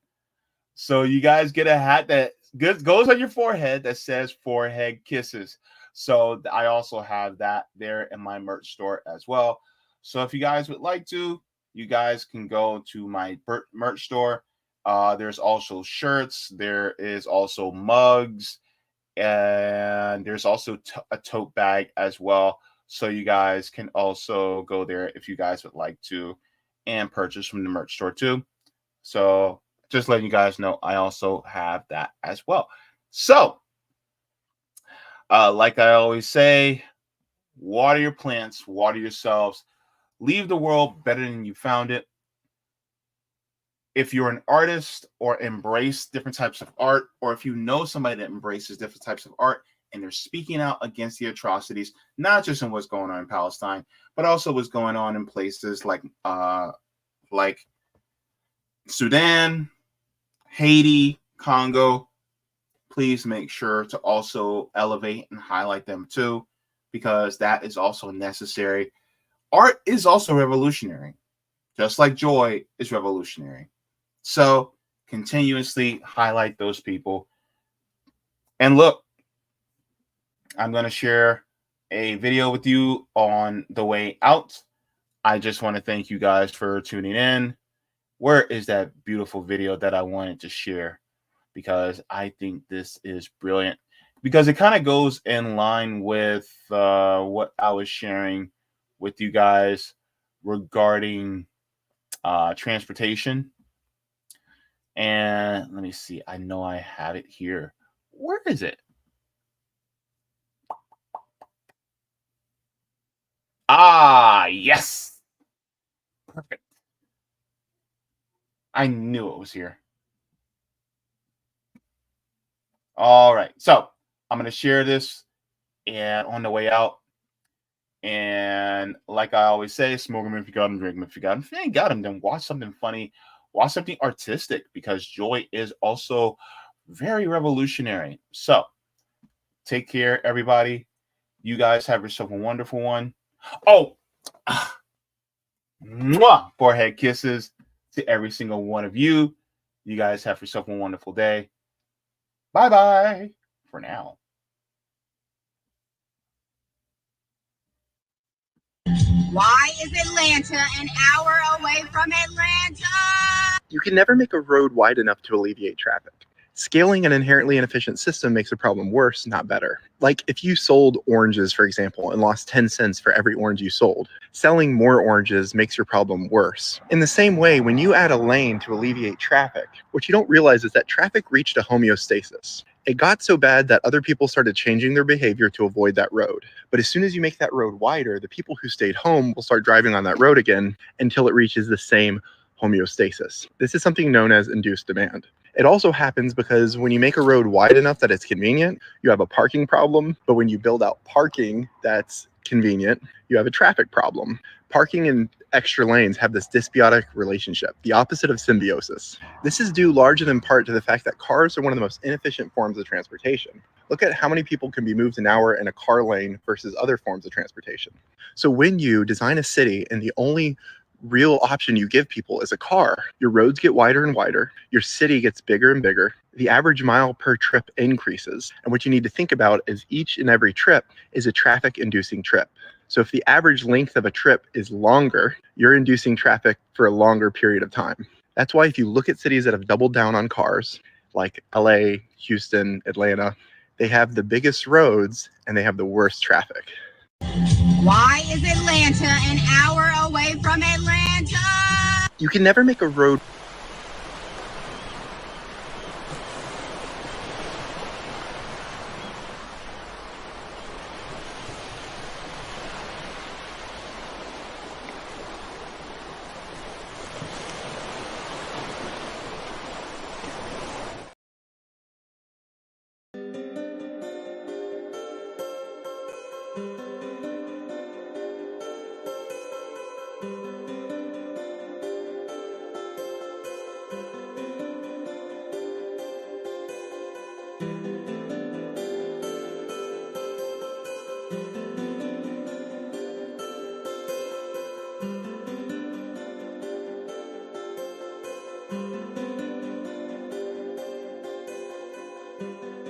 [SPEAKER 2] So you guys get a hat that goes on your forehead that says Forehead Kisses. So I also have that there in my merch store as well. So if you guys would like to, you guys can go to my merch store. There's also shirts. There is also mugs. And there's also a tote bag as well. So you guys can also go there if you guys would like to and purchase from the merch store too. So just letting you guys know, I also have that as well. So, like I always say, water your plants, water yourselves, leave the world better than you found it. If you're an artist or embrace different types of art, or if you know somebody that embraces different types of art and they're speaking out against the atrocities, not just in what's going on in Palestine, but also what's going on in places like Sudan, Haiti, Congo, please make sure to also elevate and highlight them too, because that is also necessary. Art is also revolutionary, just like joy is revolutionary. So continuously highlight those people. And look, I'm going to share a video with you on the way out. I just want to thank you guys for tuning in. Where is that beautiful video that I wanted to share? Because I think this is brilliant. Because it kind of goes in line with what I was sharing with you guys regarding transportation. And let me see. I know I have it here. Where is it? Ah, yes. Perfect. I knew it was here. All right. So I'm going to share this and on the way out. And like I always say, smoke them if you got them, drink them if you got them. If you ain't got them, then watch something funny. Watch something artistic, because joy is also very revolutionary. So take care, everybody. You guys have yourself a wonderful one. Oh, Mwah! Forehead kisses to every single one of you. You guys have yourself a wonderful day. Bye-bye for now.
[SPEAKER 8] Why is Atlanta an hour away from Atlanta?
[SPEAKER 9] You can never make a road wide enough to alleviate traffic. Scaling an inherently inefficient system makes a problem worse, not better. Like if you sold oranges, for example, and lost 10 cents for every orange you sold, selling more oranges makes your problem worse. In the same way, when you add a lane to alleviate traffic, what you don't realize is that traffic reached a homeostasis. It got so bad that other people started changing their behavior to avoid that road. But as soon as you make that road wider, the people who stayed home will start driving on that road again until it reaches the same homeostasis. This is something known as induced demand. It also happens because when you make a road wide enough that it's convenient, you have a parking problem. But when you build out parking that's convenient, you have a traffic problem. Parking and extra lanes have this dysbiotic relationship, the opposite of symbiosis. This is due largely in part to the fact that cars are one of the most inefficient forms of transportation. Look at how many people can be moved an hour in a car lane versus other forms of transportation. So when you design a city and the only real option you give people is a car, your roads get wider and wider, your city gets bigger and bigger, the average mile per trip increases. And what you need to think about is each and every trip is a traffic inducing trip. So if the average length of a trip is longer, you're inducing traffic for a longer period of time. That's why if you look at cities that have doubled down on cars, like LA, Houston, Atlanta, they have the biggest roads and they have the worst traffic.
[SPEAKER 8] Why is Atlanta an hour away from Atlanta?
[SPEAKER 9] You can never make a road